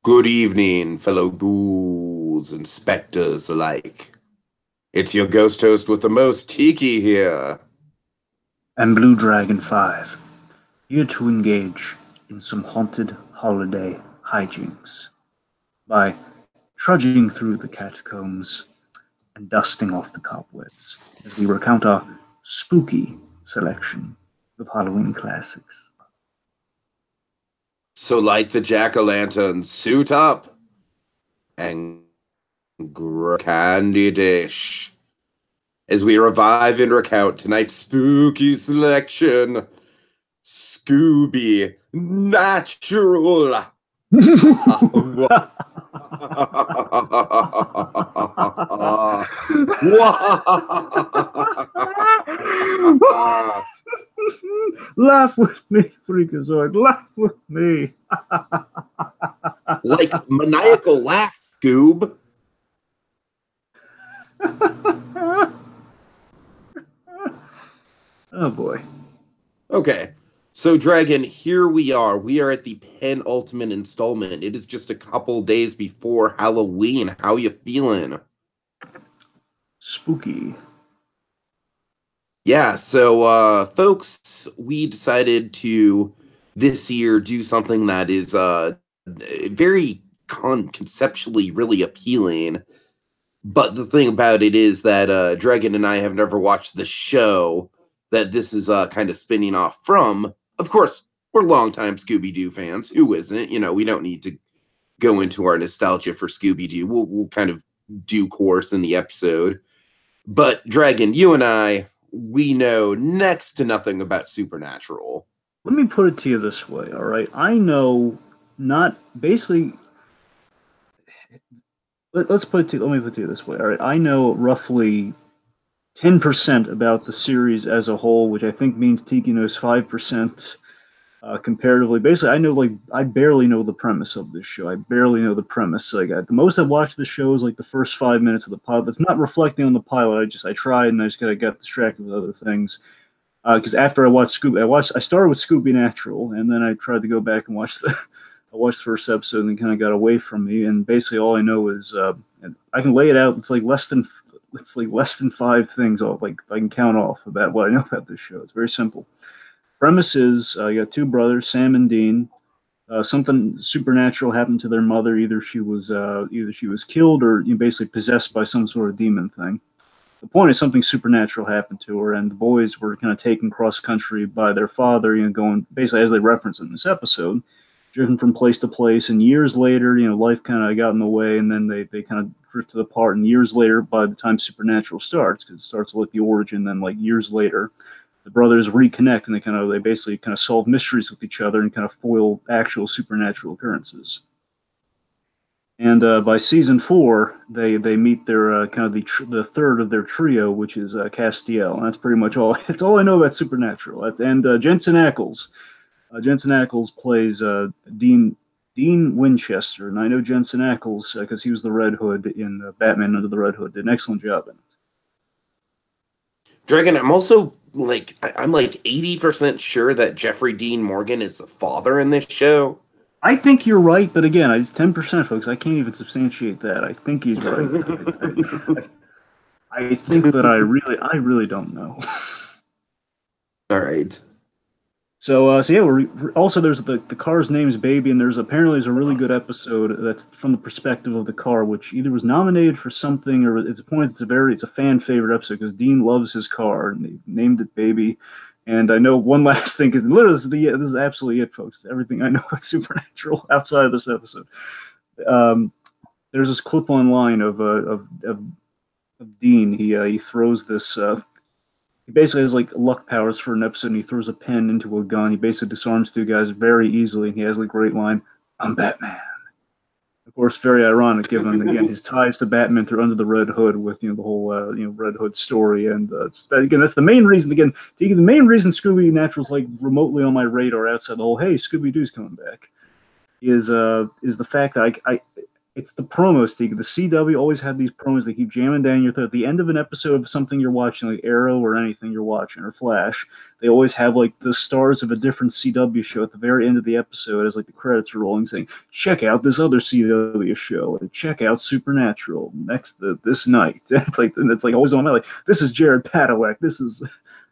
Good evening, fellow ghouls and specters alike. It's your ghost host with the most Tiki here. And BlueDragonFive, here to engage in some haunted holiday hijinks by trudging through the catacombs and dusting off the cobwebs as we recount our spooky selection of Halloween classics. So light the jack-o'-lantern, suit up, and candy dish as we revive and recount tonight's spooky selection, Scooby Natural. Laugh with me, Freakazoid. Laugh with me. Like maniacal laugh, Scoob. Oh boy. Okay. So, Dragon, here we are. We are at the penultimate installment. It is just a couple days before Halloween. How you feeling? Spooky. Yeah, so folks, we decided to this year do something that is very conceptually really appealing. But the thing about it is that Dragon and I have never watched the show that this is kind of spinning off from. Of course, we're longtime Scooby-Doo fans. Who isn't? You know, we don't need to go into our nostalgia for Scooby-Doo. We'll kind of do course in the episode. But Dragon, you and I, we know next to nothing about Supernatural. Let me put it to you this way, all right? I know not basically. Let me put it to you this way, all right? I know roughly 10% about the series as a whole, which I think means Tiki knows 5% comparatively. Basically, I barely know the premise of this show. I barely know the premise. Like the most I've watched the show is like the first 5 minutes of the pilot. That's not reflecting on the pilot. I tried and I just kind of got distracted with other things. Because after I watched I started with ScoobyNatural, and then I tried to go back and watch I watched the first episode, and then kind of got away from me. And basically, all I know is I can lay it out. It's like less than 5 things. I can count off about what I know about this show. It's very simple. Premise is you got two brothers, Sam and Dean. Something supernatural happened to their mother. Either she was killed or basically possessed by some sort of demon thing. The point is something supernatural happened to her, and the boys were kind of taken cross country by their father. Going basically as they reference in this episode, driven from place to place. And years later, life kind of got in the way, and then they kind of drifted apart. And years later, by the time Supernatural starts, because it starts with the origin, then like years later, the brothers reconnect, and they basically kind of solve mysteries with each other and kind of foil actual supernatural occurrences. And by season 4, they meet their kind of the third of their trio, which is Castiel, and that's pretty much all. That's all I know about Supernatural. And Jensen Ackles. Jensen Ackles plays Dean Winchester, and I know Jensen Ackles because he was the Red Hood in Batman Under the Red Hood. Did an excellent job in it. Dragon, I'm also I'm like 80% sure that Jeffrey Dean Morgan is the father in this show. I think you're right, but again, it's 10%, folks. I can't even substantiate that. I think he's right. I think, but I really don't know. All right. So yeah, also there's the car's name is Baby, and there's a really good episode that's from the perspective of the car, which either was nominated for something or it's a fan favorite episode because Dean loves his car and they named it Baby. And I know one last thing because literally this is absolutely it, folks. Everything I know about Supernatural outside of this episode. There's this clip online of Dean. He throws this. He basically has like luck powers for an episode, and he throws a pen into a gun. He basically disarms two guys very easily, and he has a great line, "I'm Batman." Of course, very ironic given again his ties to Batman through Under the Red Hood with the whole Red Hood story, and again that's the main reason. Again, the main reason Scooby-Natural's like remotely on my radar outside the whole hey Scooby-Doo's coming back is the fact that It's the promos, Steve. The CW always have these promos they keep jamming down your throat. At the end of an episode of something you're watching, like Arrow or anything you're watching, or Flash, they always have like the stars of a different CW show at the very end of the episode as like the credits are rolling saying, check out this other CW show, and check out Supernatural this night. It's like always on my like, this is Jared Padalecki, this is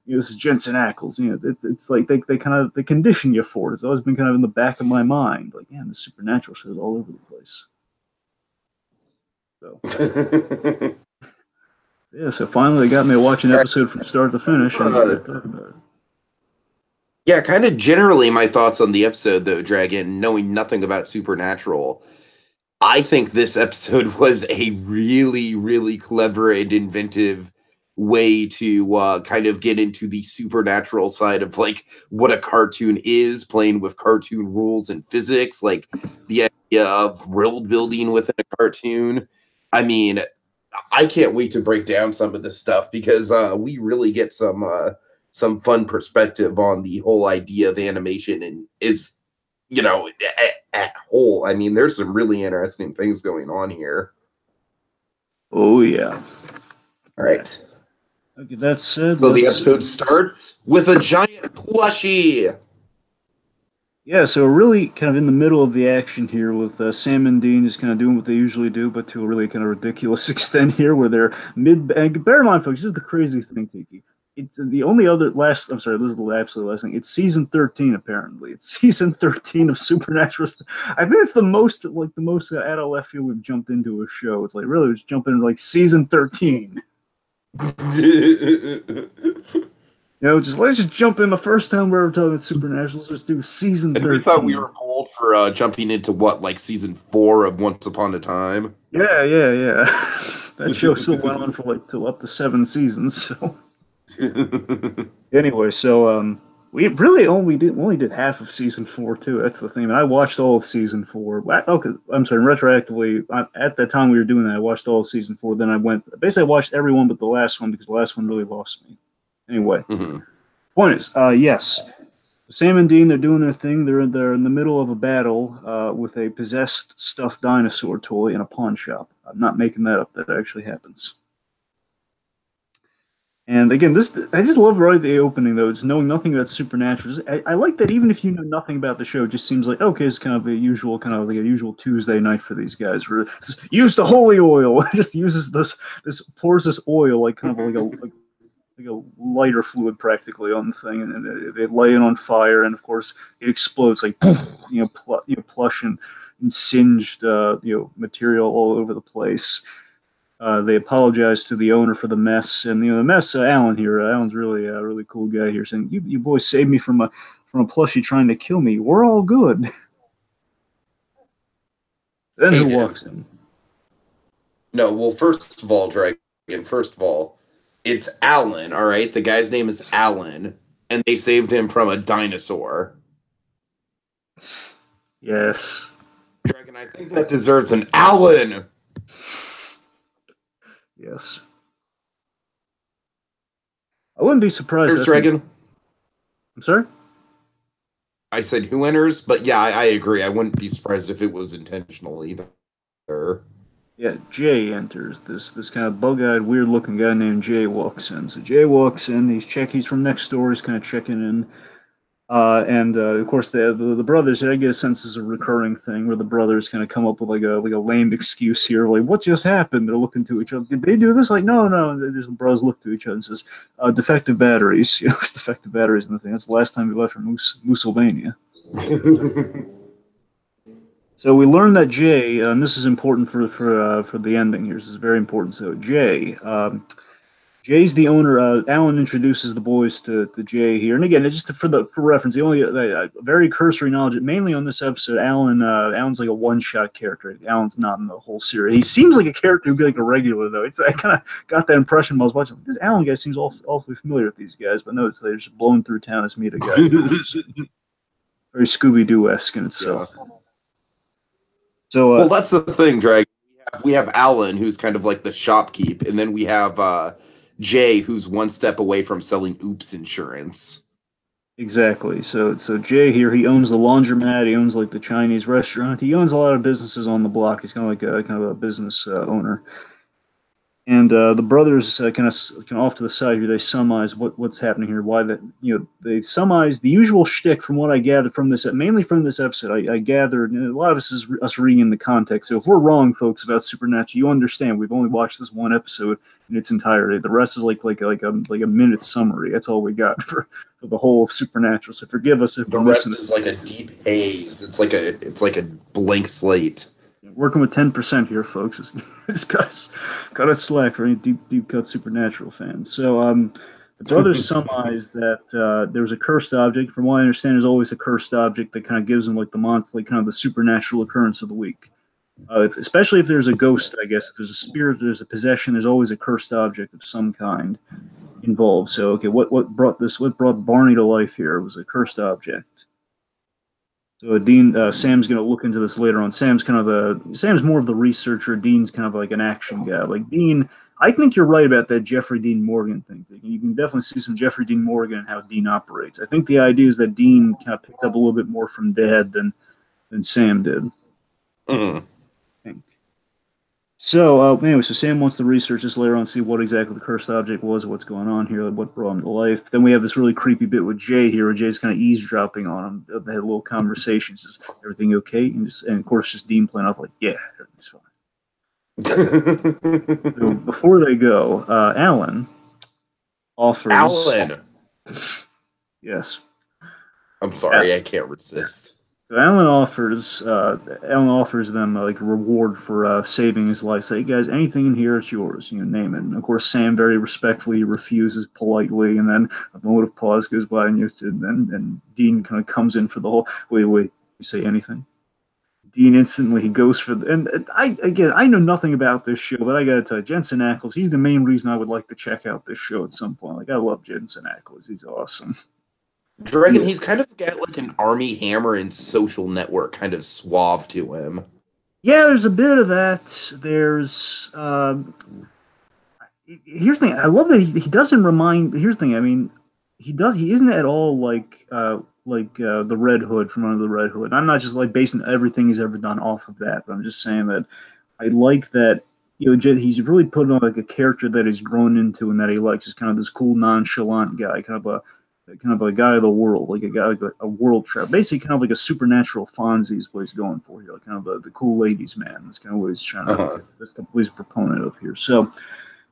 this is Jensen Ackles. It's like they condition you for it. It's always been kind of in the back of my mind. Like, the Supernatural shows all over the place. So so finally they got me to watch an episode from start to finish. Yeah, kind of generally my thoughts on the episode, though, Dragon, knowing nothing about Supernatural. I think this episode was a really, really clever and inventive way to kind of get into the supernatural side of like what a cartoon is, playing with cartoon rules and physics, like the idea of world building within a cartoon. I mean, I can't wait to break down some of this stuff because we really get some fun perspective on the whole idea of animation and is, at whole. I mean, there's some really interesting things going on here. Oh, yeah. All right. Okay, that said, so the episode starts with a giant plushie. Yeah, so we're really kind of in the middle of the action here with Sam and Dean just kind of doing what they usually do, but to a really kind of ridiculous extent here, where they're and bear in mind, folks, this is the crazy thing, Tiki. It's the only other I'm sorry, this is the absolute last thing. It's season 13, apparently. It's season 13 of Supernatural. I think it's the most out of left field we've jumped into a show. It's like, really, let's jump into like season 13. Let's just jump in the first time we're ever talking about Supernatural. Let's just do season 13. We thought we were bold for jumping into like season 4 of Once Upon a Time. Yeah. That show still went on for like till up to 7 seasons. So anyway, so we really only did half of season 4 too. That's the thing. And I watched all of season 4. Okay, I'm sorry. Retroactively, at that time we were doing that, I watched all of season 4. Then I watched everyone but the last one because the last one really lost me. Anyway, point is, yes, Sam and Dean, they're doing their thing. They're in the middle of a battle with a possessed stuffed dinosaur toy in a pawn shop. I'm not making that up. That actually happens. And again, I just love right at the opening, though, just knowing nothing about Supernatural. I like that even if you know nothing about the show, it just seems like, okay, it's kind of a usual Tuesday night for these guys. Where use the holy oil. Just uses pours this oil like kind of like a lighter fluid practically on the thing, and they lay it on fire, and of course it explodes like plush and singed material all over the place. They apologize to the owner for the mess, and the mess. Alan here. Alan's really a really cool guy here, saying, "You boys saved me from a plushie trying to kill me. We're all good." Then who walks in? No, well, first of all, Dragon. It's Alan, all right? The guy's name is Alan, and they saved him from a dinosaur. Yes. Dragon, I think that deserves an Alan. Yes. I wouldn't be surprised. First, Dragon. I'm sorry? I said who enters, but yeah, I agree. I wouldn't be surprised if it was intentional either. Yeah, Jay enters. This kind of bug-eyed, weird-looking guy named Jay walks in. So Jay walks in. He's from next door. He's kind of checking in, and of course the brothers. I get a sense is a recurring thing where the brothers kind of come up with like a lame excuse here, like what just happened? They're looking to each other. Did they do this? Like no. The brothers look to each other and says, "Defective batteries." Defective batteries and the thing. That's the last time we left from Moosylvania. So we learned that Jay, and this is important for the ending here. This is very important. So Jay's the owner. Alan introduces the boys to Jay here, and again, just for reference, the only very cursory knowledge, mainly on this episode. Alan's like a one-shot character. Alan's not in the whole series. He seems like a character who'd be like a regular though. I kind of got that impression while I was watching. This Alan guy seems awfully familiar with these guys, but no, they're just blowing through town as meet a guy. Very Scooby-Doo-esque in itself. Yeah. So, well, that's the thing, Dragon. We have Alan, who's kind of like the shopkeep, and then we have Jay, who's one step away from selling Oops insurance. Exactly. So Jay here, he owns the laundromat. He owns like the Chinese restaurant. He owns a lot of businesses on the block. He's kind of like a kind of a business owner. And the brothers kind of off to the side here. They summarize what's happening here. Why that they summarize the usual shtick from what I gathered from this, mainly from this episode. I gathered a lot of this is us reading in the context. So if we're wrong, folks, about Supernatural, you understand. We've only watched this one episode in its entirety. The rest is like a minute summary. That's all we got for the whole of Supernatural. So forgive us if The we're rest missing it. is like a deep haze. It's like a blank slate. Working with 10% here, folks. Just cut us slack for any deep cut Supernatural fans. So the brothers surmise that there was a cursed object. From what I understand, there's always a cursed object that kind of gives them like the monthly kind of the supernatural occurrence of the week. Especially if there's a ghost, I guess. If there's a spirit, there's a possession. There's always a cursed object of some kind involved. So okay, what brought Barney to life here? It was a cursed object. So Dean, Sam's going to look into this later on. Sam's more of the researcher. Dean's kind of like an action guy. Like Dean, I think you're right about that Jeffrey Dean Morgan thing. You can definitely see some Jeffrey Dean Morgan and how Dean operates. I think the idea is that Dean kind of picked up a little bit more from Dad than Sam did. Mm. I think. So anyway, so Sam wants to research this later on, see what exactly the cursed object was, what's going on here, what brought him to life. Then we have this really creepy bit with Jay here, where Jay's kind of eavesdropping on him. They had a little conversation. Says, "Everything okay?" And of course, just Dean playing off like, "Yeah, everything's fine." So before they go, Alan offers. Alan. Yes. I'm sorry, I can't resist. So Alan offers them like a reward for saving his life. Say, hey guys, anything in here, it's yours. Name it. And of course, Sam very respectfully refuses politely, and then a moment of pause goes by, and Dean kind of comes in for the whole. Wait, you say anything? Dean instantly he goes for the, and I know nothing about this show, but I gotta tell you, Jensen Ackles, he's the main reason I would like to check out this show at some point. Like I love Jensen Ackles, he's awesome. Do you reckon he's kind of got like an Army Hammer and Social Network kind of suave to him? Yeah, there's a bit of that. There's here's the thing. I love that he doesn't remind. Here's the thing. I mean, he isn't at all like the Red Hood from Under the Red Hood. I'm not just like basing everything he's ever done off of that, but I'm just saying that I like that. He's really putting on like a character that he's grown into and that he likes. Is kind of this cool, nonchalant guy, kind of a guy of the world, like a guy like a world traveler, basically kind of like a supernatural Fonzie is what he's going for here, like kind of the cool ladies man. That's kind of what he's trying to. That's the he's a proponent of here. So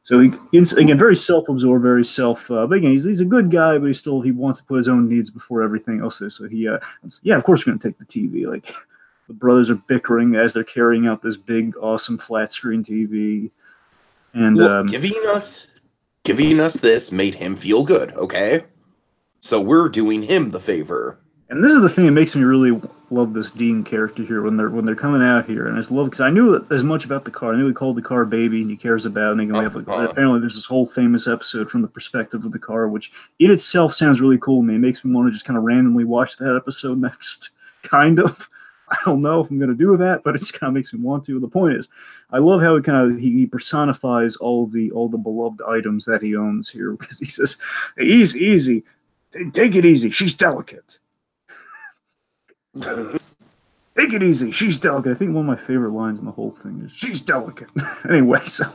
he again very self-absorbed, very but again he's a good guy, but he wants to put his own needs before everything else. So he of course we're gonna take the TV. Like the brothers are bickering as they're carrying out this big awesome flat screen TV, and look, giving us this made him feel good. Okay. So we're doing him the favor. And this is the thing that makes me really love this Dean character here when they're coming out here, and I just love because I knew as much about the car. I knew he called the car baby, and he cares about. And apparently there's this whole famous episode from the perspective of the car, which in itself sounds really cool to me. It makes me want to just kind of randomly watch that episode next. Kind of. I don't know if I'm going to do that, but it just kind of makes me want to. The point is, I love how he personifies all the beloved items that he owns here because he says, hey, easy. Take it easy. She's delicate. Take it easy. She's delicate. I think one of my favorite lines in the whole thing is "She's delicate." Anyway, so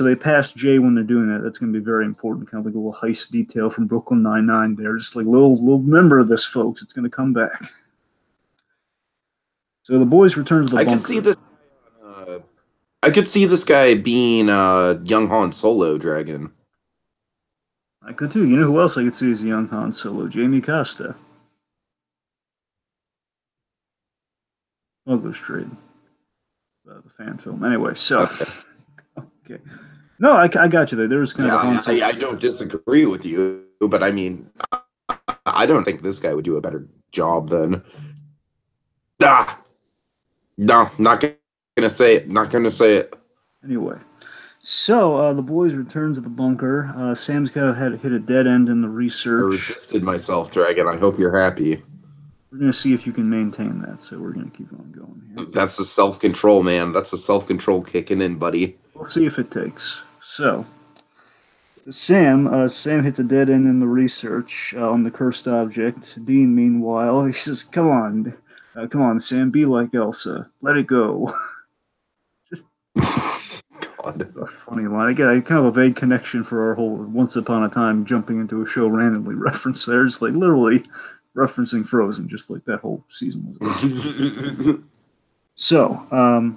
they pass Jay when they're doing that. That's going to be very important. Kind of like a little heist detail from Brooklyn Nine-Nine. There, just like little remember this, folks. It's going to come back. So the boys return to the bunker. I could see this guy being young Han Solo Dragon. I could too. You know who else I could see as a young Han Solo? Jamie Costa. I'll go straight. The fan film. Anyway, so. Okay. No, I got you there. There was kind of a Han Solo. I don't disagree with you, but I mean, I don't think this guy would do a better job than. No, not going to say it. Not going to say it. Anyway. So the boys return to the bunker. Sam's got to hit a dead end in the research. I resisted myself, Dragon. I hope you're happy. We're going to see if you can maintain that. So we're going to keep on going here. That's the self-control, man. That's the self-control kicking in, buddy. We'll see if it takes. So Sam hits a dead end in the research on the cursed object. Dean, meanwhile, he says, come on, Sam, be like Elsa. Let it go." Just God. a funny line. I get kind of a vague connection for our whole Once Upon a Time jumping into a show randomly reference there. Just like literally referencing Frozen, just like that whole season was. So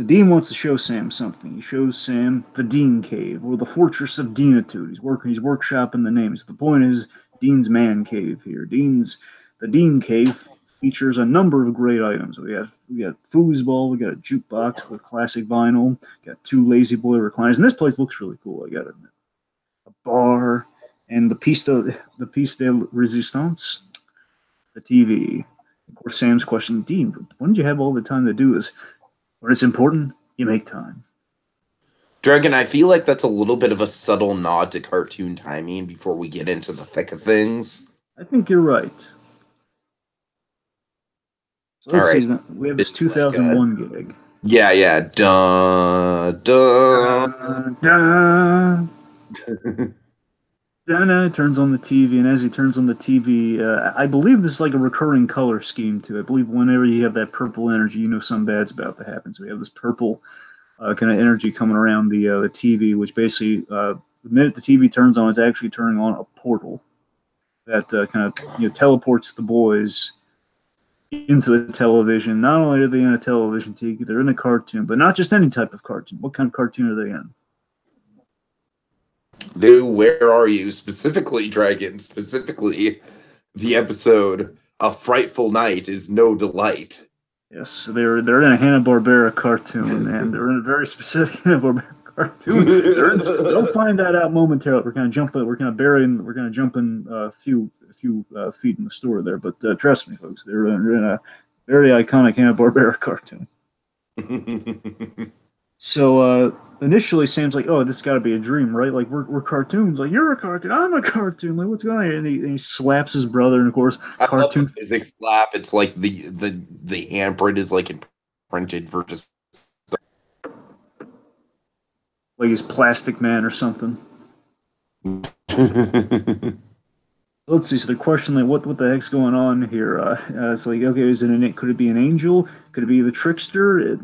Dean wants to show Sam something. He shows Sam the Dean Cave, or the Fortress of Deanitude. He's workshopping the names. The point is Dean's man cave here. The Dean Cave features a number of great items. We got foosball, we got a jukebox with classic vinyl, got two lazy boy recliners, and this place looks really cool. I gotta admit, a bar, and the piece de resistance, the TV. Of course, Sam's question, Dean, when did you have all the time to do this? When it's important, you make time. Dragon, I feel like that's a little bit of a subtle nod to cartoon timing before we get into the thick of things. I think you're right. So let's All see. right. We have this 2001 gig. Yeah. Dun, dun. Dun, dun. Dana turns on the TV, and as he turns on the TV, I believe this is like a recurring color scheme too. I believe whenever you have that purple energy, you know something bad's about to happen. So we have this purple kind of energy coming around the TV, which basically, the minute the TV turns on, it's actually turning on a portal that kind of teleports the boys into the television. Not only are they in a television, Tiki, they're in a cartoon, but not just any type of cartoon. What kind of cartoon are they in? Where are you? Specifically, Dragon. Specifically, the episode "A Frightful Night Is No Delight." Yes, they're in a Hanna-Barbera cartoon, and they're in a very specific Hanna-Barbera cartoon. They'll find that out momentarily. We're going to jump in a few feet in the story there, but trust me, folks, they're in a very iconic Hanna-Barbera cartoon. So initially, Sam's like, "Oh, this got to be a dream, right? Like we're cartoons. Like you're a cartoon, I'm a cartoon. Like what's going on?" And he slaps his brother, and of course, cartoon physics slap. It's like the handprint is like imprinted for just like he's Plastic Man or something. Let's see. So they're questioning like, what the heck's going on here? It's like, okay, could it be an angel? Could it be the trickster?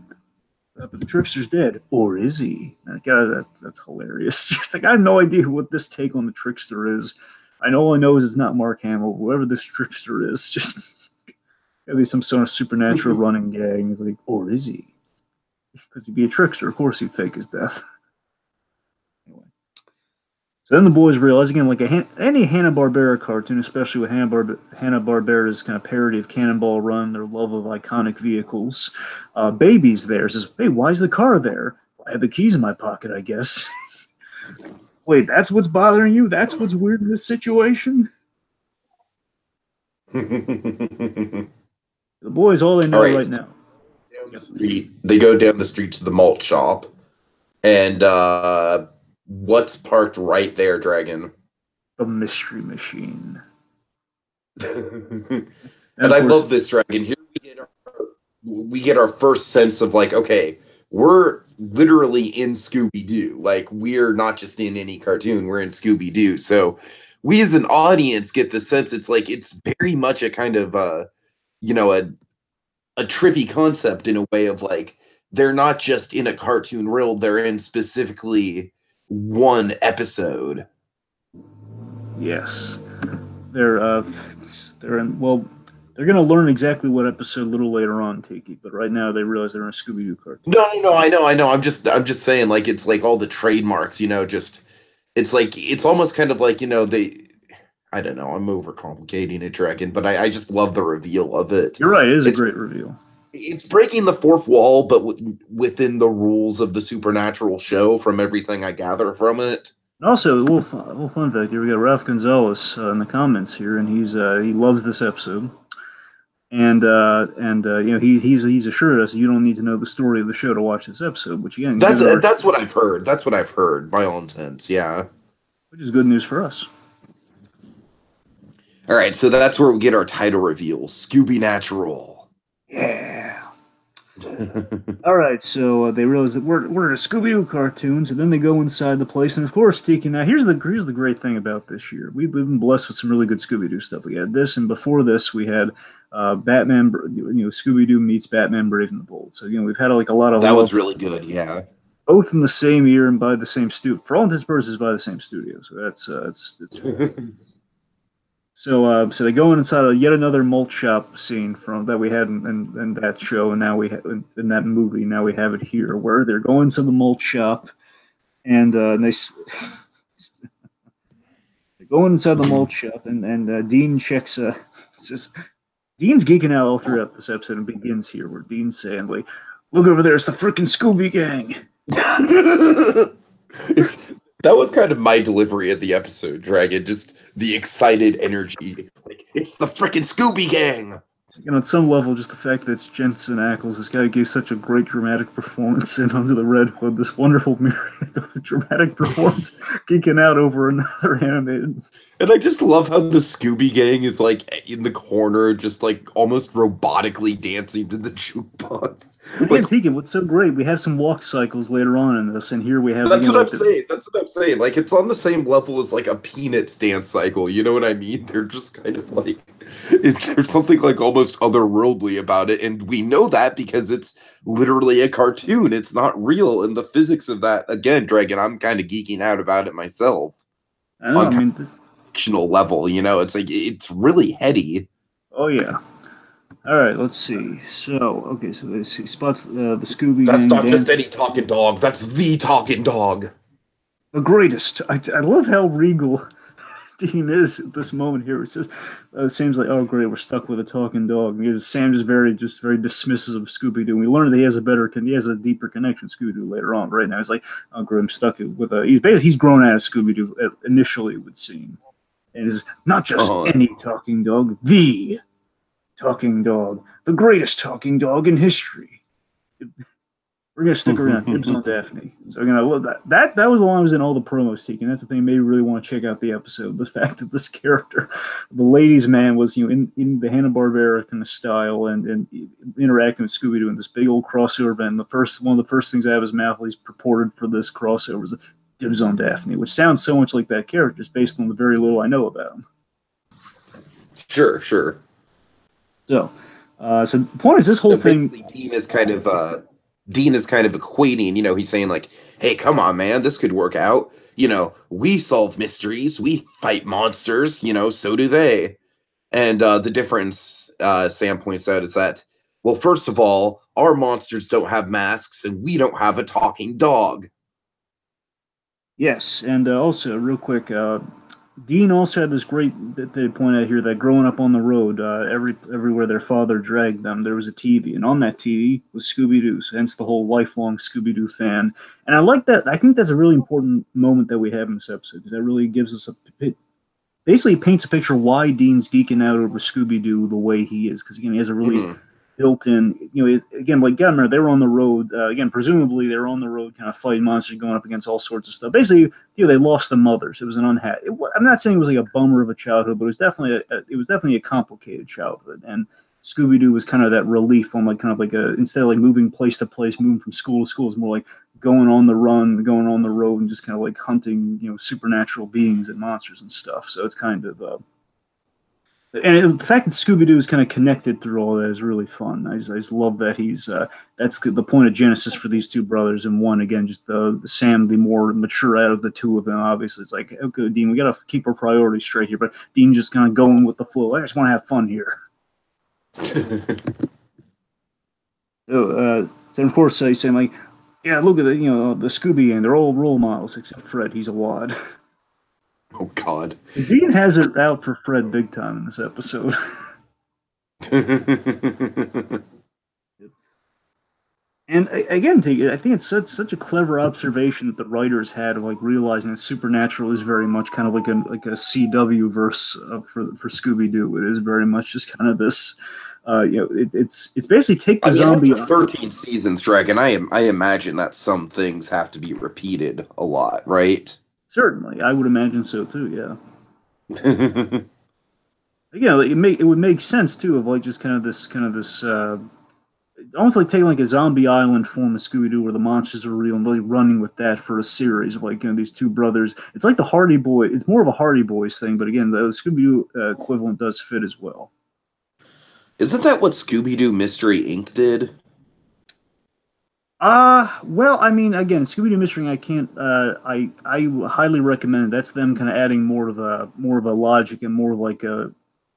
But the trickster's dead, or is he? God, that's hilarious. Just like I have no idea what this take on the trickster is. All I know is it's not Mark Hamill. Whoever this trickster is, just gotta be some sort of supernatural running gag. It's like, or is he? Because he'd be a trickster. Of course, he'd fake his death. Anyway, so then the boys realize again, like any Hanna-Barbera cartoon, especially with Hanna-Barbera's kind of parody of Cannonball Run, their love of iconic vehicles. Baby's there. Says, "Hey, why is the car there?" "I have the keys in my pocket, I guess." Wait, that's what's bothering you? That's what's weird in this situation? The boys, all they know right now. They go down the street to the malt shop, and what's parked right there, Dragon? The Mystery Machine. And I love this, Dragon. Here we get our first sense of like, okay, we're literally in Scooby-Doo. Like, we're not just in any cartoon, we're in Scooby-Doo. So we as an audience get the sense it's like it's very much a kind of a trippy concept in a way of like they're not just in a cartoon world, they're in specifically one episode. Yes. They're in, well, they're going to learn exactly what episode a little later on, Tiki, but right now they realize they're in a Scooby-Doo cartoon. No, I know. I'm just saying, like, it's like all the trademarks, just, it's like, it's almost kind of like, I don't know, I'm overcomplicating it, Dragon, but I just love the reveal of it. You're right, it is a great reveal. It's breaking the fourth wall, but within the rules of the Supernatural show, from everything I gather from it. And also, a little fun fact here, we got Ralph Gonzalez in the comments here, and he loves this episode. And he's assured us you don't need to know the story of the show to watch this episode, which again, that's what I've heard. That's what I've heard, by all intents, yeah. Which is good news for us. All right, so that's where we get our title reveal, ScoobyNatural. Yeah. All right, so they realize that we're in a Scooby-Doo cartoon, so then they go inside the place, and of course, Tiki. Now, here's the great thing about this year. We've been blessed with some really good Scooby-Doo stuff. We had this, and before this, we had Batman. Scooby-Doo meets Batman Brave and the Bold. So we've had like a lot of That was love, really good. Yeah. both in the same year and by the same studio. For all intents and purposes, by the same studio. So it's so they go inside yet another malt shop scene from that we had in that show, and now we have in that movie. Now we have it here, where they're going to the malt shop, and they're going inside the malt shop, and Dean checks. Says, Dean's geeking out all throughout this episode, and begins here where Dean's saying, "Like, look over there, it's the freaking Scooby Gang." That was kind of my delivery of the episode, Dragon. Just the excited energy. Like, it's the freaking Scooby Gang! On some level, just the fact that it's Jensen Ackles, this guy gave such a great dramatic performance in Under the Red Hood, this wonderful dramatic performance, geeking out over another animated. And I just love how the Scooby Gang is, like, in the corner, just, like, almost robotically dancing to the jukebox. Again, Tegan, what's so great, we have some walk cycles later on in this, and here we have... That's what I'm saying. That's what I'm saying. Like, it's on the same level as, like, a Peanuts dance cycle. You know what I mean? They're just kind of, like... There's something, like, almost otherworldly about it, and we know that because it's literally a cartoon. It's not real, and the physics of that... Again, Dragon, I'm kind of geeking out about it myself. I know, I mean... Fictional level, it's like it's really heady. Oh yeah. All right, let's see. So okay, so let's see. Spots the Scooby. That's not just any talking dog. That's the talking dog. The greatest. I love how regal Dean is at this moment here. It says it seems like, oh great, we're stuck with a talking dog. And Sam just very dismissive of Scooby-Doo. We learned that he has a deeper connection to Scooby-Doo later on. Right now, he's like, oh great, I'm stuck with a. He's grown out of Scooby-Doo initially, it would seem. It is not just any talking dog, the talking dog, the greatest talking dog in history. We're gonna stick around. Dibs on Daphne. So again, I love that. That was the line was in all the promos, Tegan. That's the thing. Maybe really want to check out the episode. The fact that this character, the ladies' man, was in the Hanna-Barbera kind of style and interacting with Scooby-Doo in this big old crossover. And one of the first things out of his mouth, at least purported for this crossover, was Dibs on Daphne, which sounds so much like that character, just based on the very little I know about him. Sure. So the point is, this whole thing. Dean is kind of equating. He's saying like, "Hey, come on, man, this could work out. We solve mysteries, we fight monsters. So do they." And the difference, Sam points out, is that, well, first of all, our monsters don't have masks, and we don't have a talking dog. Yes, and also, real quick, Dean also had this great, that they point out here, that growing up on the road, everywhere their father dragged them, there was a TV, and on that TV was Scooby-Doo, so hence the whole lifelong Scooby-Doo fan. And I like that. I think that's a really important moment that we have in this episode, because that really gives us basically paints a picture of why Dean's geeking out over Scooby-Doo the way he is, because, again, he has a really... built-in, again, like, gotta remember, they were on the road, again, presumably they were on the road kind of fighting monsters, going up against all sorts of stuff. Basically, they lost the mothers. It was an unhappy, I'm not saying it was like a bummer of a childhood, but it was definitely a complicated childhood, and Scooby-Doo was kind of that relief on, like, kind of like instead of like moving place to place, moving from school to school, it's more like going on the run, going on the road, and just kind of like hunting, supernatural beings and monsters and stuff. So it's kind of, and the fact that Scooby-Doo is kind of connected through all that is really fun. I just love that he's that's the point of genesis for these two brothers. And one, again, just Sam, the more mature out of the two of them. Obviously, it's like, okay, Dean, we got to keep our priorities straight here. But Dean just kind of going with the flow. I just want to have fun here. So of course, he's saying like, yeah, look at the Scooby Gang. They're all role models except Fred. He's a wad. Oh, God. Dean has it out for Fred big time in this episode. And again, I think it's such a clever observation that the writers had of like realizing that Supernatural is very much kind of like a CW verse for Scooby-Doo. It is very much just kind of this, it's basically take the zombie. After 13 seasons, Dragon, I imagine that some things have to be repeated a lot, right? Certainly, I would imagine so too. Yeah. It would make sense too of like just kind of this almost like taking like a zombie island form of Scooby-Doo where the monsters are real and really running with that for a series of like, these two brothers. It's like the Hardy Boy. It's more of a Hardy Boys thing, but again, the Scooby-Doo equivalent does fit as well. Isn't that what Scooby-Doo Mystery Inc. did? Well, I mean, again, Scooby Doo Mystery, I can't. I highly recommend it. That's them kind of adding more of a logic and more like a.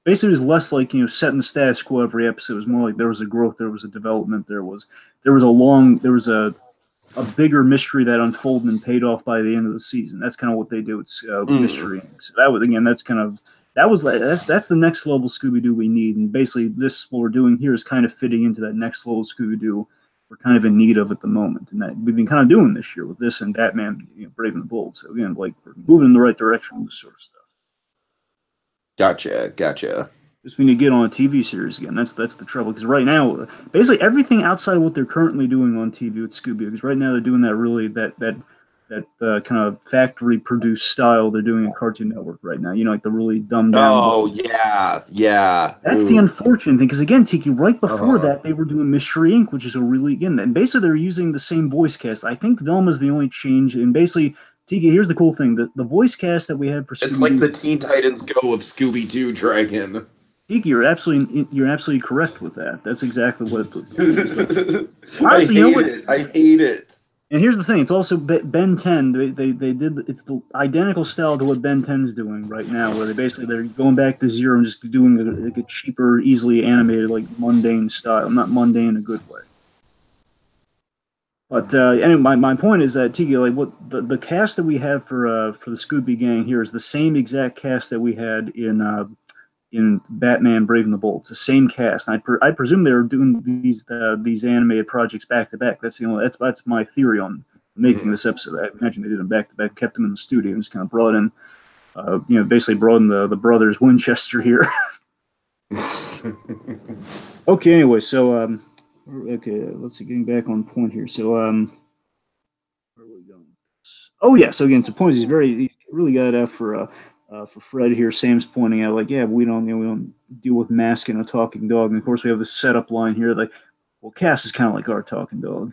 Basically, it was less like set in the status quo every episode. It was more like there was a growth, there was a development, there was a bigger mystery that unfolded and paid off by the end of the season. That's kind of what they do. It's mystery. So that was again. That's the next level Scooby Doo we need, and basically this what we're doing here is kind of fitting into that next level Scooby Doo we're kind of in need of at the moment, and that we've been kind of doing this year with this and Batman, Brave and the Bold. So again, like we're moving in the right direction with this sort of stuff. Gotcha. Just we need to get on a TV series again. That's the trouble because right now, basically everything outside of what they're currently doing on TV with Scooby, because right now they're doing that really that kind of factory produced style they're doing in Cartoon Network right now. Like the really dumbed down. Oh yeah. That's the unfortunate thing because again, Tiki, right before that they were doing Mystery Inc., which is a really and basically they're using the same voice cast. I think Velma's the only change, and basically. Tiki, here's the cool thing: the voice cast that we had for It's like the Teen Titans Go of Scooby-Doo Dragon. Tiki, you're absolutely correct with that. That's exactly what it is. Honestly, I hate it. And here's the thing: it's also Ben 10. They did it's the identical style to what Ben 10 is doing right now, where they're going back to zero and just doing like a cheaper, easily animated, like mundane style. Not mundane in a good way. But anyway, my point is that Tiki, like what the cast that we have for the Scooby Gang here is the same exact cast that we had in Batman Brave and the Bold. It's the same cast. And I presume they were doing these animated projects back to back. That's my theory on making this episode. I imagine they did them back to back, kept them in the studio, and just kind of brought in, basically brought in the brothers Winchester here. Okay. Anyway, so. Okay, let's see. Getting back on point here. So, where are we going? Oh yeah. So again, so point is he's really got it out for Fred here. Sam's pointing out like, yeah, we don't deal with masking a talking dog. And of course, we have this setup line here like, well, Cass is kind of like our talking dog.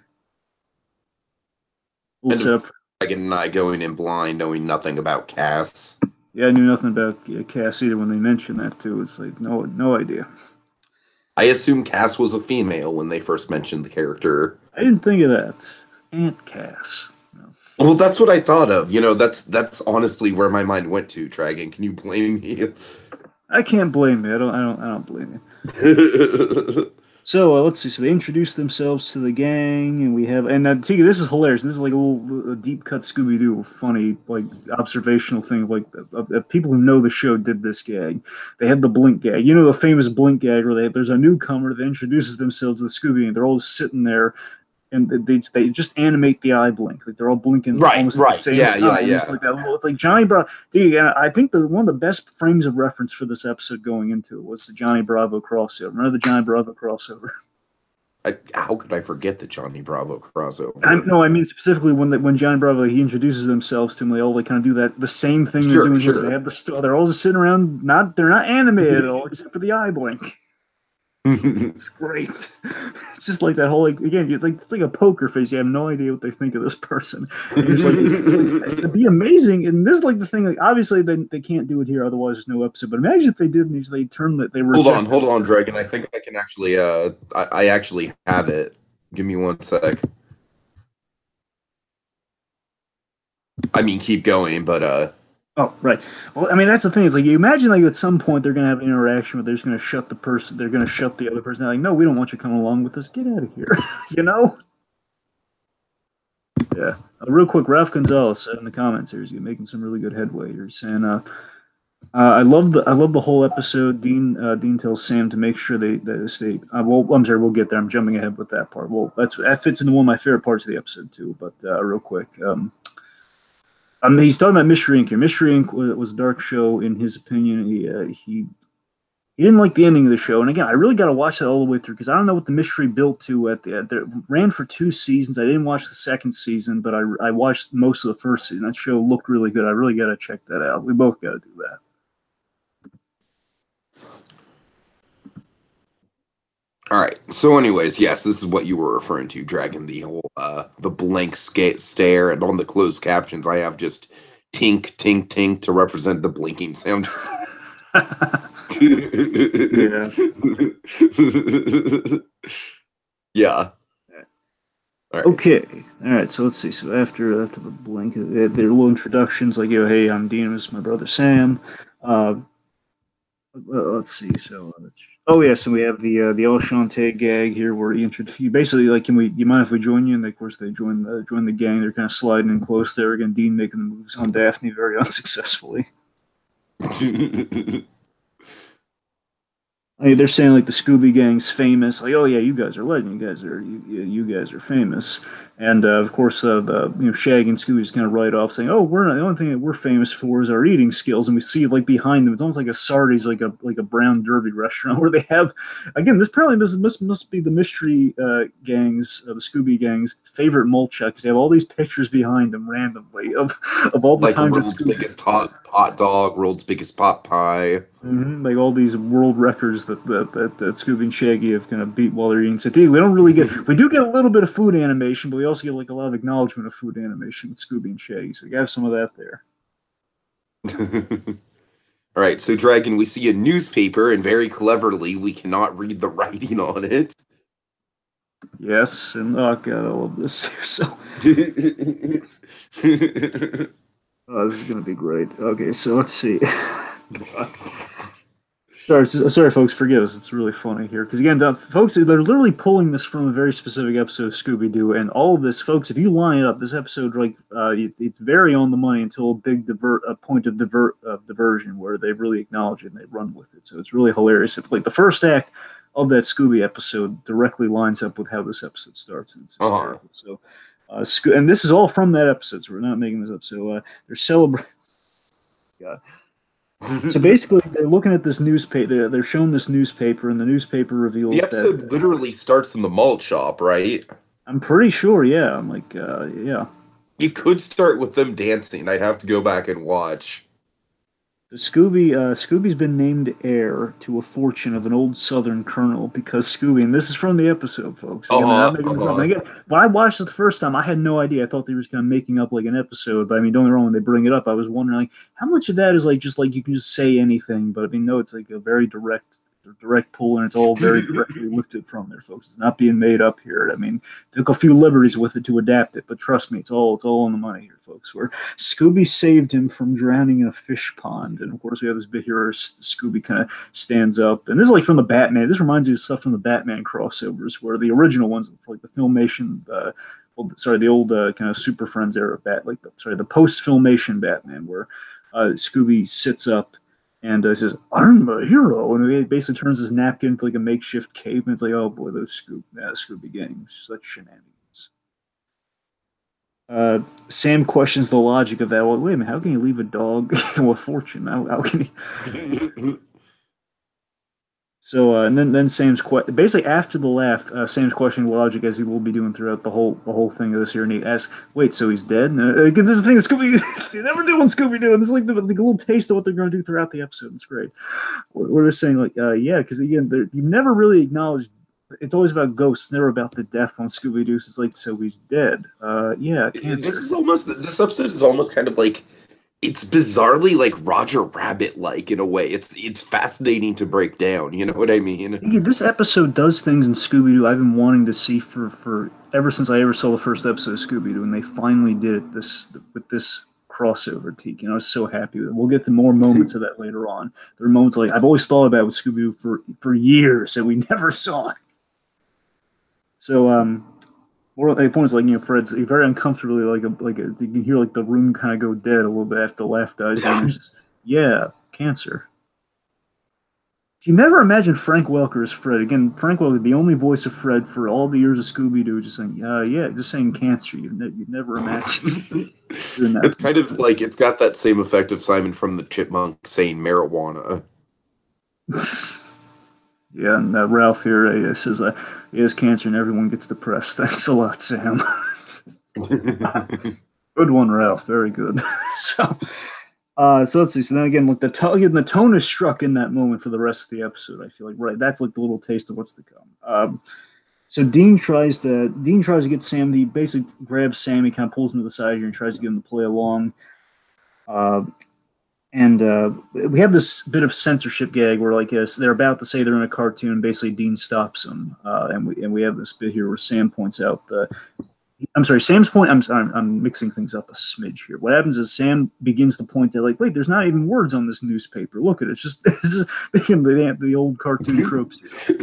We'll set up. Dragon and I going in blind, knowing nothing about Cass. Yeah, I knew nothing about Cass either when they mentioned that too. It's like no idea. I assume Cass was a female when they first mentioned the character. I didn't think of that. Aunt Cass. No. Well, that's what I thought of. That's honestly where my mind went to. Dragon, can you blame me? I can't blame you. I don't blame you. So let's see. So they introduced themselves to the gang, and we have Tiki. This is hilarious. This is like a deep cut Scooby Doo, funny like observational thing. Like people who know the show did this gag. They had the blink gag. The famous blink gag where there's a newcomer that introduces themselves to the Scooby, and they're all just sitting there, and they just animate the eye blink. Like they're all blinking almost at the same time. Yeah. It's like that. It's like Johnny Bravo. I think one of the best frames of reference for this episode going into it was the Johnny Bravo crossover. Remember the Johnny Bravo crossover? How could I forget the Johnny Bravo crossover? I mean specifically when Johnny Bravo he introduces themselves to him, they all kind of do the same thing they're doing here. They have they're all just sitting around. They're not animated at all except for the eye blink. It's great. It's just like that whole again. It's like a poker face. You have no idea what they think of this person. It's it'd be amazing. And this is like the thing. Like obviously they can't do it here, otherwise there's no episode. But imagine if they did, and they turned that they were. Hold on, Dragon. I think I can actually. I actually have it. Give me one sec. I mean, keep going, but Oh, right. Well, I mean, that's the thing. It's like you imagine, like at some point they're gonna have an interaction where they're just gonna shut the person. They're gonna shut the other person. They're like, no, we don't want you coming along with us. Get out of here. Yeah. Real quick, Ralph Gonzalez said in the comments here, he's making some really good headway here, saying, I love the whole episode. Dean tells Sam to make sure they stay. Well, I'm sorry, we'll get there. I'm jumping ahead with that part. Well, that fits into one of my favorite parts of the episode too. But real quick. He's talking about Mystery Inc. here. Mystery Inc. was a dark show in his opinion. He didn't like the ending of the show. And again, I really got to watch that all the way through because I don't know what the mystery built to at the end. It ran for 2 seasons. I didn't watch the second season, but I watched most of the first season. That show looked really good. I really got to check that out. We both got to do that. All right. So, anyways, yes, this is what you were referring to, Dragon. The whole the blank stare, and on the closed captions, I have just tink, tink, tink to represent the blinking sound. Yeah. Yeah. All right. Okay. All right. So let's see. So after the blink, their little introductions like, "Yo, hey, I'm Dean. This is my brother Sam." Uh, let's see. So, oh yeah. So we have the El Shante gag here, where you basically like, "Can we? You mind if we join you?" And of course they join the gang. They're kind of sliding in close there. Again, Dean making the moves on Daphne very unsuccessfully. I mean, they're saying like the Scooby Gang's famous, like, oh yeah, you guys are legend, you guys are famous, and of course the Shaggy and Scooby's kind of write off saying, oh, we're not, the only thing that we're famous for is our eating skills, and we see like behind them, it's almost like a Sardi's, like a brown derby restaurant where they have, again, this probably must be the mystery gangs, the Scooby Gang's favorite malt check, because they have all these pictures behind them randomly of all the Like times that world's Scooby. biggest hot dog, world's biggest pot pie. Like all these world records that Scooby and Shaggy have kind of beat while they're eating. So we don't really we do get a little bit of food animation, but we also get like a lot of acknowledgement of food animation with Scooby and Shaggy. So we got some of that there. All right, so Dragon, we see a newspaper, and very cleverly, we cannot read the writing on it. Yes, and oh god, I love this here. So this is gonna be great. Okay, so let's see. Sorry, folks. Forgive us. It's really funny here because again, folks, they're literally pulling this from a very specific episode of Scooby-Doo, and all of this, folks. If you line it up, this episode, like, it's very on the money until a big point of diversion where they really acknowledge it and they run with it. So it's really hilarious. If like the first act of that Scooby episode directly lines up with how this episode starts, and it's hysterical. So, and this is all from that episode. So we're not making this up. So they're celebrating. God. So basically, they're looking at this newspaper. They're shown this newspaper, and the newspaper reveals the episode that literally starts in the malt shop, right? I'm pretty sure. Yeah, I'm like, yeah. You could start with them dancing. I'd have to go back and watch. Scooby's been named heir to a fortune of an old Southern colonel because Scooby, and this is from the episode, folks. Again, not making this up. Again, when I watched it the first time, I had no idea. I thought they were just kind of making up like an episode. But I mean, don't get me wrong, when they bring it up, I was wondering like how much of that is like just like you can just say anything. But I mean, no, it's like a very direct pull, and it's all very directly lifted from there, folks. It's not being made up here. I mean, took a few liberties with it to adapt it, but trust me, it's all on the money here, folks. Where Scooby saved him from drowning in a fish pond, and of course we have this bit here where Scooby kind of stands up, and this is like from the Batman. This reminds me of stuff from the Batman crossovers, where the original ones, like the Filmation, the old kind of Super Friends era the post Filmation Batman, where Scooby sits up and says, "I'm a hero," and he basically turns his napkin into like a makeshift cape, and it's like, oh boy, those Scooby games, such shenanigans. Sam questions the logic of that. Well, wait a minute, how can you leave a dog a fortune? How can he? So and then Sam's basically after the laugh, Sam's questioning logic as he will be doing throughout the whole thing of this here, and he asks, "Wait, so he's dead?" And this is the thing that Scooby they never do on Scooby-Doo, and this is like the little taste of what they're going to do throughout the episode. It's great. We're just saying like, yeah, because again, you've never really acknowledged. It's always about ghosts, never about the death on Scooby-Doo. It's like, so he's dead. Yeah, cancer. This episode is almost kind of like. It's bizarrely like Roger Rabbit like in a way. It's fascinating to break down. You know what I mean? This episode does things in Scooby Doo I've been wanting to see for ever since I ever saw the first episode of Scooby Doo, and they finally did it with this crossover. Tiki, I was so happy with it. We'll get to more moments of that later on. There are moments like I've always thought about with Scooby Doo for years, and we never saw it. So more like points like Fred's very uncomfortably like you can hear like the room kind of go dead a little bit after the laugh dies. And just, yeah, cancer. You never imagine Frank Welker as Fred. Again, Frank Welker, the only voice of Fred for all the years of Scooby Doo, just saying just saying cancer. You'd never imagine. It's kind of like it's got that same effect of Simon from the Chipmunk saying marijuana. Yeah, and Ralph here says he has cancer and everyone gets depressed. Thanks a lot, Sam. Good one, Ralph. Very good. So, So let's see. So then again, like the tone is struck in that moment for the rest of the episode. I feel like right. That's like the little taste of what's to come. So Dean tries to get Sam. He basically grabs Sam. He kind of pulls him to the side here and tries to get him to play along. Uh, and we have this bit of censorship gag where like they're about to say they're in a cartoon. Basically, Dean stops them, and we have this bit here where Sam points out I'm sorry, Sam's point. I'm sorry, I'm mixing things up a smidge here. What happens is Sam begins to point out, like, wait, there's not even words on this newspaper. Look at it. It's just this is the old cartoon tropes here.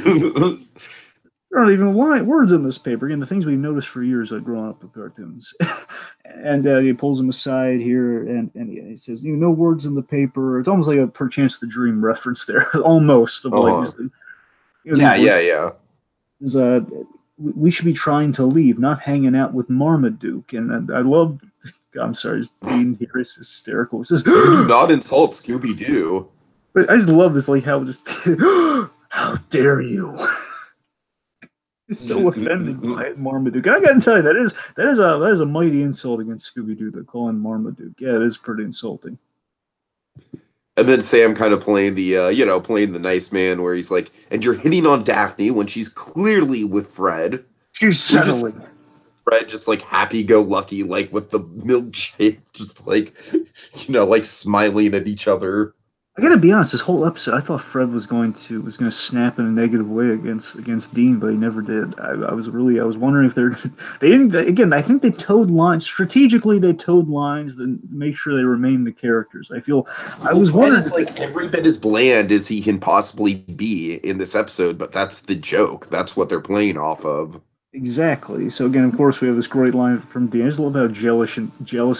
There aren't even words in this paper. Again, the things we've noticed for years, like growing up with cartoons. And he pulls him aside here, and he says, no words in the paper. It's almost like a perchance the dream reference there, almost. Of like, yeah. We should be trying to leave, not hanging out with Marmaduke. And I love, I'm sorry, Dean here is hysterical. It says, do not insult Scooby-Doo. But I just love this, like how just, how dare you? He's so offended by Marmaduke. And I gotta tell you, that is a mighty insult against Scooby-Doo to call him Marmaduke. Yeah, it is pretty insulting. And then Sam kind of playing the nice man, where he's like, and you're hitting on Daphne when she's clearly with Fred. She's settling. Fred just like happy-go-lucky, like with the milkshake, just like, like smiling at each other. I gotta be honest, this whole episode, I thought Fred was going to snap in a negative way against Dean, but he never did. I was wondering if they didn't. Again, I think they towed lines strategically. They towed lines to make sure they remain the characters. I was wondering, like every bit as bland as he can possibly be in this episode, but that's the joke. That's what they're playing off of. Exactly. So again, of course, we have this great line from Dean. I just love how jealous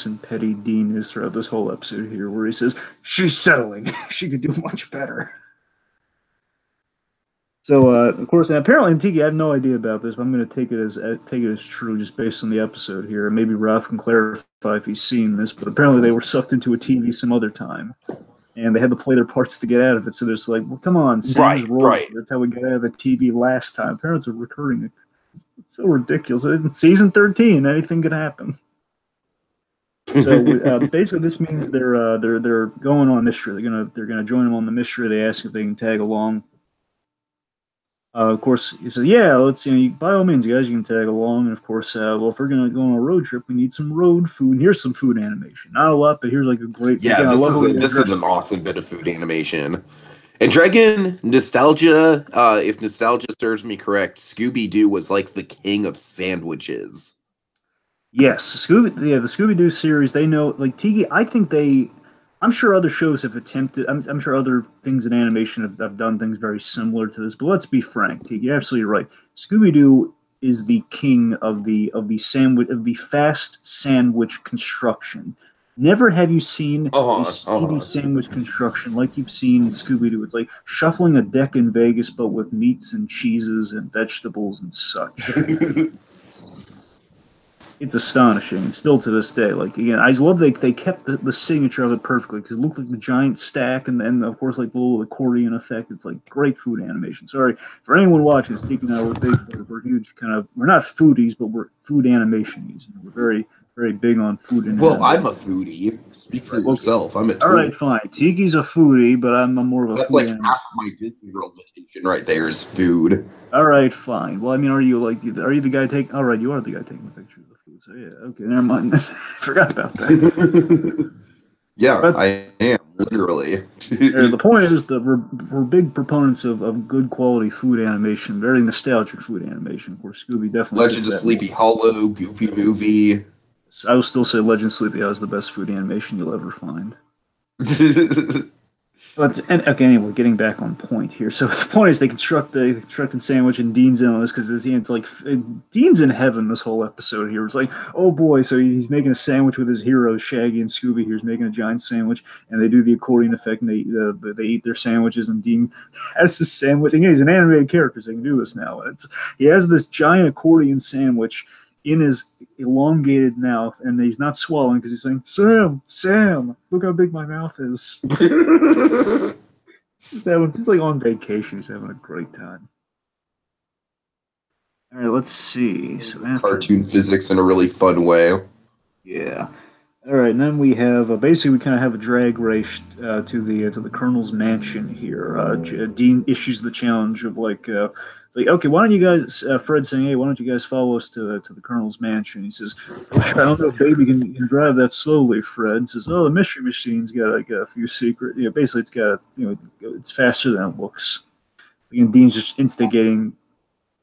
and petty Dean is throughout this whole episode here, where he says, "She's settling. She could do much better." So, of course, and apparently, and Tiki, I have no idea about this, but I'm going to take it as true, just based on the episode here. Maybe Ralph can clarify if he's seen this, but apparently they were sucked into a TV some other time, and they had to play their parts to get out of it. So they're just like, "Well, come on, right. That's how we got out of the TV last time." Parents are recurring. It's so ridiculous. In season 13, anything could happen. So basically, this means they're going on a mystery. They're gonna join them on the mystery. They ask if they can tag along. Of course, he says, "Yeah, let's. By all means, guys, you can tag along." And of course, well, if we're gonna go on a road trip, we need some road food. And here's some food animation. Not a lot, but here's like a great. Yeah, this is an awesome bit of food animation. And Dragon nostalgia, if nostalgia serves me correct, Scooby-Doo was like the king of sandwiches. Yes, the Scooby-Doo series, they know, like Tiki, I'm sure other shows have attempted, I'm sure other things in animation have done things very similar to this, but let's be frank, Tiki, you're absolutely right. Scooby-Doo is the king of the fast sandwich construction. Never have you seen a speedy sandwich construction like you've seen in Scooby-Doo. It's like shuffling a deck in Vegas, but with meats and cheeses and vegetables and such. It's astonishing, and still to this day. Like again, I love they kept the signature of it perfectly because it looked like the giant stack, and then of course like the little accordion effect. It's like great food animation. Sorry for anyone watching. Steve and I we're huge we're not foodies, but we're food animationies. We're very very big on food. Well, I'm a foodie. Speak for yourself. I'm a all right, fine. Tiki's a foodie, but I'm more of a. That's like half my Disney World vacation right there is food. All right, fine. Well, I mean, are you the guy taking? All right, you are the guy taking the picture of the food. So yeah, okay, never mind. Forgot about that. Yeah, but I am literally. The point is that we're big proponents of good quality food animation, very nostalgic food animation. Of course, Scooby definitely. Legends of Sleepy Hollow, Goofy Movie. I will still say Legend of Sleepy Hollow is the best food animation you'll ever find. Okay, anyway, getting back on point here. So the point is they constructed sandwich, and Dean's in on this because it's like Dean's in heaven this whole episode here. It's like, oh boy, so he's making a sandwich with his heroes, Shaggy and Scooby. Here's making a giant sandwich, and they do the accordion effect, and they eat their sandwiches, and Dean has his sandwich. And he's an animated character, so he can do this now. He has this giant accordion sandwich in his elongated mouth, and he's not swallowing because he's saying, Sam, look how big my mouth is. He's like on vacation. He's having a great time. All right, let's see. So cartoon physics in a really fun way. Yeah. All right, and then we have basically we kind of have a drag race to the Colonel's mansion here. Dean issues the challenge of it's like, okay, why don't you guys? Fred saying, hey, why don't you guys follow us to the Colonel's mansion? He says, oh, sure, I don't know if Baby can drive that slowly. Fred says, oh, the mystery machine's got like a few secret. Basically, it's got it's faster than it looks. And Dean's just instigating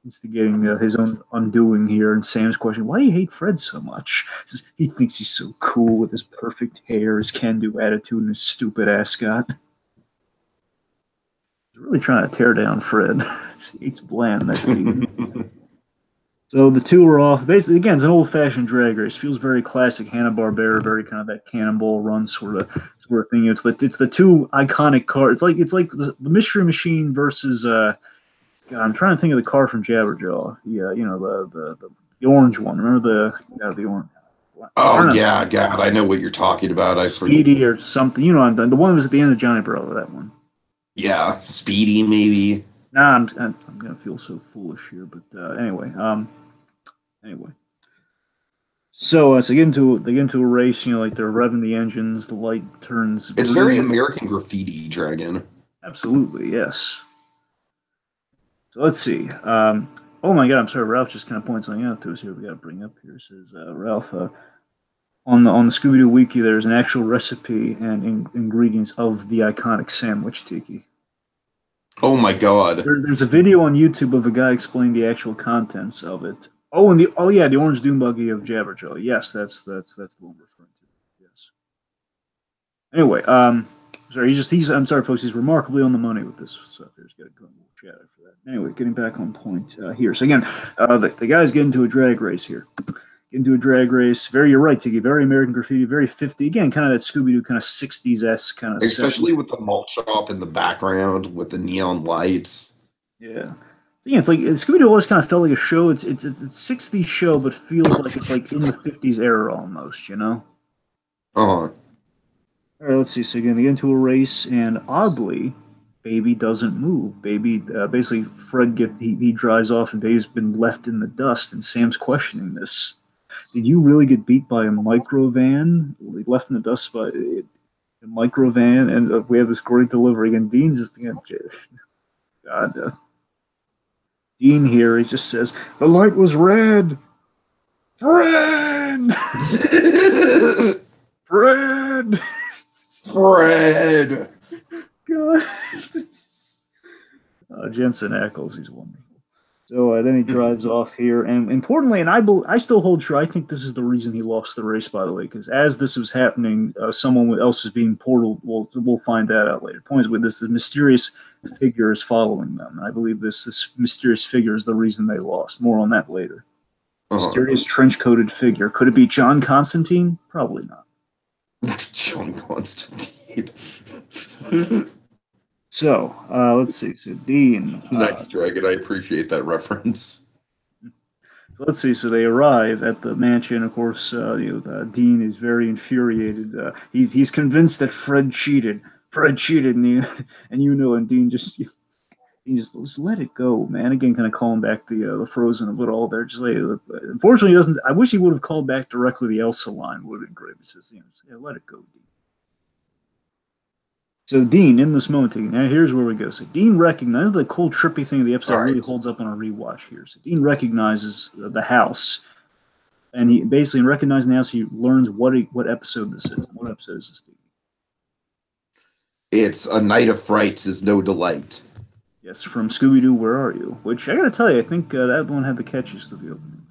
his own undoing here. And Sam's question, why do you hate Fred so much? He says, he thinks he's so cool with his perfect hair, his can-do attitude, and his stupid ascot. He's really trying to tear down Fred. It's bland, that Dean. So the two are off. Basically, again, it's an old-fashioned drag race. Feels very classic Hanna-Barbera, very kind of that Cannonball Run sort of thing. It's the two iconic cars. It's like the Mystery Machine versus God, I'm trying to think of the car from Jabberjaw. Yeah, the orange one. Remember the orange? Oh yeah, God, I know what you're talking about. Speedy or something. The one that was at the end of Johnny Bravo. That one. Yeah, Speedy maybe. Nah, I'm gonna feel so foolish here, but anyway. So they get into a race. Like they're revving the engines. The light turns. It's very American Graffiti, Dragon. Absolutely, yes. So let's see. Oh my God, I'm sorry. Ralph just kind of points something out to us here. We got to bring up here. It says Ralph on the Scooby-Doo wiki. There's an actual recipe and ingredients of the iconic sandwich Tiki. Oh my God. There's a video on YouTube of a guy explaining the actual contents of it. Oh, and the orange doom buggy of Jabberjaw. Yes, that's the one we're referring to. Yes. Anyway, I'm sorry, folks. He's remarkably on the money with this stuff. He's got a good little chat after that. Anyway, getting back on point here. So again, the guys get into a drag race here. You're right, Tiki. Very American Graffiti, very 50. Again, kind of that Scooby-Doo kind of 60s-esque kind of especially setting. with the malt shop in the background with the neon lights. Yeah. Yeah, it's like Scooby-Doo always kind of felt like a show. It's a 60s show, but feels like it's like in the 50s era almost, Uh-huh. All right, let's see. So again, they get into a race, and oddly, Baby doesn't move. Baby, basically, he drives off, and Baby's been left in the dust. And Sam's questioning this. Did you really get beat by a micro van? Left in the dust by a micro van, and we have this great delivery. And Dean just God. Dean here, he just says, the light was red. Fred! Fred! Fred! God. Jensen Ackles, he's wonderful. So then he drives off here, and importantly, and I still hold true, I think this is the reason he lost the race, by the way, because as this was happening, someone else was being portaled. We'll find that out later. Point is, with this mysterious figure is following them. And I believe this mysterious figure is the reason they lost. More on that later. Mysterious trench-coated figure. Could it be John Constantine? Probably not. John Constantine. So, let's see. So, Dean. Nice, Dragon. I appreciate that reference. So, let's see. So, they arrive at the mansion. Of course, Dean is very infuriated. He's convinced that Fred cheated. And Dean just let it go, man. Again, kind of calling back the Frozen of it all there. Just like, unfortunately, he doesn't. I wish he would have called back directly the Elsa line. Would have been great. He says, let it go, Dean. So Dean, in this moment, now here's where we go. So Dean recognizes the cool, trippy thing of the episode. Really holds up on a rewatch here. So Dean recognizes the house, and he basically, in recognizing the house, he learns what episode this is. What episode is this, Dean? It's A Night of Frights is No Delight. Yes, from Scooby-Doo, Where Are You? Which, I gotta tell you, I think that one had the catchiest of the openings.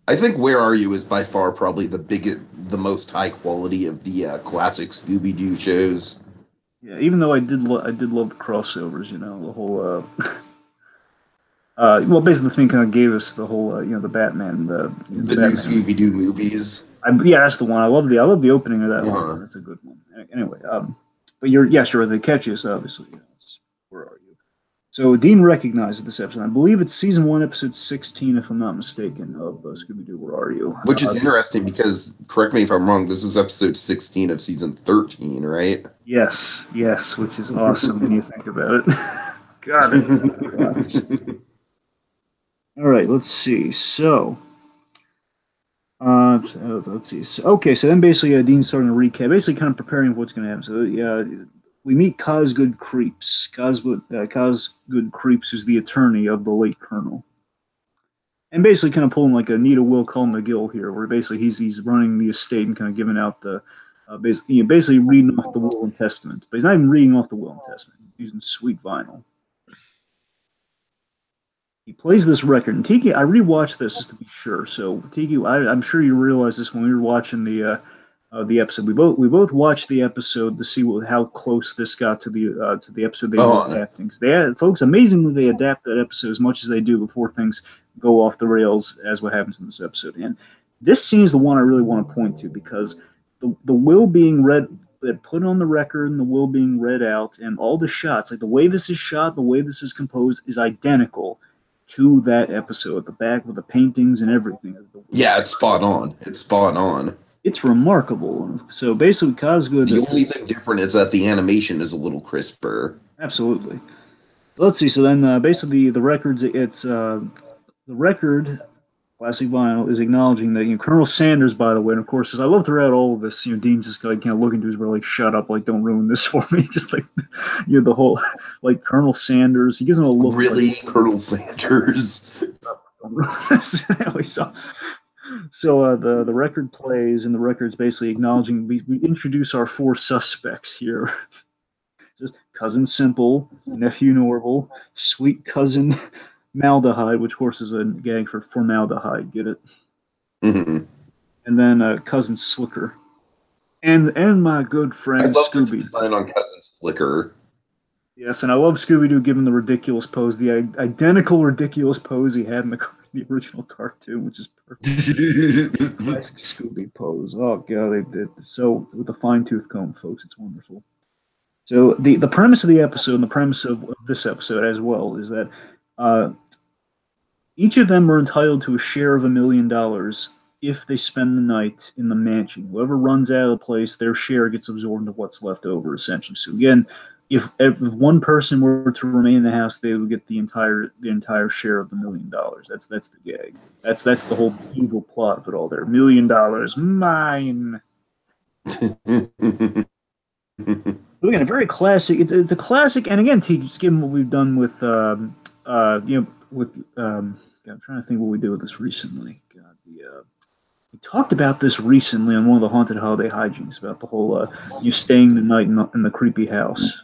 I think Where Are You is by far probably the most high quality of the classic Scooby-Doo shows. Yeah, even though I did love the crossovers, the whole... well, basically the thing kind of gave us the whole, the Batman... The new Batman. Scooby-Doo movies. Yeah, that's the one. I love the opening of that one. That's a good one. Anyway, but you're the catchiest, obviously. Where Are You? So Dean recognizes this episode. I believe it's season 1, episode 16, if I'm not mistaken, of Scooby-Doo, Where Are You? Which is interesting because, correct me if I'm wrong, this is episode 16 of season 13, right? Yes, which is awesome when you think about it. God. All right, let's see. So, Let's see. So then basically, Dean's starting to recap, basically kind of preparing for what's going to happen. So we meet Cosgood Creeps. Cosgood Creeps is the attorney of the late colonel, and basically kind of pulling like a Nita Will Call McGill here, where basically he's running the estate and kind of giving out the basically reading off the will and testament, but he's not even reading off the will and testament. He's using sweet vinyl. He plays this record. And Tiki, I rewatched this just to be sure. So Tiki, I'm sure you realized this when we were watching the episode. We both watched the episode to see how close this got to the episode they were adapting. Because folks, amazingly, they adapt that episode as much as they do before things go off the rails, as what happens in this episode. And this scene is the one I really want to point to because the will being read, that put on the record, and the will being read out, and all the shots, like the way this is shot, the way this is composed, is identical to that episode at the back with the paintings and everything. Yeah, it's spot on. It's spot on. It's remarkable. So basically, Cosgood. The only thing different is that the animation is a little crisper. Absolutely. Let's see. So then, basically, the records. It's the record. Classic Vinyl is acknowledging that Colonel Sanders, by the way, and of course, as I love throughout all of this, Dean's just like looking to his brother like, "Shut up! Like, don't ruin this for me." Just like the whole like Colonel Sanders. He gives him a look. Really, like, Colonel Sanders. So the record plays, and the record's basically acknowledging we introduce our four suspects here. Just cousin Simple, nephew Norval, sweet cousin Maldehyde, which of course is a gag for formaldehyde. Get it? Mm-hmm. And then cousin Slicker, and my good friend Scooby. I love on cousin Slicker. Yes, and I love Scooby-Doo giving the ridiculous pose, the identical ridiculous pose he had in the original cartoon, which is perfect. Classic Scooby pose. Oh god, they did so with the fine-tooth comb, folks. It's wonderful. So the premise of the episode and the premise of this episode as well is that each of them are entitled to a share of $1 million if they spend the night in the mansion. Whoever runs out of the place, their share gets absorbed into what's left over, essentially. So again, if one person were to remain in the house, they would get the entire share of the $1 million. That's the gag. That's the whole evil plot of it all. There, $1 million mine. Again, a very classic. It's a classic, and again, just given what we've done with I'm trying to think what we did with this recently. God, we talked about this recently on one of the Haunted Holiday Hijinks about the whole you staying the night in the creepy house.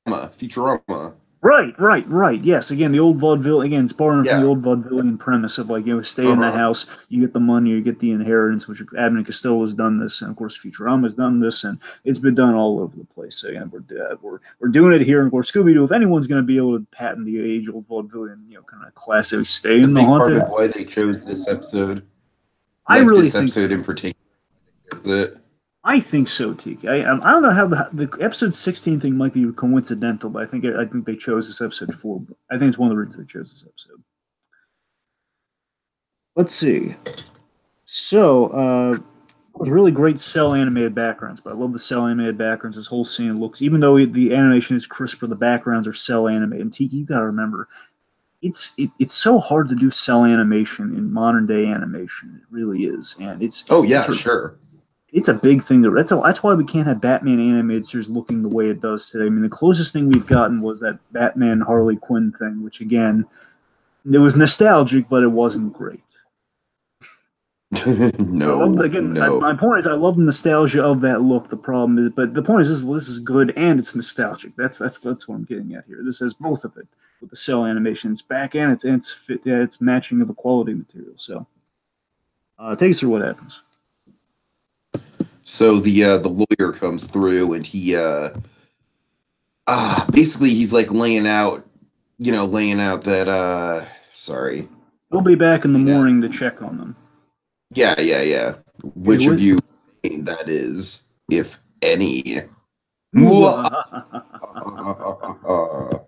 Futurama. Right. Yes, again, the old vaudeville. Again, it's borrowing from the old vaudevillian premise of stay in the house, you get the money, you get the inheritance. Which Abbott and Costello has done this, and of course Futurama has done this, and it's been done all over the place. So yeah, we're doing it here, and of course Scooby-Doo. If anyone's going to be able to patent the age-old vaudevillian, kind of classic, stay in the haunted. Part of why they chose this episode. I really this think episode in particular. I think so, Tiki. I don't know how the episode 16 thing might be coincidental, but I think they chose this episode for. I think it's one of the reasons they chose this episode. Let's see. So, it was really great cell animated backgrounds, but I love the cell animated backgrounds. This whole scene looks, even though the animation is crisper, the backgrounds are cell animated. And Tiki, you got to remember, it's so hard to do cell animation in modern day animation. It really is, and it's. Oh yeah, sure. It's a big thing. That's why we can't have Batman animated series looking the way it does today. I mean, the closest thing we've gotten was that Batman Harley Quinn thing, which again, it was nostalgic, but it wasn't great. No. My point is, I love the nostalgia of that look. The problem is, but the point is, this is good and it's nostalgic. That's what I'm getting at here. This has both of it with the cell animation. It's back and it's matching of the quality material. So, take us through what happens. So the lawyer comes through and he basically he's like laying out that sorry. He'll be back in the morning to check on them. Yeah. Which of you that is, if any?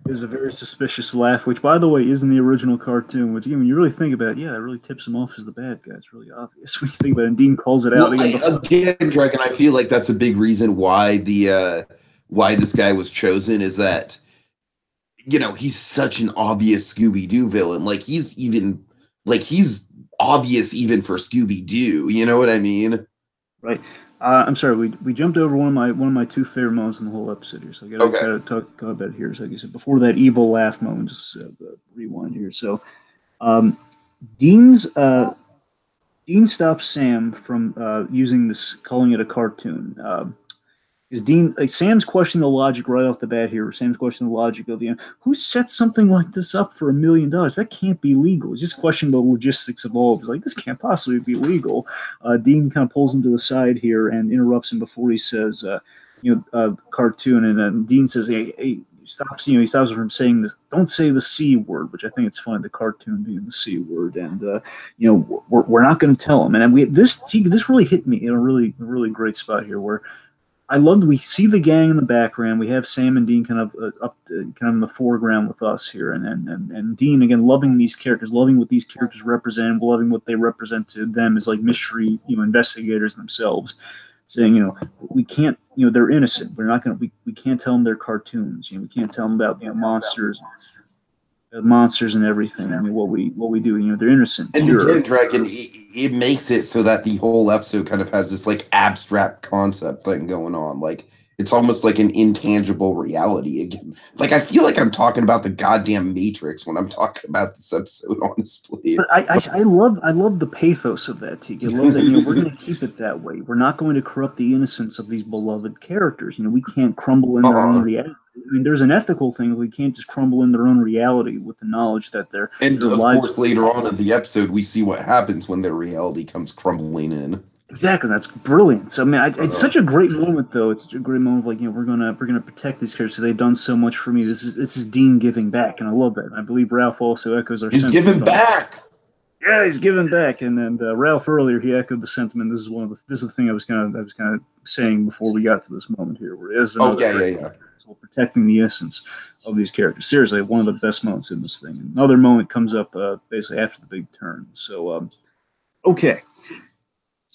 There's a very suspicious laugh, which, by the way, is in the original cartoon. Which, again, when you really think about it, that really tips him off as the bad guy. It's really obvious when you think about it. And Dean calls it out. Again, Dragon, I feel like that's a big reason why why this guy was chosen is that, he's such an obvious Scooby-Doo villain. Like, he's even like he's obvious even for Scooby-Doo. You know what I mean? Right. I'm sorry, we jumped over one of my two favorite moments in the whole episode here. So I got to Okay. kind of talk about it here. So like you said, before that evil laugh moment, just rewind here. So um, Dean's Dean stops Sam from using this, calling it a cartoon. Is Dean like Sam's questioning the logic right off the bat here? Sam's questioning the logic of who sets something like this up for $1 million? That can't be legal. He's just questioning the logistics of all. He's like, this can't possibly be legal. Dean kind of pulls him to the side here and interrupts him before he says, cartoon. And then Dean says, hey, stops. He stops him from saying this. Don't say the C word, which I think it's funny. The cartoon being the C word, and we're not going to tell him. And this really hit me in a really great spot here where I loved. We see the gang in the background. We have Sam and Dean kind of kind of in the foreground with us here, and Dean again loving these characters, loving what these characters represent, loving what they represent to them as like mystery, investigators themselves. Saying, we can't, they're innocent. We're not going to, we can't tell them they're cartoons. We can't tell them about monsters and everything. I mean, what we do, they're innocent. And Pure. again, Dragon, it makes it so that the whole episode kind of has this like abstract concept thing going on. Like it's almost like an intangible reality again. Like I feel like I'm talking about the goddamn Matrix when I'm talking about this episode, honestly. But I love the pathos of that, Tiki. I love that we're going to keep it that way. We're not going to corrupt the innocence of these beloved characters. We can't crumble in their own reality. I mean, there's an ethical thing. We can't just crumble in their own reality with the knowledge that their lives. Course, later on in the episode, we see what happens when their reality comes crumbling in. Exactly, that's brilliant. So I mean, it's such a great moment, though. It's such a great moment of like, we're gonna protect these characters. So they've done so much for me. This is Dean giving back, and I love that. And I believe Ralph also echoes our. He's giving back. Yeah, he's giving back. And then Ralph earlier, he echoed the sentiment. This is the thing I was kind of saying before we got to this moment here, where it is yeah. So protecting the innocence of these characters. Seriously, one of the best moments in this thing. Another moment comes up basically after the big turn. So okay.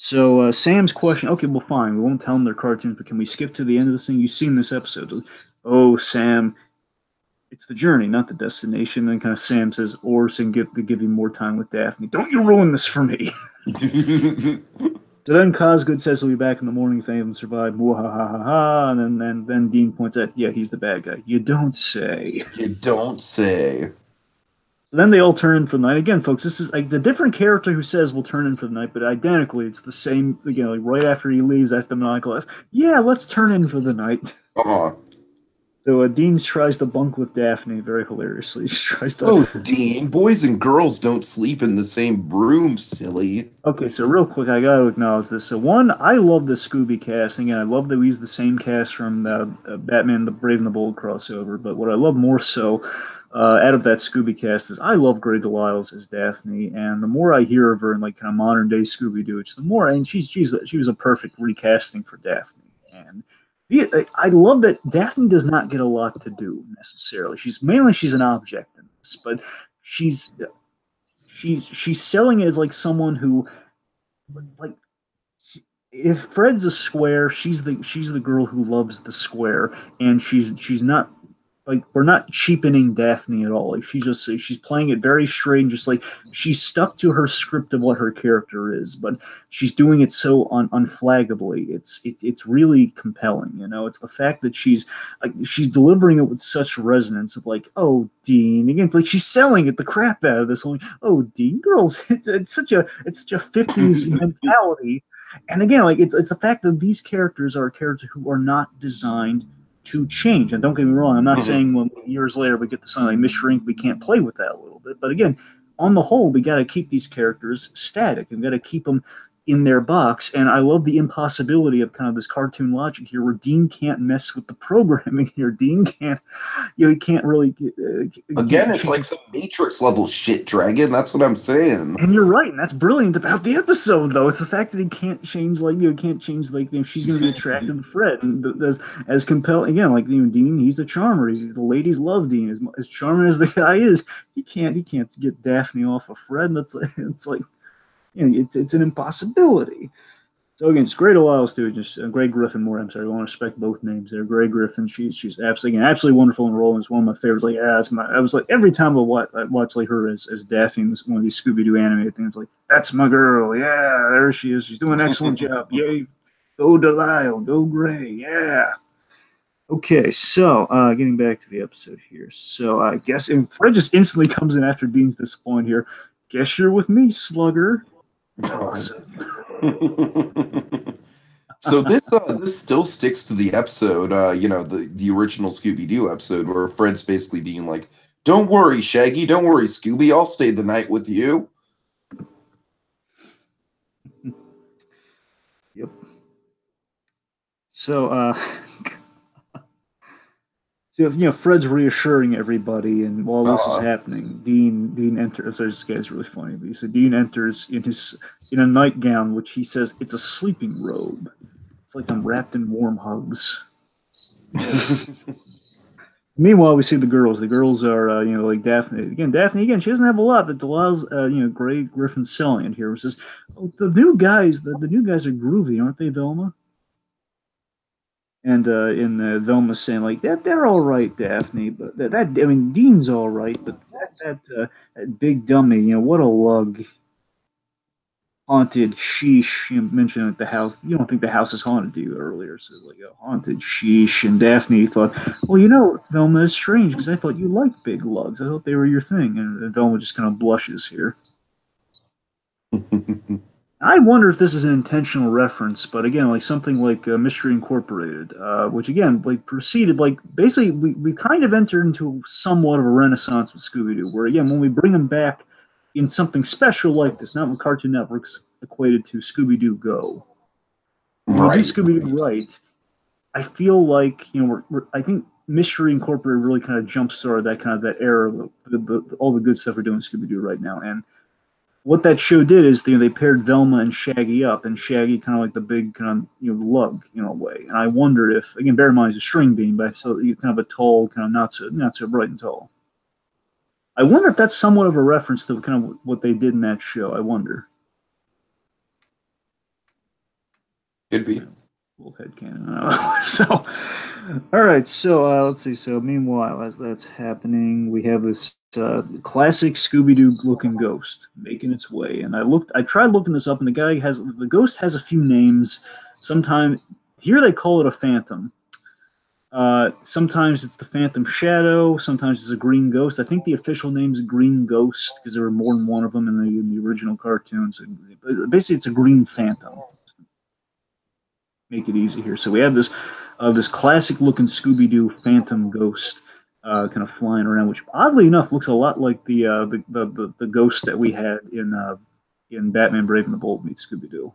So Sam's question, okay, well, fine. We won't tell them they're cartoons, but can we skip to the end of this thing? You've seen this episode. Oh, Sam, it's the journey, not the destination. Then kind of Sam says, Orson, to give you more time with Daphne. Don't you ruin this for me. So then Cosgood says he'll be back in the morning if any of them survive. Ha. And then Dean points out, yeah, he's the bad guy. You don't say. You don't say. Then they all turn in for the night. Again, folks, this is like the different character who says we'll turn in for the night, but identically, it's the same, again, like right after he leaves, after the maniacal laugh. Yeah, let's turn in for the night. So Dean tries to bunk with Daphne very hilariously. He tries to. Oh, Dean, boys and girls don't sleep in the same room, silly. Okay, so real quick, I got to acknowledge this. So one, I love the Scooby cast. Again, I love that we use the same cast from Batman: The Brave and the Bold crossover. But what I love more so out of that Scooby cast is I love Grey Delisle as Daphne, and the more I hear of her in like kind of modern day Scooby-Doo, it's the more. And she was a perfect recasting for Daphne, and I love that Daphne does not get a lot to do necessarily. She's an object in this, but she's selling it as like someone who, like, if Fred's a square, she's the girl who loves the square, and she's not. Like, we're not cheapening Daphne at all. Like, she's playing it very straight and just like she's stuck to her script of what her character is, but she's doing it so unflaggably. It's really compelling. It's the fact that she's delivering it with such resonance of like, oh, Dean, again, it's like she's selling it the crap out of this whole. Oh, Dean, girls, it's such a 50s mentality, and again, like it's the fact that these characters are characters who are not designed to change. And don't get me wrong, I'm not saying when years later we get to something like Miss Shrink, we can't play with that a little bit. But again, on the whole, we got to keep these characters static and got to keep them in their box. And I love the impossibility of kind of this cartoon logic here where Dean can't mess with the programming here. Dean can't, he can't really. Again, it's like some Matrix level shit, Dragon. That's what I'm saying. And you're right. And that's brilliant about the episode, though. It's the fact that he can't change, she's going to be attracted to Fred. And as compelling, again, like, Dean, he's the charmer. The ladies love Dean. As charming as the guy is, he can't get Daphne off of Fred. And it's like, it's an impossibility. So again, it's Grey DeLisle's too. Just Grey Griffin more. I'm sorry, I want to respect both names there. Grey Griffin. She's absolutely wonderful in the role. And it's one of my favorites. Like, yeah, I was like every time I watch like her as Daphne in one of these Scooby-Doo animated things. Like, that's my girl. Yeah, there she is. She's doing an excellent job. Yay, go Delisle, go Grey. Yeah. Okay, so getting back to the episode here. So I guess and Fred just instantly comes in after Dean's disappointed here. Guess you're with me, Slugger. Awesome. So this still sticks to the episode, the original Scooby-Doo episode where Fred's basically being like, "Don't worry, Shaggy, don't worry, Scooby, I'll stay the night with you." Yep. So so Fred's reassuring everybody, and while this is happening, Dean enters. Sorry, this guy's really funny. But so Dean enters in a nightgown, which he says it's a sleeping robe. It's like I'm wrapped in warm hugs. Meanwhile, we see the girls. The girls are, like Daphne. Daphne, she doesn't have a lot, but Delisle's, Grey Griffin selling it here. It says, "Oh, the new guys are groovy, aren't they, Velma?" And Velma's saying like that they're all right, Daphne, but Dean's all right, but that big dummy, what a lug. Haunted sheesh. You mentioned at the house. You don't think the house is haunted, do you? Earlier, so like a haunted sheesh. And Daphne thought, well, Velma, is strange because I thought you liked big lugs. I thought they were your thing. And Velma just kind of blushes here. I wonder if this is an intentional reference, but again, like something like Mystery Incorporated, which again, like proceeded, like basically we kind of entered into somewhat of a renaissance with Scooby-Doo, where again, when we bring them back in something special like this, not when Cartoon Network's equated to Scooby-Doo Go. Right. Scooby-Doo right. I feel like, I think Mystery Incorporated really kind of jump-started that era of all the good stuff we're doing Scooby-Doo right now. And what that show did is they paired Velma and Shaggy up, and Shaggy kind of like the big kind of lug in a way. And I wonder if, again, bear in mind he's a string bean, but so kind of a tall, kind of not so bright and tall. I wonder if that's somewhat of a reference to kind of what they did in that show. I wonder. Could be. Little headcanon. So, all right. So let's see. So meanwhile, as that's happening, we have this classic Scooby-Doo looking ghost making its way. And I tried looking this up, and the ghost has a few names. Sometimes here they call it a phantom. Sometimes it's the Phantom Shadow. Sometimes it's a Green Ghost. I think the official name's a Green Ghost because there were more than one of them in the original cartoons. Basically, it's a Green Phantom. Make it easy here. So we have this classic-looking Scooby-Doo Phantom Ghost kind of flying around, which oddly enough looks a lot like the ghost that we had in Batman Brave and the Bold meets Scooby-Doo.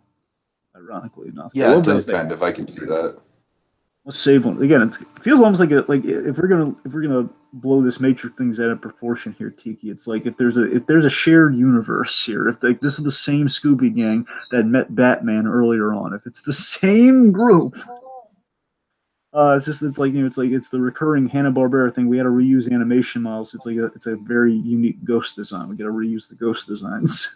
Ironically enough, yeah, it does kind of. I can see that. Let's save one again. It feels almost like if we're gonna blow this Matrix things out of proportion here, Tiki. It's like if there's a shared universe here. If this is the same Scooby gang that met Batman earlier on. If it's the same group, it's the recurring Hanna-Barbera thing. We got to reuse animation models. It's a very unique ghost design. We got to reuse the ghost designs.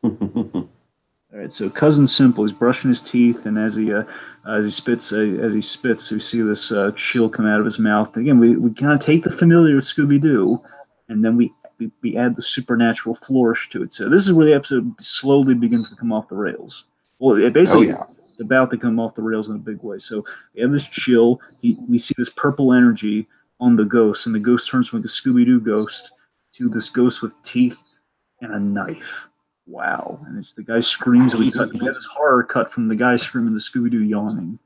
All right, so Cousin Simple, he's brushing his teeth, and as he spits, we see this chill come out of his mouth. Again, we kind of take the familiar with Scooby-Doo, and then we add the supernatural flourish to it. So this is where the episode slowly begins to come off the rails. Well, it's about to come off the rails in a big way. So we have this chill. We see this purple energy on the ghost, and the ghost turns from like a Scooby-Doo ghost to this ghost with teeth and a knife. Wow. And it's the guy screams. We have this horror cut from the guy screaming, the Scooby-Doo yawning.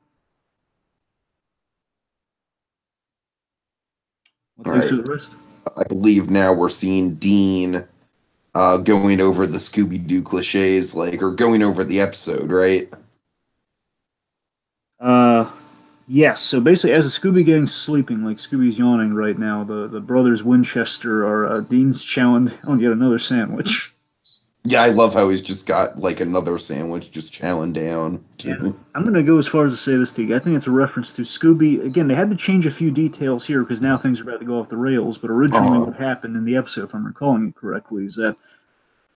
Right. The rest? I believe now we're seeing Dean going over the Scooby-Doo cliches, or going over the episode, right? Yes. So basically, as the Scooby gang's sleeping, like Scooby's yawning right now, the brothers Winchester are Dean's chowing on yet another sandwich. Yeah, I love how he's just got another sandwich just chowing down. Yeah. I'm going to go as far as to say this to you. I think it's a reference to Scooby. Again, they had to change a few details here because now things are about to go off the rails. But originally what happened in the episode, if I'm recalling it correctly, is that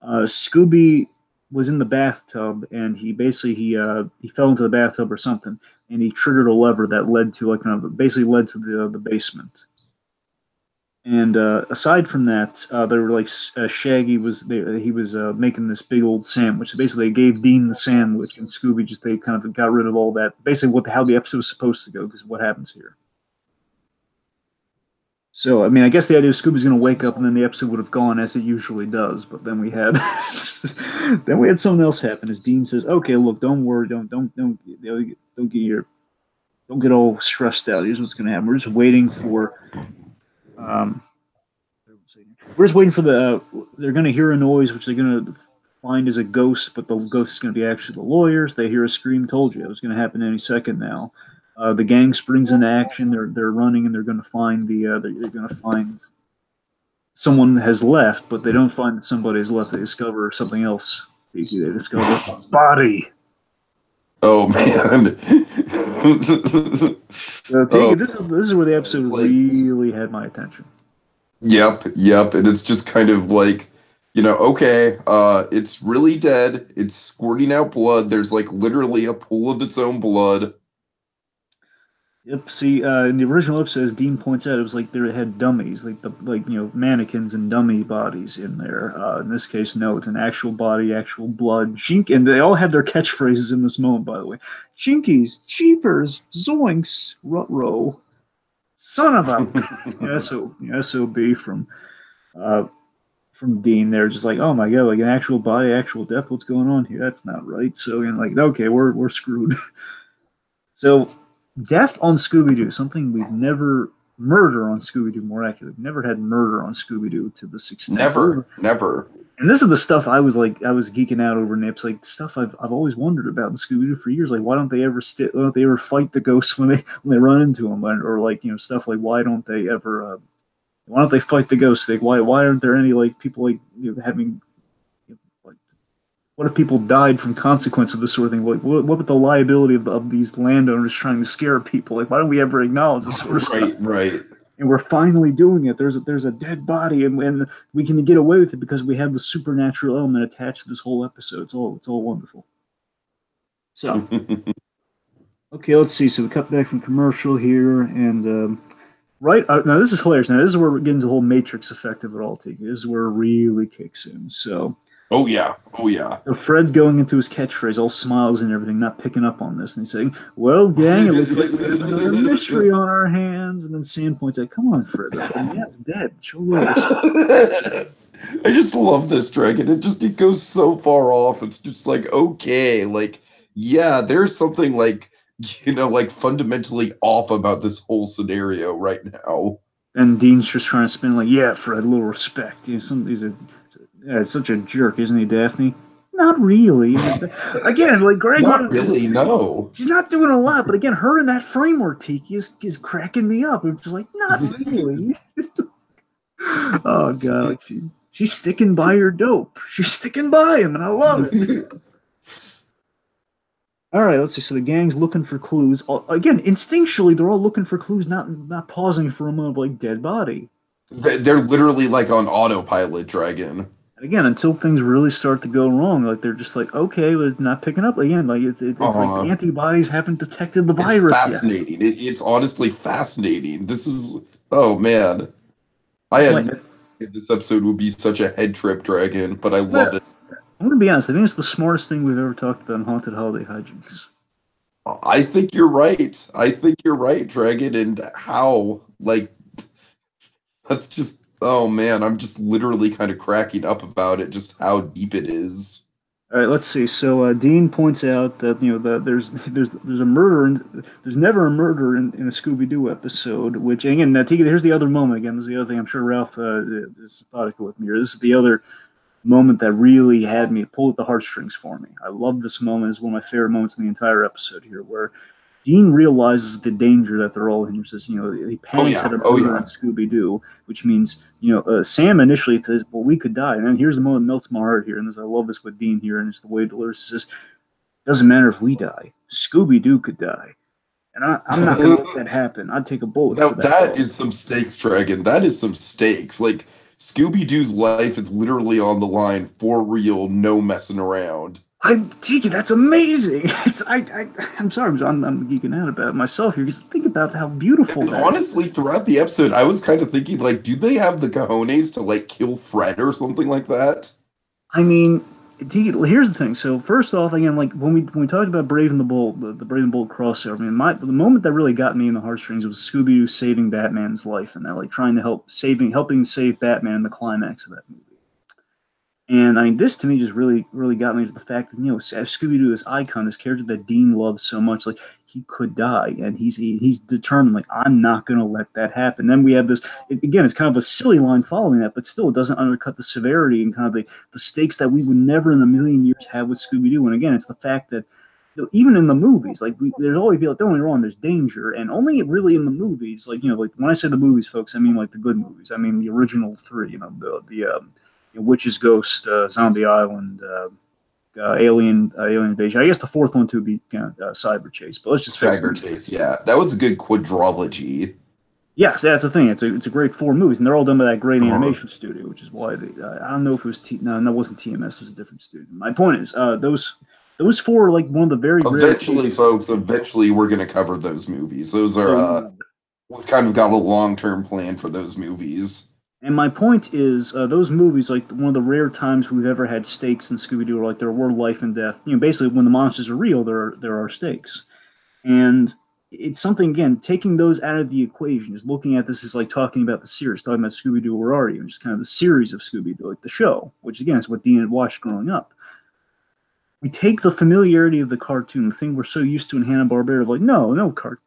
Scooby was in the bathtub, and he fell into the bathtub or something, and he triggered a lever that led to basically led to the basement. And aside from that, they were like Shaggy was there. He was making this big old sandwich. So basically, they gave Dean the sandwich, and Scooby they kind of got rid of all that. Basically, how the episode was supposed to go, because what happens here. So I mean, I guess the idea is Scooby's going to wake up, and then the episode would have gone as it usually does. But then we had something else happen. As Dean says, "Okay, look, don't worry, don't get all stressed out. Here's what's going to happen. We're just waiting for." We're just waiting for they're going to hear a noise, which they're going to find as a ghost, but the ghost is going to be actually the lawyers. They hear a scream. Told you it was going to happen any second now. The gang springs into action. They're running, and they're going to find they're going to find someone has left, but they don't find that somebody has left. They discover something else. They discover a body. Oh man! This is where the episode really had my attention. Yep, and it's just kind of like, okay, it's really dead. It's squirting out blood. There's like literally a pool of its own blood. Yep. See, in the original episode, as Dean points out, it was like they had dummies, mannequins and dummy bodies in there. In this case, no, it's an actual body, actual blood. And they all had their catchphrases in this moment, by the way. Jinkies, jeepers, zoinks, rut-row, son of a SOB from Dean. They're just like, oh my god, like an actual body, actual death. What's going on here? That's not right. So, okay, we're screwed. So. Death on Scooby-Doo, something we've never murder on Scooby-Doo. More accurately, we've never had murder on Scooby-Doo to this extent. Never. And this is the stuff I was geeking out over. Nips, like stuff I've always wondered about in Scooby-Doo for years. Like, why don't they ever fight the ghosts when they run into them, or stuff like why don't they fight the ghosts? Like, why aren't there any people having. What if people died from consequence of this sort of thing? Like, what with the liability of these landowners trying to scare people? Like, why don't we ever acknowledge this sort of stuff? Right. And we're finally doing it. There's a dead body, and we can get away with it because we have the supernatural element attached to this whole episode. It's all wonderful. So, okay, let's see. So we cut back from commercial here, and now this is hilarious. Now this is where we're getting the whole Matrix effect of it all. This is where it really kicks in. So. Oh yeah. So Fred's going into his catchphrase, all smiles and everything, not picking up on this, and he's saying, "Well, gang, it looks like we have another mystery on our hands." And then Sam points out, "Come on, Fred, the man's dead. Show love." I just love this dragon. It goes so far off. It's just like, okay, yeah, there's something fundamentally off about this whole scenario right now. And Dean's just trying to spin yeah, Fred, a little respect. Some of these are. Yeah, it's such a jerk, isn't he, Daphne? Not really. Again, Greg. Not really, no. She's not doing a lot, but again, her in that framework, Tiki, is cracking me up. It's just not really. Oh, God. She's sticking by her dope. She's sticking by him, and I love it. All right, let's see. So the gang's looking for clues. Again, instinctually, they're all looking for clues, not pausing for a moment of, dead body. They're literally, on autopilot, Dragon. Again, until things really start to go wrong, they're just okay, we're not picking up again. It's like the antibodies haven't detected the virus yet. Fascinating. It's honestly fascinating. This is man. This episode would be such a head trip, Dragon, but I love it. I'm gonna be honest. I think it's the smartest thing we've ever talked about in Haunted Holiday Hijinks. I think you're right. Dragon, and how that's just. Oh man, I'm just literally kind of cracking up about it, just how deep it is. All right, let's see. So Dean points out that there's a murder, and there's never a murder in a Scooby-Doo episode. Which again, here's the other moment. Again, this is the other thing. I'm sure Ralph is simpatico with me here. This is the other moment that really had me pull at the heartstrings for me. I love this moment. It's one of my favorite moments in the entire episode here, where Dean realizes the danger that they're all in. He says, he panics at a murder in Scooby-Doo, which means, Sam initially says, well, we could die. And then here's the moment that melts my heart here. And I love this with Dean here, and it's the way he delivers. He says, doesn't matter if we die. Scooby-Doo could die. And I'm not going to let that happen. I'd take a bullet. Now, that is some stakes, Dragon. That is some stakes. Scooby-Doo's life is literally on the line for real, no messing around. Tiki, that's amazing. I'm sorry, I'm geeking out about it myself here because think about how beautiful And that is. honestly, throughout the episode, I was kind of thinking, like, do they have the cojones to like kill Fred or something like that? I mean, here's the thing. So first off, again, like when we talked about Brave and the Bold, the Brave and Bold crossover. I mean, the moment that really got me in the heartstrings was Scooby-Doo saving Batman's life, and that like trying to helping save Batman in the climax of that movie. And I mean, this to me just really got me to the fact that Scooby Doo, this icon, this character that Dean loves so much, like he could die, and he's determined, like I'm not going to let that happen. Then we have this again, it's kind of a silly line following that, but still, it doesn't undercut the severity and kind of the stakes that we would never in a million years have with Scooby Doo. And again, it's the fact that even in the movies, like there's always be like, don't get me wrong, there's danger, and only really in the movies, like like when I say the movies, folks, I mean like the good movies. I mean the original three, the Witch's Ghost, Zombie Island, Alien Invasion. I guess the fourth one too would be Cyber Chase, but let's just face Cyber Chase, yeah, that was a good quadrology. yes, that's the thing. It's a great four movies, and they're all done by that great Uh-huh. animation studio, which is why I don't know if it was no, that wasn't TMS. It was a different studio. My point is, those four are like one of the very rare Eventually, cases. folks, eventually we're going to cover those movies. Those are, So, we've kind of got a long-term plan for those movies. and my point is, those movies, like one of the rare times we've ever had stakes in Scooby Doo, like there were life and death. Basically, when the monsters are real, there are stakes, and it's something again. Taking those out of the equation is looking at this is like talking about the series, talking about Scooby Doo. Where are you? And just kind of the series of Scooby Doo, like the show, which again is what Dean had watched growing up. We take the familiarity of the cartoon, the thing we're so used to in Hanna-Barbera, of like, no,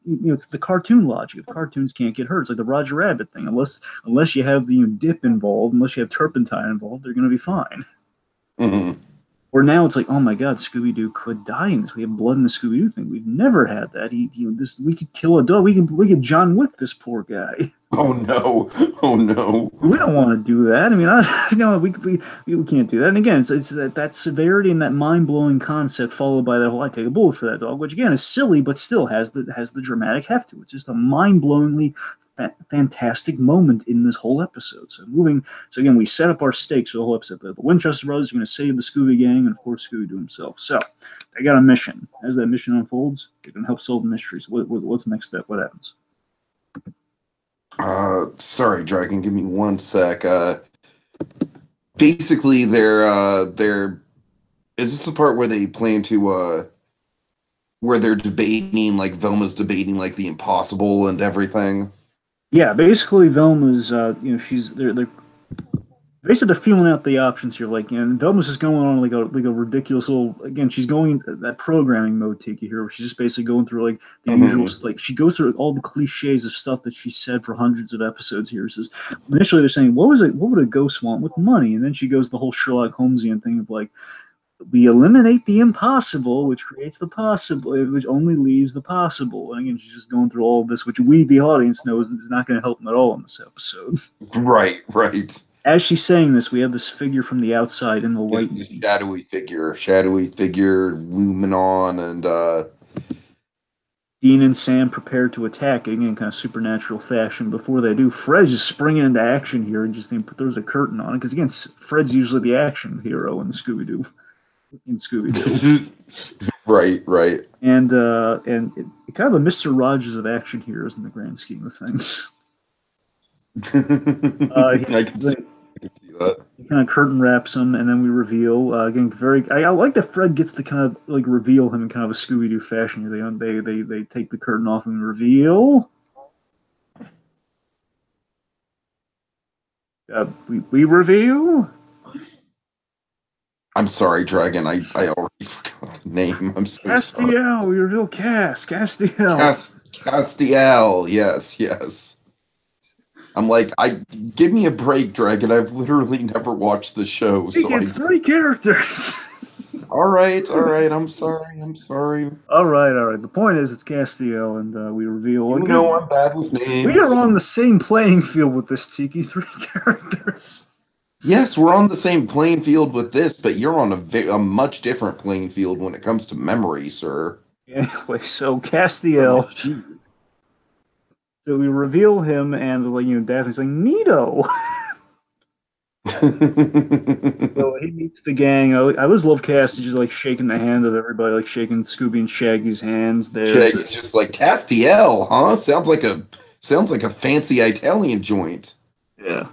it's the cartoon logic. If cartoons can't get hurt, it's like the Roger Rabbit thing. Unless you have the dip involved, unless you have turpentine involved, they're going to be fine. Mm-hmm. Or now it's like, oh my God, Scooby Doo could die in this. We have blood in the Scooby Doo thing. We've never had that. We could kill a dog. We could John Wick this poor guy. Oh no! Oh no! We don't want to do that. I mean, we can't do that. And again, it's that severity and that mind blowing concept followed by that whole I take a bullet for that dog, which again is silly, but still has the dramatic heft to it. It's just a mind blowingly fantastic moment in this whole episode. So again, we set up our stakes for the whole episode. The Winchester brothers are going to save the Scooby Gang, and of course Scooby Doo himself. So they got a mission. As that mission unfolds, they're going to help solve the mysteries. What's the next step? What happens? Sorry, Dragon, give me one sec. Basically, they're is this the part where they plan to where they're debating, like Velma's debating like the impossible and everything? Yeah, basically Velma's she's they're basically they're feeling out the options here. Like, and Velma's just going on like a ridiculous little. Again, she's going that programming mode, Tiki here, where she's just basically going through like the usual. Like, she goes through all the cliches of stuff that she said for hundreds of episodes here. Says initially they're saying, "What would a ghost want with money?" And then she goes the whole Sherlock Holmesian thing of like, we eliminate the impossible, which creates the possible, which only leaves the possible. And again, she's just going through all of this, which we, the audience, knows is not going to help them at all in this episode. Right, right. As she's saying this, we have this figure from the outside in the light. Yes, the shadowy figure, Luminon, and Dean and Sam prepare to attack again, kind of supernatural fashion. Before they do, Fred's just springing into action here and just throws a curtain on it because again, Fred's usually the action hero in Scooby Doo. Right, right. And kind of a Mr. Rogers of action heroes in the grand scheme of things. I can see that. He kind of curtain wraps him, and then we reveal again. I like that Fred gets to kind of like reveal him in kind of a Scooby Doo fashion. Here, they take the curtain off and reveal. We reveal. I'm sorry, Dragon. I already forgot the name. I'm so Castiel. sorry. We reveal Castiel. Castiel. Yes. I'm like, give me a break, Dragon. I've literally never watched the show. He gets 3 characters. All right. I'm sorry. All right. The point is, it's Castiel, and we reveal. You know I'm bad with names. We are on the same playing field with this Tiki. 3 characters. Yes, we're on the same playing field with this, but you're on a much different playing field when it comes to memory, sir. Anyway, so Castiel. So we reveal him, and Daphne's like, Neato. So he meets the gang. I always love Cass. He's just like shaking the hand of everybody, like shaking Scooby and Shaggy's hands. There's Shaggy's just like Castiel, huh? Sounds like a fancy Italian joint. yeah.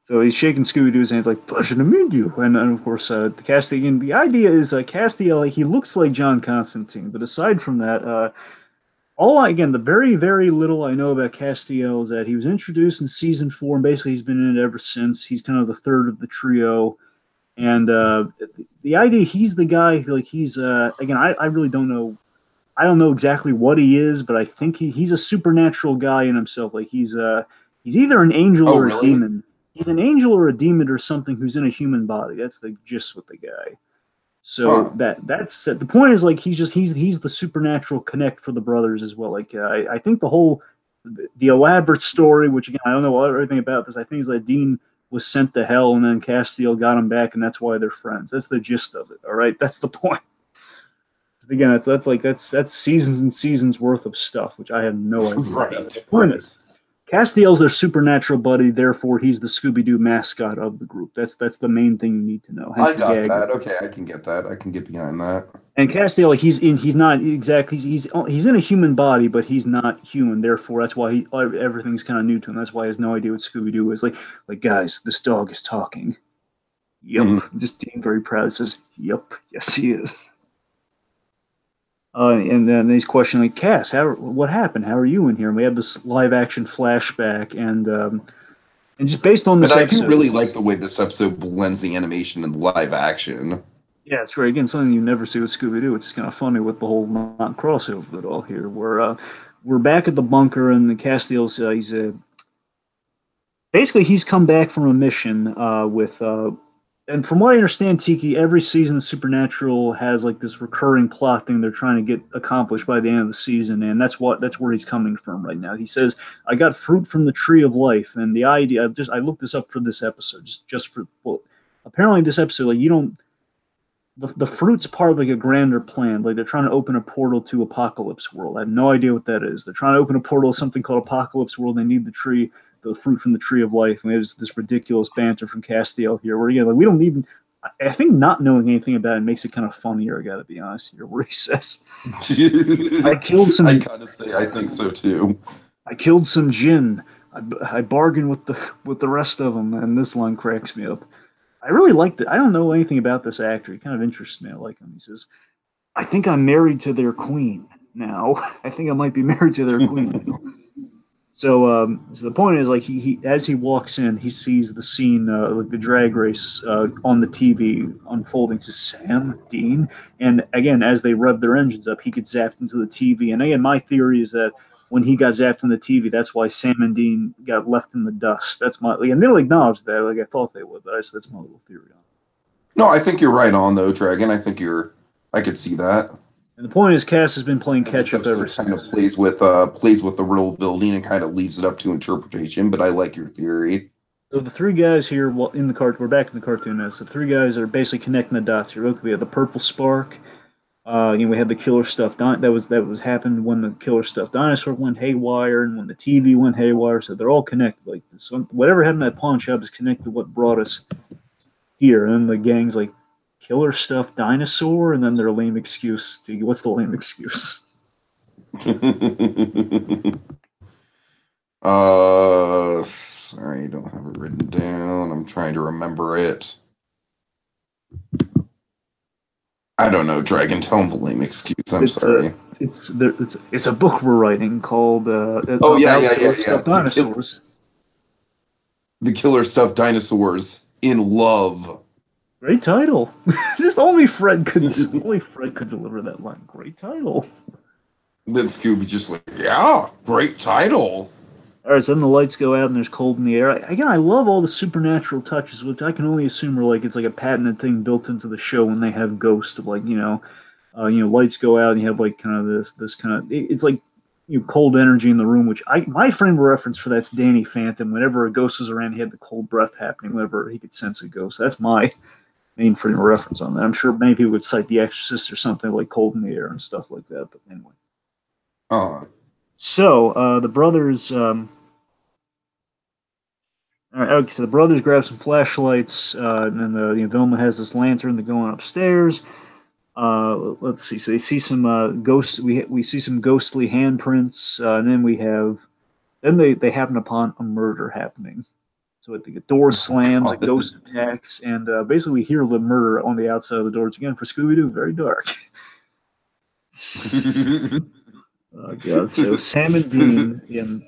So he's shaking Scooby-Doo's hands like, pleasure to meet you. And of course, the Castiel, the idea is Castiel, like, he looks like John Constantine. But aside from that, again, the very, very little I know about Castiel is that he was introduced in season 4, and basically he's been in it ever since. He's kind of the third of the trio. And the idea, he's the guy, like, he's, again, I really don't know. I don't know exactly what he is, but I think he's a supernatural guy in himself. Like he's either an angel Oh, or a really? demon. He's an angel or a demon or something who's in a human body. That's the gist with the guy. So Huh. that's the point is like he's the supernatural connect for the brothers as well. Like I think the elaborate story, which again I don't know everything about this. I think is that Dean was sent to hell and then Castiel got him back, and that's why they're friends. That's the gist of it. All right, that's the point. Again, that's seasons and seasons worth of stuff, which I have no idea about. The Right, point right. is, Castiel's their supernatural buddy, therefore he's the Scooby Doo mascot of the group. That's the main thing you need to know. Hence I the got gag. that. Okay, I can get that. I can get behind that. And Castiel, like he's not exactly he's in a human body, but he's not human. Therefore, that's why everything's kind of new to him. That's why he has no idea what Scooby Doo is. Like guys, this dog is talking. Yep. Mhm. Just Dean very proud says, "Yep, yes he is." And then he's questioning like, Cass, what happened? How are you in here? And we have this live action flashback, and just based on And this I do episode, really like the way this episode blends the animation and the live action. yeah, it's great. Again, something you never see with Scooby Doo, which is kind of funny with the whole non crossover of it all here. We're back at the bunker, and the Castiel's he's basically he's come back from a mission with and from what I understand, Tiki, every season of Supernatural has like this recurring plot thing they're trying to get accomplished by the end of the season, and that's where he's coming from right now. He says, "I got fruit from the tree of life," and the idea I looked this up for this episode, just for well, apparently this episode like you don't the fruit's part of like a grander plan. Like they're trying to open a portal to Apocalypse World. I have no idea what that is. They're trying to open a portal to something called Apocalypse World. They need the fruit from the tree of life. And there's this ridiculous banter from Castiel here, where again, like we don't even. I think not knowing anything about it makes it kind of funnier. I got to be honest here, where he says, "I killed I some. gotta say, I think so too. I killed some jinn. I bargained with the rest of them." And this line cracks me up. I really like that. I don't know anything about this actor. He kind of interests me. I like him. He says, I think I'm married to their queen now. I think I might be married to their queen now. So the point is, like he as he walks in, he sees the scene, like the drag race on the TV unfolding. To Sam, Dean, and again, as they rev their engines up, he gets zapped into the TV. And again, my theory is that when he got zapped in the TV, that's why Sam and Dean got left in the dust. That's my, like, and they don't acknowledge that, like I thought they would, but that's my little theory on it. No, I think you're right on though, Dragon. I could see that. And the point is, Cass has been playing This catch up ever episode kind of since. plays with the real building and kind of leaves it up to interpretation, but I like your theory. So the three guys here, well, in the cart, we're back in the cartoon now. So the three guys are basically connecting the dots here. Look, we have the purple spark. We had the killer stuff that was happened when the killer stuff dinosaur went haywire and when the TV went haywire. So they're all connected. Like whatever happened at that pawn shop is connected to what brought us here. And then the gang's like killer stuff dinosaur, and then their lame excuse. What's the lame excuse? Sorry, I don't have it written down. I'm trying to remember it. I don't know, Dragon. Tell him the lame excuse. I'm sorry. It's a book we're writing called Oh yeah, about yeah, yeah, killer yeah. stuff dinosaurs. The killer stuff dinosaurs in love. Great title. Just only Fred could deliver that line. Great title. Then Scooby just like, yeah, great title. All right, so then the lights go out and there's cold in the air. Again, I love all the supernatural touches, which I can only assume are like it's like a patented thing built into the show when they have ghosts of like lights go out and you have like kind of this kind of it's like cold energy in the room. Which my frame of reference for that's Danny Phantom. Whenever a ghost was around, he had the cold breath happening. Whenever he could sense a ghost, that's my main frame of reference on that. I'm sure many people would cite The Exorcist or something like cold in the air and stuff like that. But anyway. Uh, So the brothers, All right, okay, so the brothers grab some flashlights, and then Velma has this lantern. They're going upstairs. Let's see. So they see some ghosts. We see some ghostly handprints, and then they happen upon a murder happening. So the door slams, a God. ghost attacks, and basically we hear the murder on the outside of the door. Which again, for Scooby-Doo, very dark. Oh god! So Sam and Dean in.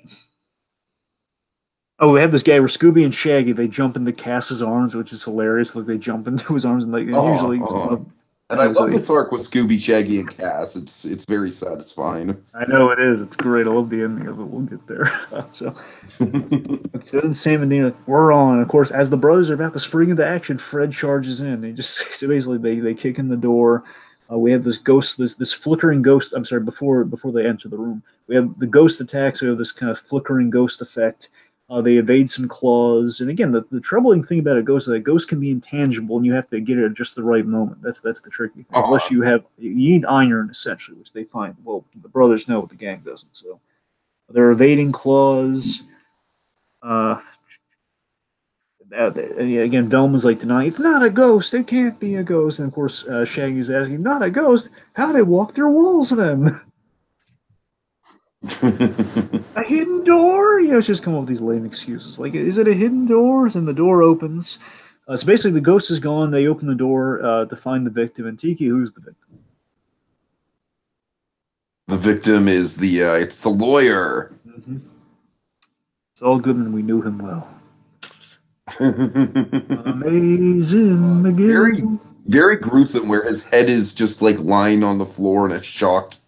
Oh, we have this guy where Scooby and Shaggy they jump into Cass's arms, which is hilarious. Like they jump into his arms and like and Oh, usually it's one oh. of And you I know, so love this arc with Scooby, Shaggy, and Cass. It's very satisfying. I know it is. It's great. I love the ending of it. We'll get there. So then Sam and Dean, like, we're on. And of course, as the brothers are about to spring into action, Fred charges in. They just so basically they kick in the door. We have this ghost, this flickering ghost. I'm sorry, before they enter the room, we have the ghost attacks. We have this kind of flickering ghost effect. They evade some claws, and again, the troubling thing about a ghost is that a ghost can be intangible, and you have to get it at just the right moment. That's the tricky thing. Unless you need iron essentially, which they find. Well, the brothers know, but the gang doesn't. So they're evading claws. Uh, Again, Velma's like denying it's not a ghost. It can't be a ghost. And of course, Shaggy's asking, "Not a ghost? How do they walk through walls then?" A hidden door? It's just come up with these lame excuses. Like, is it a hidden door? And the door opens. So basically, the ghost is gone. They open the door to find the victim. And Tiki, who's the victim? The victim is it's the lawyer. Mm-hmm. Saul Goodman, we knew him well. Amazing McGill. Very, very gruesome. Where his head is just like lying on the floor and a shocked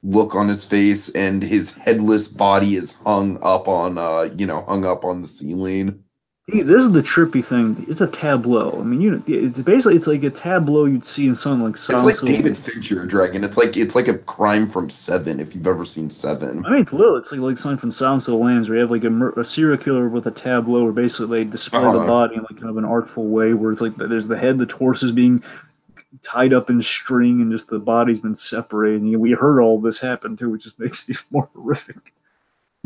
look on his face, and his headless body is hung up on the ceiling. This is the trippy thing. It's a tableau. I mean, it's like a tableau you'd see in something like It's like David Fincher Dragon. It's like a crime from Seven, if you've ever seen Seven. I mean, it's like something from Silence of the Lambs, where you have like a serial killer with a tableau, where basically they display the body in like kind of an artful way, where it's like there's the head, the torso is being tied up in string, and just the body's been separated. And we heard all this happen too, which just makes it even more horrific.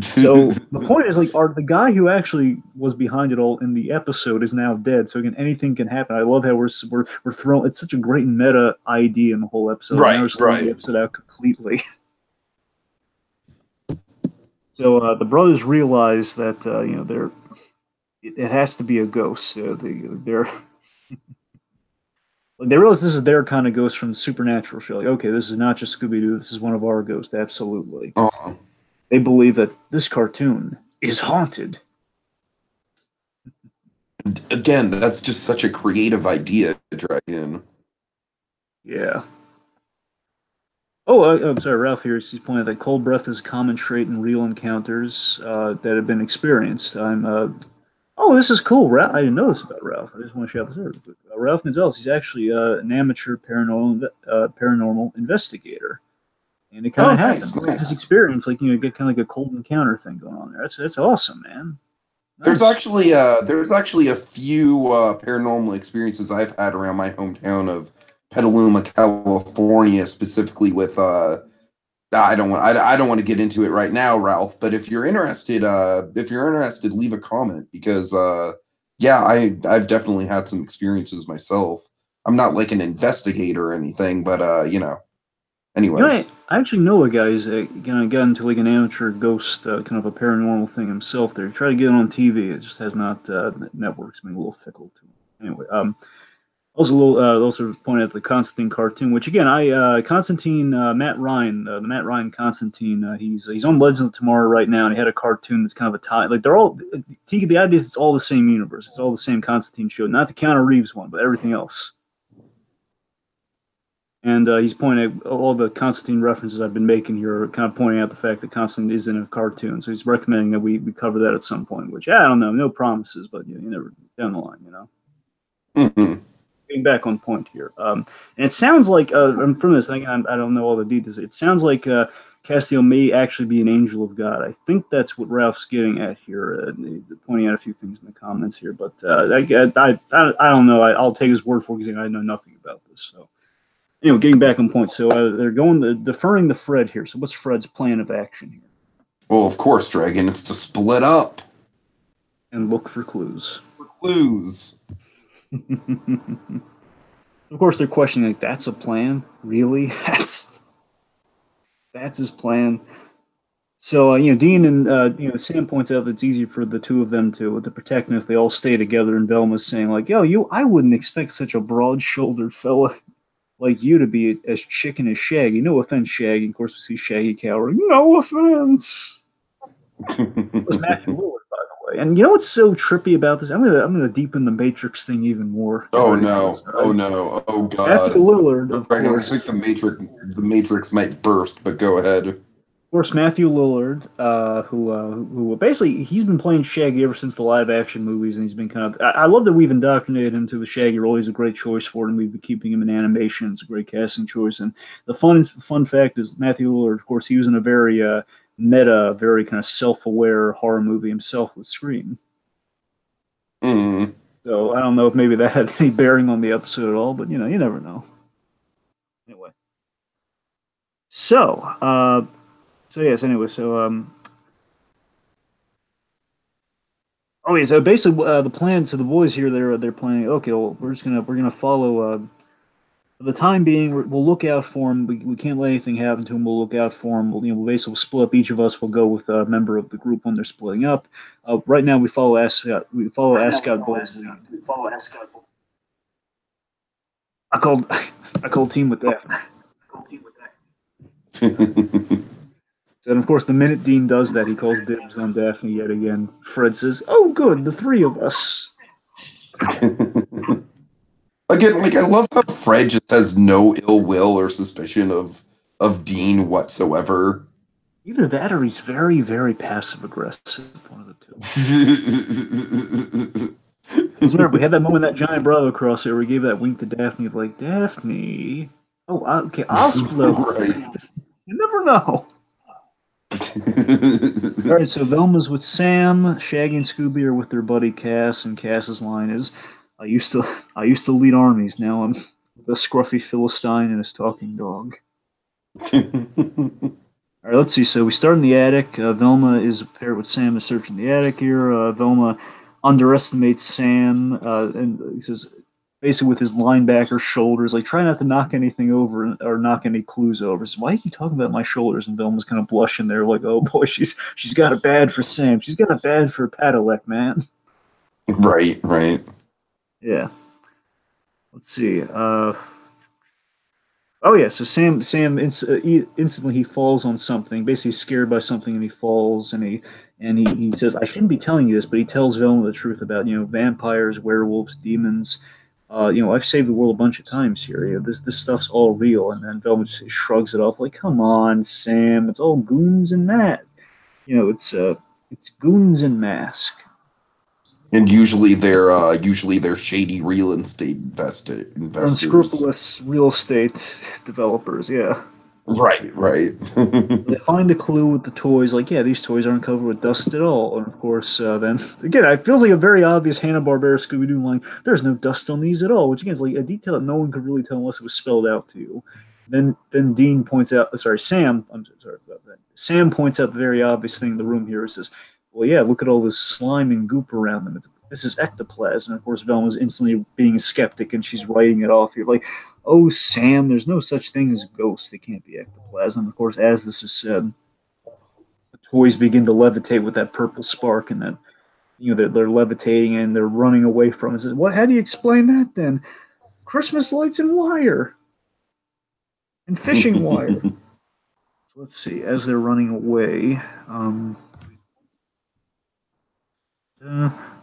So the point is, like, the guy who actually was behind it all in the episode is now dead. So again, anything can happen. I love how we're throwing. It's such a great meta idea in the whole episode. Right, now we're throwing the episode out completely. So the brothers realize that it has to be a ghost. They realize this is their kind of ghost from the Supernatural show. Like, okay, this is not just Scooby-Doo. This is one of our ghosts. Absolutely. They believe that this cartoon is haunted. Again, that's just such a creative idea, Dragon. Yeah. Oh, I'm sorry, Ralph here. He's pointing out that cold breath is a common trait in real encounters that have been experienced. Oh, this is cool. I didn't know this about Ralph. I just want to shout this out. Ralph Gonzalez, he's actually an amateur paranormal investigator. And it kind of happens. Nice. His experience, like, you get kind of like a cold encounter thing going on there. That's awesome, man. Nice. There's actually a few paranormal experiences I've had around my hometown of Petaluma, California, specifically with I don't want to get into it right now, Ralph. But if you're interested, leave a comment, because I've definitely had some experiences myself. I'm not like an investigator or anything, but anyways. I actually know a guy who's got into like an amateur ghost kind of a paranormal thing himself. There, he tried to get it on TV. It just has not. Networks being a little fickle to him. Anyway, also pointed at the Constantine cartoon, which again, Constantine, Matt Ryan, the Matt Ryan Constantine, he's on Legends of Tomorrow right now, and he had a cartoon that's kind of a tie. Like they're all the idea is it's all the same universe. It's all the same Constantine show, not the Keanu Reeves one, but everything else. And he's pointing at all the Constantine references I've been making here, kind of pointing out the fact that Constantine is in a cartoon. So he's recommending that we cover that at some point, which I don't know, no promises, but you never down the line, Mm-hmm. Getting back on point here. And it sounds like, from this, again, I don't know all the details. It sounds like Castiel may actually be an angel of God. I think that's what Ralph's getting at here, pointing out a few things in the comments here. But I don't know. I'll take his word for it, because I know nothing about this. So. Anyway, getting back on point. So they're deferring to Fred here. So what's Fred's plan of action here? Well, of course, Dragon. It's to split up. and look for clues. For clues. Of course, they're questioning like, "That's a plan, really? That's his plan." So Dean and Sam points out that it's easy for the two of them to protect him if they all stay together. And Velma's saying like, "Yo, I wouldn't expect such a broad-shouldered fella like you to be as chicken as Shaggy. No offense, Shaggy." Of course, we see Shaggy cowering. No offense. It was Matthew Lillard, by the way. And you know what's so trippy about this? I'm gonna deepen the Matrix thing even more. Oh no! Oh no! Oh god! Matthew Lillard, of Right, I course. think the Matrix might burst, but go ahead. Of course, Matthew Lillard, who basically he's been playing Shaggy ever since the live action movies, and he's been kind of. I love that we've indoctrinated him to the Shaggy role. He's a great choice for him. We've been keeping him in animation. It's a great casting choice. And the fun fact is Matthew Lillard, of course, he was in a very meta, very kind of self-aware horror movie himself with Scream. Mm. So I don't know if maybe that had any bearing on the episode at all, but you never know. Anyway, so. So yes, anyway, oh yeah, so basically the plan. So the boys here, they're planning. Okay, well, we're gonna follow. For the time being, we'll look out for him. We can't let anything happen to him. We'll look out for him. We'll basically split up. Each of us will go with a member of the group when they're splitting up. Right now, we follow Ascot. We follow Ascot boys. We follow Ascot. I called team with that. And of course, the minute Dean does that, he calls dibs on Daphne yet again. Fred says, "Oh, good, the three of us." Again, like I love how Fred just has no ill will or suspicion of Dean whatsoever. Either that, or he's very, very passive aggressive. One of the two. Because remember, we had that moment, that giant Bravo crossover. Where we gave that wink to Daphne of like, Daphne. Oh, okay, I'll split. Right. You never know. All right, so Velma's with Sam, Shaggy and Scooby are with their buddy Cass, and Cass's line is, I used to lead armies. Now I'm the scruffy Philistine and his talking dog." All right, let's see. So we start in the attic. Velma is paired with Sam to search in the attic here. Velma underestimates Sam, and he says, basically with his linebacker shoulders, like try not to knock anything over or knock any clues over. So why are you talking about my shoulders? And Velma's kind of blushing there, like, oh boy, she's got it bad for Sam. She's got it bad for Padalecc, man. Right. Yeah. Let's see. Oh yeah. So Sam instantly he falls on something. Basically, he's scared by something, and he falls, and he says, "I shouldn't be telling you this," but he tells Velma the truth about vampires, werewolves, demons. I've saved the world a bunch of times here. This stuff's all real. And then Velma just shrugs it off, like, "Come on, Sam, it's all goons and that. It's goons and mask." And usually they're shady real estate investors. Unscrupulous real estate developers, yeah. Right. They find a clue with the toys, like, yeah, these toys aren't covered with dust at all. And of course, then again, it feels like a very obvious Hanna-Barbera Scooby-Doo line. There's no dust on these at all, which again is like a detail that no one could really tell unless it was spelled out to you. Then Dean points out, Sam. I'm sorry about that. Sam points out the very obvious thing in the room here. He says, "Well, yeah, look at all this slime and goop around them. This is ectoplasm." And of course, Velma's instantly being a skeptic, and she's writing it off here, like, "Oh, Sam, there's no such thing as ghosts. They can't be ectoplasm." Of course, as this is said, the toys begin to levitate with that purple spark, and that they're levitating and they're running away from it. Says, "What? How do you explain that then? Christmas lights and wire, and fishing wire." So let's see. As they're running away,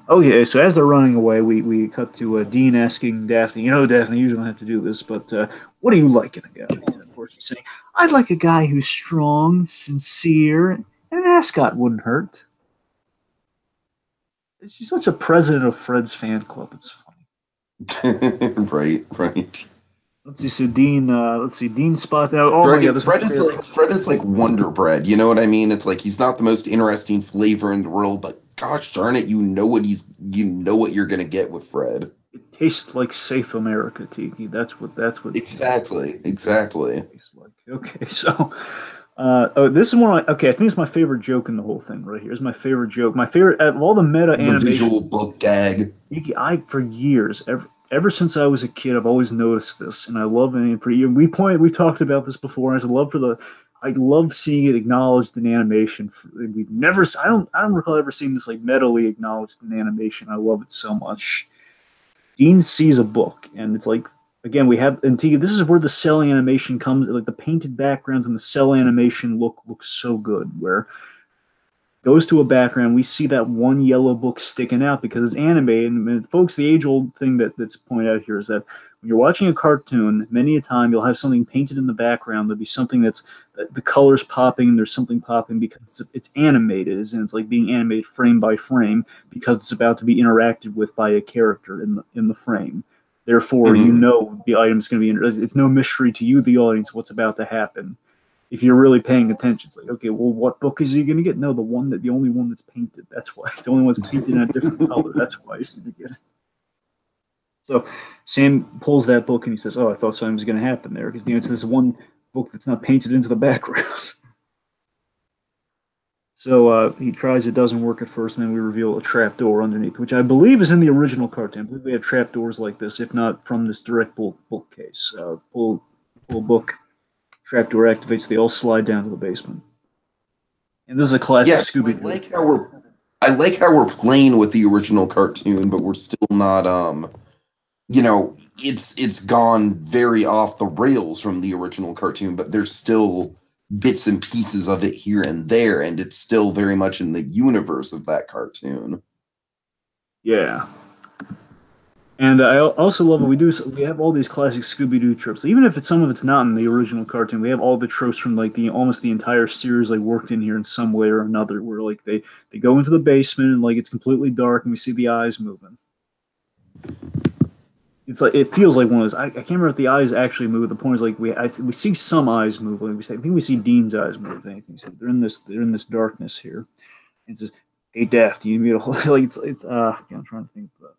oh yeah, so as they're running away, we cut to Dean asking Daphne, "Daphne, you don't have to do this, but what do you like in a guy?" And of course, she's saying, "I'd like a guy who's strong, sincere, and an ascot wouldn't hurt." She's such a president of Fred's fan club. It's funny. Right. Let's see. So Dean, Dean spots out. Oh my God, Fred is like Wonder Bread. You know what I mean? It's like he's not the most interesting flavor in the world, but gosh darn it, you know what you're gonna get with Fred. It tastes like safe America, Tiki. That's what Exactly. Tastes like. Okay, so Oh, this is one. Okay, I think it's my favorite joke in the whole thing. Right here is my favorite joke. My favorite of all the meta The animation. visual book gag. I for years, ever since I was a kid, I've always noticed this, and I love it. For you, we talked about this before. I love seeing it acknowledged in animation. We've never, I don't recall ever seeing this like metally acknowledged in animation. I love it so much. Dean sees a book, and it's like again we have and this is where the cell animation comes. Like the painted backgrounds and the cell animation look so good. Where goes to a background, we see that one yellow book sticking out because it's animated. And folks, the age-old thing that's pointed out here is that when you're watching a cartoon, many a time you'll have something painted in the background. There'll be something that's the colors popping, and there's something popping because it's animated, and it's like being animated frame by frame because it's about to be interacted with by a character in the frame. Therefore, you Mhm. know the item's going to be. It's no mystery to you, the audience, what's about to happen if you're really paying attention. It's like, okay, well, what book is he going to get? No, the only one that's painted. That's why the only one that's painted in a different color. That's why he's going to get it. So Sam pulls that book and he says, "Oh, I thought something was going to happen there because it's this one book that's not painted into the background." So he tries. It doesn't work at first, and then we reveal a trap door underneath, which I believe is in the original cartoon. I believe we have trap doors like this, if not from this direct bookcase. Pull book, trapdoor activates. They all slide down to the basement. And this is a classic Yeah, so Scooby-Doo. I like how we're playing with the original cartoon, but we're still not you know, it's gone very off the rails from the original cartoon, but there's still bits and pieces of it here and there, and it's still very much in the universe of that cartoon. Yeah. And I also love what we do. So we have all these classic Scooby-Doo tropes, even if some of it's not in the original cartoon. We have all the tropes from like the almost the entire series like worked in here in some way or another. Where like they go into the basement and like it's completely dark and we see the eyes moving. It's like it feels like one of those. I can't remember if the eyes actually move. The point is like we see some eyes move. Like I think we see Dean's eyes move. If anything, so they're in this darkness here. And it says, "Hey, Daft, you need me to like it's I'm trying to think, but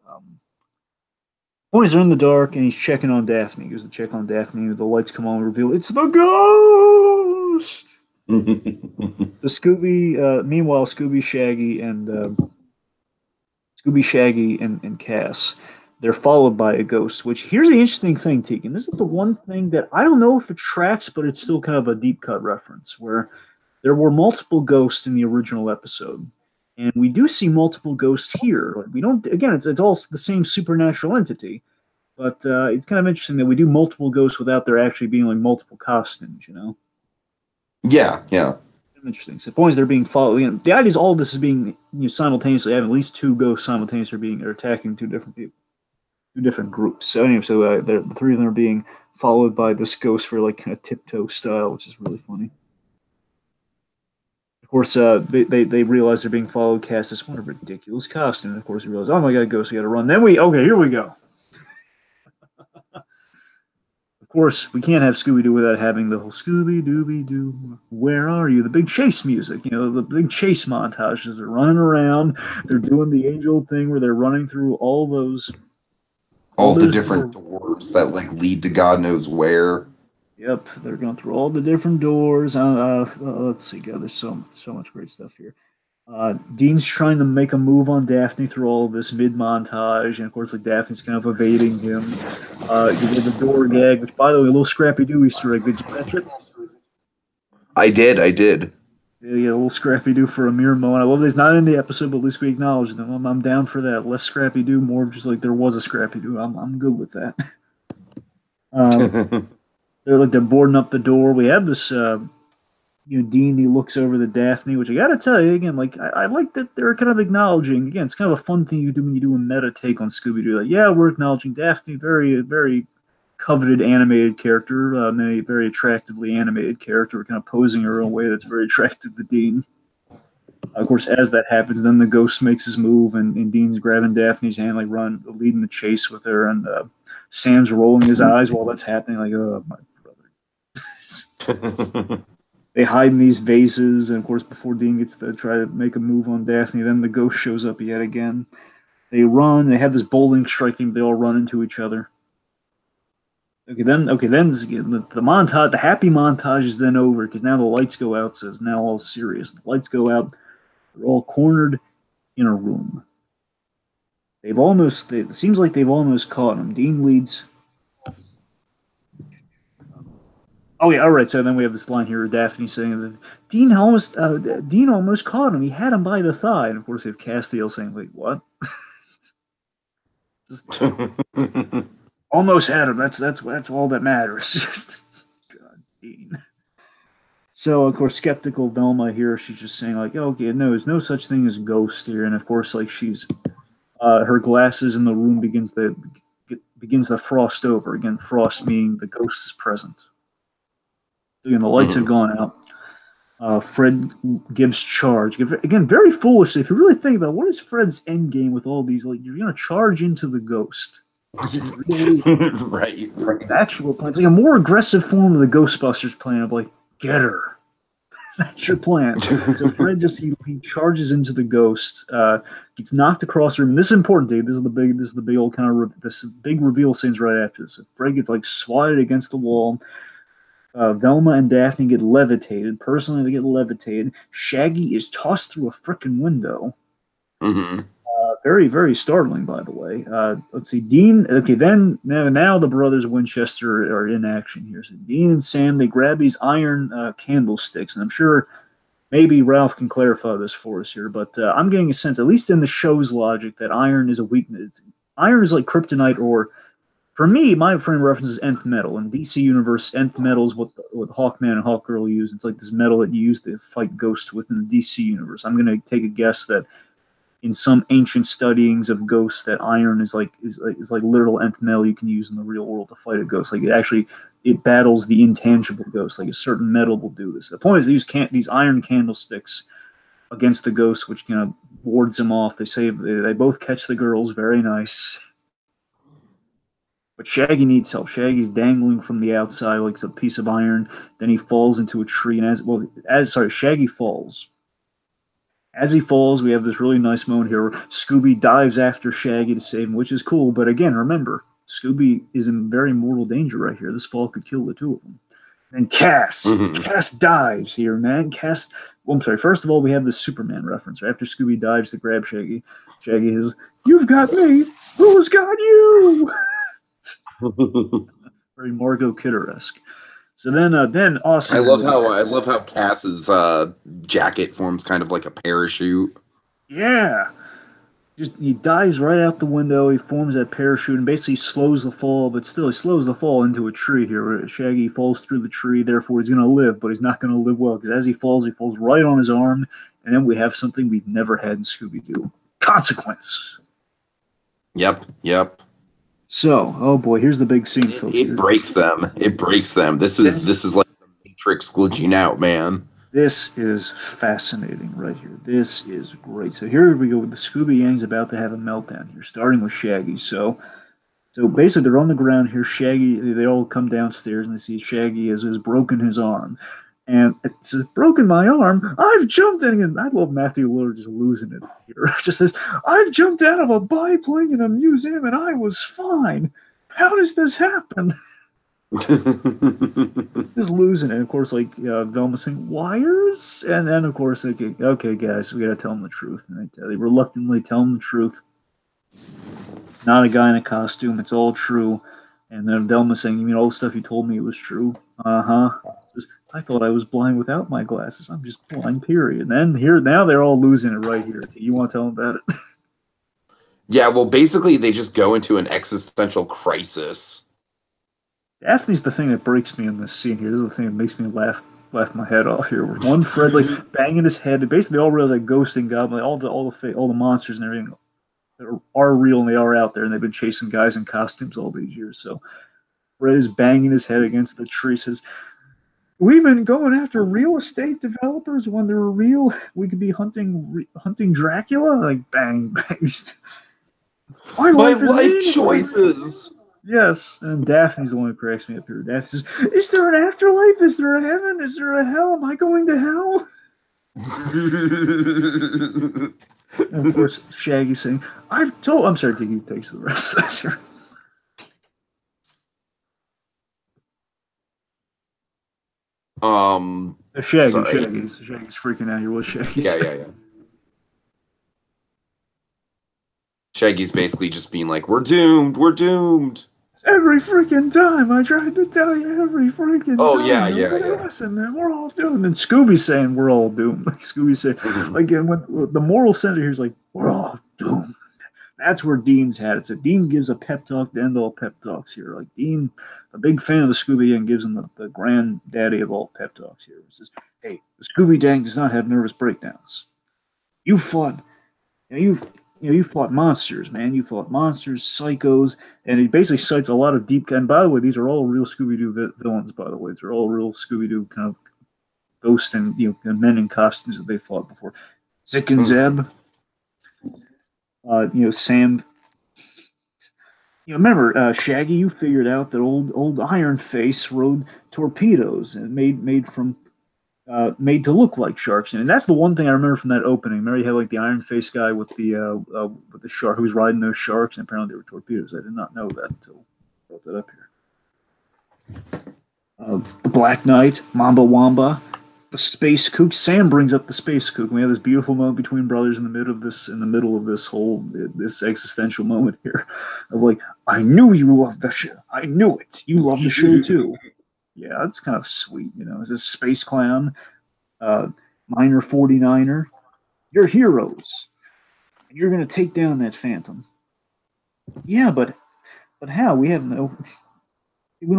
point is they're in the dark and he's checking on Daphne. He goes to check on Daphne. The lights come on and reveal it's the ghost. The Scooby. Meanwhile, Scooby, Shaggy, and Cass. They're followed by a ghost. Which here's the interesting thing, Tegan. This is the one thing that I don't know if it tracks, but it's still kind of a deep cut reference where there were multiple ghosts in the original episode. And we do see multiple ghosts here. Like, we don't. Again, it's all the same supernatural entity, but it's kind of interesting that we do multiple ghosts without there actually being like multiple costumes. You know, Yeah, yeah. interesting. So the point is they're being followed. You know, the idea is all this is being simultaneously having at least two ghosts simultaneously being or attacking two different people, two different groups. So anyway, so the three of them are being followed by this ghost for like kind of tiptoe style, which is really funny. Of course, they realize they're being followed. Cast this one ridiculous costume. And of course, they realize, oh my god, ghost, we got to run. Then okay, here we go. Of course, we can't have Scooby Doo without having the whole Scooby Dooby Doo. Where are you? The big chase music, the big chase montages. They're running around. They're doing the angel thing where they're running through all All the those different doors. doors that like lead to God knows where. Yep, they're going through all the different doors. Let's see, God, there's so much great stuff here. Dean's trying to make a move on Daphne through all of this mid montage, and of course, like Daphne's kind of evading him. You get the door gag, which, by the way, a little Scrappy Doo Easter egg. Did you catch it? I did. Yeah, a little Scrappy Doo for a mere moment. I love that he's not in the episode, but at least we acknowledge them. I'm down for that. Less Scrappy Doo, more of just like there was a Scrappy Doo. I'm good with that. Um, they're boarding up the door. We have this Dean, he looks over the Daphne, which I gotta tell you again, like I like that they're kind of acknowledging. Again, it's kind of a fun thing you do when you do a meta take on Scooby Doo. Like, yeah, we're acknowledging Daphne, very coveted animated character, many very attractively animated character. We're kind of posing her in a way that's very attractive to Dean. Of course, as that happens, then the ghost makes his move, and Dean's grabbing Daphne's hand, like leading the chase with her, and Sam's rolling his eyes while that's happening, like, oh my brother. They hide in these vases, and of course, before Dean gets to try to make a move on Daphne, then the ghost shows up yet again. They run. They have this bowling strike thing. They all run into each other. Then the montage, the happy montage is then over because now the lights go out, so it's now all serious. The lights go out. They're all cornered in a room. It seems like they've almost caught him. Dean leads. Oh yeah, all right. So then we have this line here, Daphne saying that Dean almost caught him. He had him by the thigh, and of course we have Castiel saying, "Wait, what?" Almost had him. That's all that matters. Just God, Dean. So of course, skeptical Velma here, she's just saying like, oh, okay, no, there's no such thing as ghost here, and of course, like she's her glasses in the room begins to frost over again. Frost meaning the ghost is present. Again, the lights have gone out. Fred gives charge again. Very foolish. If you really think about it, what is Fred's end game with all these? Like, you're going to charge into the ghost. Really right. Actual plan. It's like a more aggressive form of the Ghostbusters plan of like, get her. That's your plan. So Fred he charges into the ghost, gets knocked across the room. And this is important, Dave. This is the big old kind of this big reveal scenes right after this. So Fred gets like swatted against the wall. Velma and Daphne get levitated. Personally, they get levitated. Shaggy is tossed through a frickin' window. Mm-hmm. Very, very startling, by the way. Let's see, Dean. Okay, then now the brothers Winchester are in action here. So Dean and Sam, they grab these iron candlesticks, and I'm sure maybe Ralph can clarify this for us here, but I'm getting a sense, at least in the show's logic, that iron is a weakness. Iron is like kryptonite, or for me, my frame of reference is nth metal. In DC Universe, nth metal is what Hawkman and Hawkgirl use. It's like this metal that you use to fight ghosts within the DC Universe. I'm going to take a guess that in some ancient studyings of ghosts, that iron is like literal nth metal you can use in the real world to fight a ghost. Like it battles the intangible ghost. Like a certain metal will do this. The point is these iron candlesticks against the ghost, which kind of wards them off. They both catch the girls. Very nice. But Shaggy needs help. Shaggy's dangling from the outside like a piece of iron. Then he falls into a tree, and Shaggy falls. As he falls, we have this really nice moment here where Scooby dives after Shaggy to save him, which is cool. But again, remember, Scooby is in very mortal danger right here. This fall could kill the two of them. And Cass dives here, man. First of all, we have the Superman reference. Right? After Scooby dives to grab Shaggy, Shaggy is, "You've got me. Who's got you?" Very Margot Kidder-esque. So then awesome. I love how Cass's jacket forms kind of like a parachute. Yeah, he dives right out the window. He forms that parachute and basically slows the fall, but still he slows the fall into a tree here. Where Shaggy falls through the tree, therefore he's going to live, but he's not going to live well because as he falls right on his arm, and then we have something we've never had in Scooby-Doo: consequence. Yep. So, oh boy, here's the big scene, folks. It breaks them. This is like the Matrix glitching out, man. This is fascinating right here. This is great. So here we go with the Scooby Gang's about to have a meltdown here, starting with Shaggy. So basically they're on the ground here. Shaggy, they all come downstairs and they see Shaggy has broken his arm. And it's broken my arm. I've jumped in, and I love Matthew Lillard just losing it here. Just says, "I've jumped out of a biplane in a museum, and I was fine. How does this happen?" Just losing it. Of course, like Velma saying, "Wires," and then of course, like, okay, guys, we gotta tell them the truth. And they reluctantly tell them the truth. It's not a guy in a costume. It's all true. And then Velma saying, "You mean all the stuff you told me it was true?" I thought I was blind without my glasses. I'm just blind, period. And then now they're all losing it right here. You want to tell them about it? Yeah, well, basically they just go into an existential crisis. Daphne's the thing that breaks me in this scene here. This is the thing that makes me laugh my head off here. One Fred's like banging his head. And basically, all realize that Ghost and Goblin, all the monsters and everything are real and they are out there, and they've been chasing guys in costumes all these years. So Fred is banging his head against the tree. Says, "We've been going after real estate developers when they're real. We could be hunting Dracula." Like bang, bang. My life choices. Yes, and Daphne's the one who cracks me up here. Daphne says, "Is there an afterlife? Is there a heaven? Is there a hell? Am I going to hell?" And of course, Shaggy saying, "I'm sorry, Tiki takes the rest. Sorry. Shaggy's freaking out here. What's Shaggy's? Yeah. Shaggy's basically just being like, "We're doomed. We're doomed." Every freaking time I tried to tell you, every freaking Oh time. yeah, yeah, Nobody yeah. listened, man. We're all doomed. And Scooby saying we're all doomed. Like Scooby saying, Mhm. like when the moral center here is like, we're all doomed. That's where Dean's had it. So Dean gives a pep talk to end all pep talks here. Like Dean, a big fan of the Scooby and gives him the granddaddy of all pep talks here. He says, hey, the Scooby Gang does not have nervous breakdowns. You fought, you fought monsters, man. You fought monsters, psychos, and he basically cites a lot of deep. And by the way, these are all real Scooby-Doo villains. By the way, these are all real Scooby-Doo kind of ghosts and men in costumes that they fought before. Zick and Zeb, Sam. Remember, Shaggy, you figured out that old Iron Face rode torpedoes and made to look like sharks. And that's the one thing I remember from that opening. Remember, you had like the Iron Face guy with the shark who was riding those sharks, and apparently they were torpedoes. I did not know that until I brought that up here. The Black Knight, Mamba Wamba, the Space Kook. Sam brings up the Space Kook. We have this beautiful moment between brothers in the middle of this existential moment here, of like, I knew you loved the show. I knew it. You love the show too. Yeah, that's kind of sweet. It's a space clown, minor 49er. You're heroes, and you're going to take down that phantom. Yeah, but how? We don't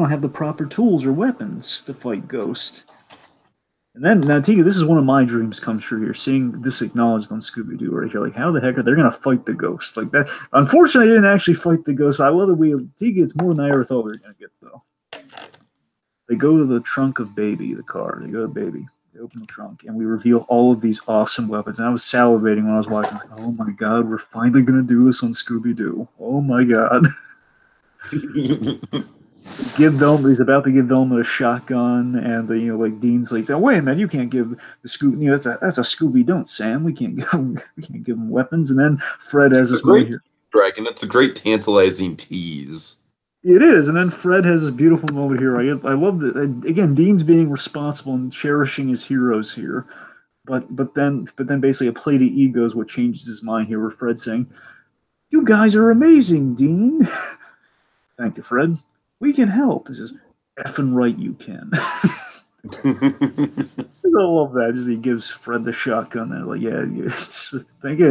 have the proper tools or weapons to fight Ghost. And then now, Tika, this is one of my dreams come true here, seeing this acknowledged on Scooby-Doo right here. Like, how the heck are they going to fight the Ghost like that? Unfortunately, they didn't actually fight the Ghost, but I love that Tika, it's more than I ever thought we were going to get, though. They go to the trunk of Baby, the car. They go to Baby. They open the trunk, and we reveal all of these awesome weapons. And I was salivating when I was watching. Like, oh my god, we're finally going to do this on Scooby-Doo. Oh my god. He's about to give Velma a shotgun, and like Dean's like, oh, wait a minute, you can't give the Scooby. That's a Scooby don't, Sam. We can't give him weapons. And then Fred has this moment here. Dragon, it's a great tantalizing tease. It is, and then Fred has this beautiful moment here. I love that. Again, Dean's being responsible and cherishing his heroes here, but then basically a plate of ego is what changes his mind here. Where Fred's saying, "You guys are amazing, Dean." Thank you, Fred. We can help. He says, "Effing right, you can." I love that. Just he gives Fred the shotgun. And like, yeah, it's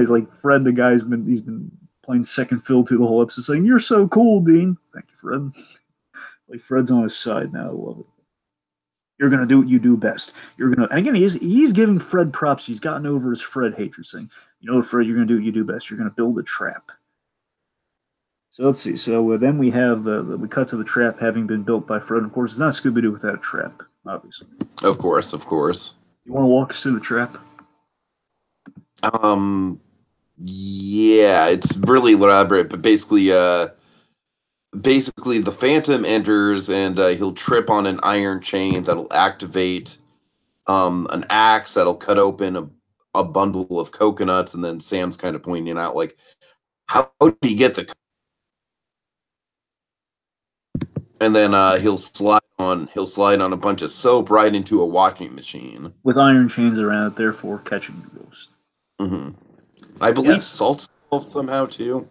like Fred, the guy's been playing second fiddle through the whole episode, saying, "You're so cool, Dean." Thank you, Fred. Like Fred's on his side now. I love it. You're gonna do what you do best. And again, he's giving Fred props. He's gotten over his Fred hatred, saying, "You know what, Fred? You're gonna do what you do best. You're gonna build a trap." So let's see. So then we have we cut to the trap having been built by Fred. Of course, it's not Scooby-Doo without a trap, obviously. Of course. You want to walk us through the trap? Yeah, it's really elaborate, but basically the Phantom enters and he'll trip on an iron chain that'll activate an axe that'll cut open a bundle of coconuts, and then Sam's kind of pointing out like, how do you get the? And then he'll slide on a bunch of soap right into a washing machine with iron chains around it, therefore catching the ghost. Mm-hmm. I believe salt somehow too.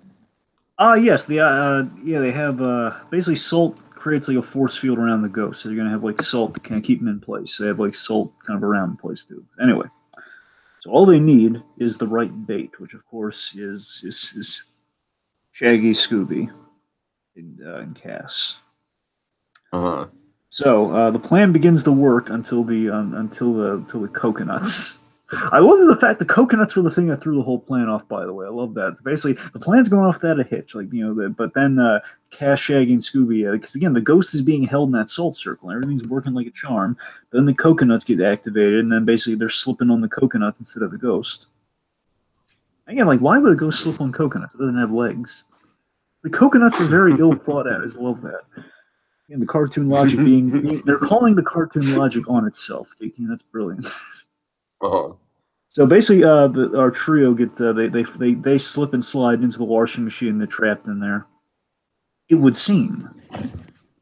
Yes. They have basically salt creates like a force field around the ghost. So you're gonna have like salt to kind of keep them in place. They have like salt kind of around the place too. Anyway, so all they need is the right bait, which of course is Shaggy, Scooby, and Cass. Uh-huh. So the plan begins to work until the coconuts. I love the fact the coconuts were the thing that threw the whole plan off. By the way, I love that. Basically, the plan's going off without a hitch, but then Cass, Shaggy, and Scooby, because again, the ghost is being held in that salt circle, and everything's working like a charm. Then the coconuts get activated, and then basically they're slipping on the coconut instead of the ghost. Again, like why would a ghost slip on coconuts? It doesn't have legs. The coconuts are very ill thought out. I just love that. And the cartoon logic they're calling the cartoon logic on itself. That's brilliant. Uh-huh. So basically, our trio they slip and slide into the washing machine. They're trapped in there. It would seem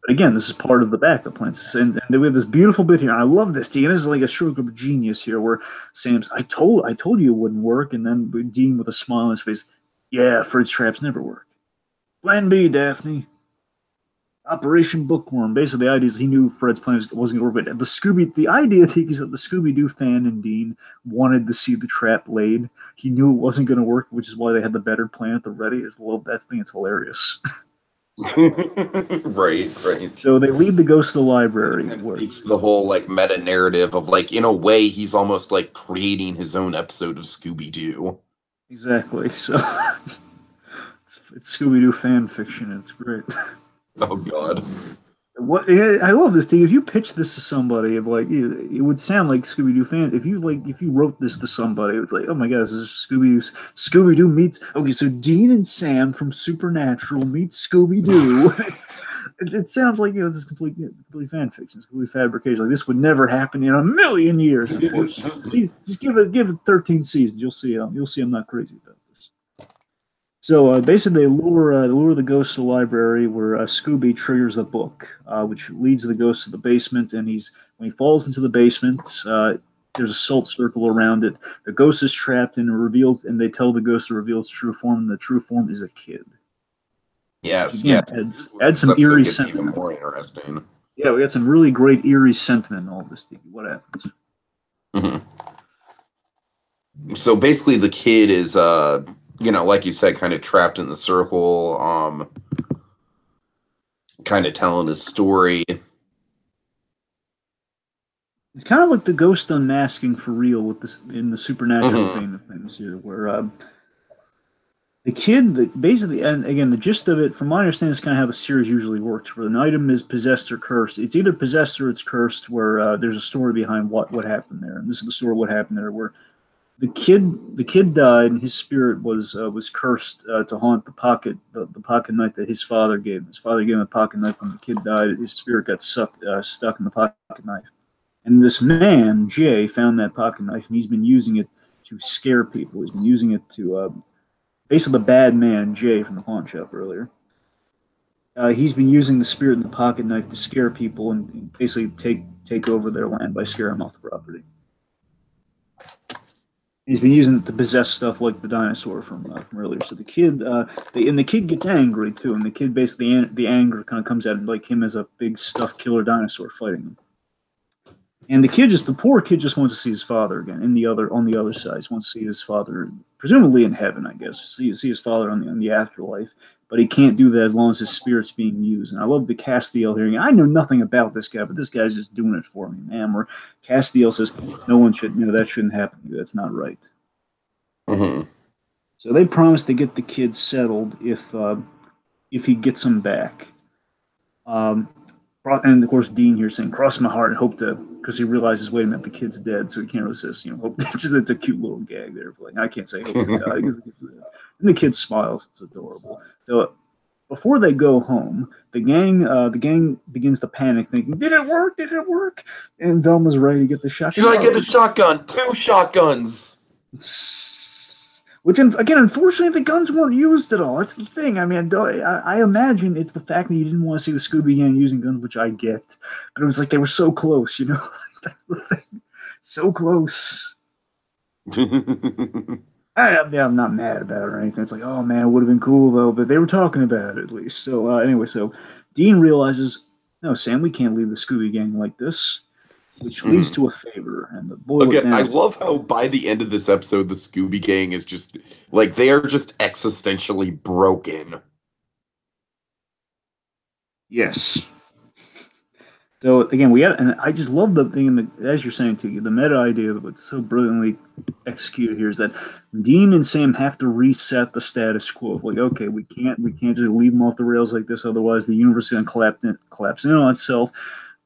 But again, this is part of the backup plan. And we have this beautiful bit here. And I love this, Dean. This is like a stroke of genius here, where Sam's, I told you it wouldn't work, and then Dean with a smile on his face, yeah, Fred's traps never work. Plan B, Daphne. Operation Bookworm. Basically, the idea is he knew Fred's plan wasn't going to work. But the idea is that the Scooby-Doo fan and Dean wanted to see the trap laid. He knew it wasn't going to work, which is why they had the better plan at the ready. That thing is hilarious. Right. So they lead the ghost to the library. It speaks to the whole like meta narrative of like, in a way, he's almost like creating his own episode of Scooby-Doo. Exactly. So it's Scooby-Doo fan fiction. And it's great. Oh God. I love this thing. If you pitch this to somebody, it would sound like Scooby-Doo fan. If you wrote this to somebody, it's like, oh my God, this is Scooby-Doo meets. Okay, so Dean and Sam from Supernatural meet Scooby-Doo. It sounds like this is complete fan fiction, it's complete fabrication. Like this would never happen in a million years. Of course, just give it 13 seasons. You'll see. I'm not crazy about this. So basically, they lure the ghost to the library, where Scooby triggers a book, which leads the ghost to the basement. And when he falls into the basement, there's a salt circle around it. The ghost is trapped, and they tell the ghost to reveal its true form. And the true form is a kid. Yes, again, yes. Add some eerie sentiment. Even more interesting. Yeah, we got some really great eerie sentiment in all this, Tiki. What happens? Mm-hmm. So basically, the kid is like you said, kind of trapped in the circle, kind of telling his story. It's kind of like the ghost unmasking for real with this in the supernatural vein of things here, where the kid, basically, and again, the gist of it, from my understanding, is kind of how the series usually works, where an item is possessed or cursed. It's either possessed or it's cursed, where there's a story behind what happened there. And this is the story of what happened there, where the kid died, and his spirit was cursed to haunt the pocket knife that his father gave him. His father gave him a pocket knife when the kid died. His spirit got stuck in the pocket knife. And this man, Jay, found that pocket knife, and he's been using it to scare people. He's been using it to basically the bad man, Jay, from the pawn shop earlier. He's been using the spirit in the pocket knife to scare people and basically take over their land by scaring them off the property. He's been using it to possess stuff like the dinosaur from earlier. So the kid gets angry too, and the kid basically the anger kind of comes at him like him as a big stuffed killer dinosaur fighting him. And the poor kid just wants to see his father again. On the other side, he wants to see his father, presumably in heaven, I guess. See his father on the afterlife, but he can't do that as long as his spirit's being used. And I love the Castiel hearing. I know nothing about this guy, but this guy's just doing it for me, man. Where Castiel says, "No one should, that shouldn't happen to you. That's not right." Mm-hmm. So they promise to get the kid settled if he gets him back. And of course, Dean here saying, "Cross my heart and hope to," because he realizes, wait a minute, the kid's dead, so he can't resist. Hope it's a cute little gag there. Like, I can't say hope to die because the kid's dead. And the kid smiles; it's adorable. So before they go home, the gang begins to panic, thinking, "Did it work? Did it work?" And Velma's ready to get the shotgun. Should I get a shotgun? 2 shotguns. Which, again, unfortunately, the guns weren't used at all. That's the thing. I mean, I imagine it's the fact that you didn't want to see the Scooby Gang using guns, which I get. But it was like they were so close, That's the thing. So close. I'm not mad about it or anything. It's like, oh, man, it would have been cool, though. But they were talking about it, at least. So, anyway, Dean realizes, no, Sam, we can't leave the Scooby Gang like this. Which leads to a favor, and the boy. Again, I love how by the end of this episode, the Scooby Gang is just like they are just existentially broken. Yes. So again, and I just love the thing, as you're saying, Tiki, the meta idea of what's so brilliantly executed here is that Dean and Sam have to reset the status quo. Like, okay, we can't just leave them off the rails like this, otherwise the universe is going to collapse in on itself.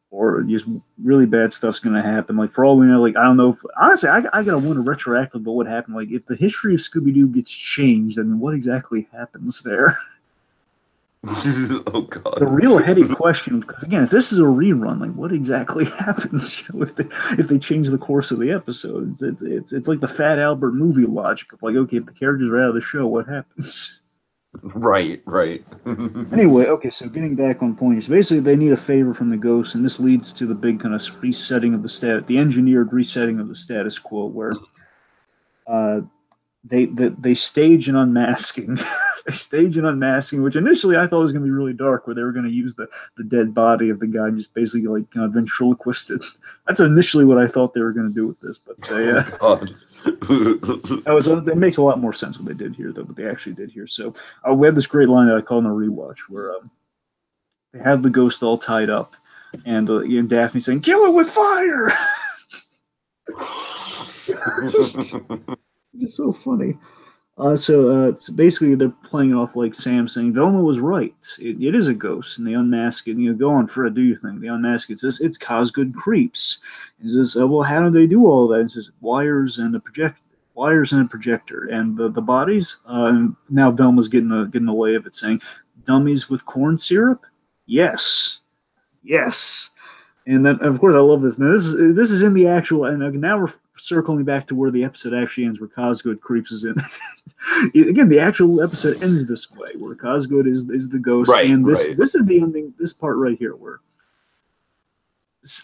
Or just really bad stuff's going to happen. Like, for all we know, like, I don't know. Honestly, I got to wonder retroactively about what happened. Like, if the history of Scooby-Doo gets changed, I mean, what exactly happens there? Oh, God. The real heady question, because, again, if this is a rerun, like, what exactly happens if they change the course of the episode? It's like the Fat Albert movie logic of, like, okay, if the characters are out of the show, what happens? Right, right. Anyway, okay, so getting back on point, so basically they need a favor from the ghost, and this leads to the big kind of resetting of the engineered resetting of the status quo, where uh, they stage an unmasking. They stage an unmasking, which initially I thought was going to be really dark, where they were going to use the dead body of the guy and just basically like kind of ventriloquist it. That's initially what I thought they were going to do with this, but Oh God. it makes a lot more sense what they did here, though, what they actually did here. So we have this great line that I call in a rewatch where they have the ghost all tied up, and Daphne saying, "Kill it with fire." It's so funny. So basically, they're playing it off like Sam saying, "Velma was right. It is a ghost." And they unmask it. And go on, Fred, do your thing. They unmask it. It says, "It's Cosgood creeps." It says, "Well, how do they do all that?" It says, "Wires and a projector." Wires and a projector, and the bodies. Now Velma's getting in the way of it, saying, "Dummies with corn syrup." Yes, yes. And then, of course, I love this. Now, this is in the actual, and now we're circling back to where the episode actually ends, where Cosgood creeps is in. Again, the actual episode ends this way, where Cosgood is the ghost, Right, and this right. this is the ending. This part right here, where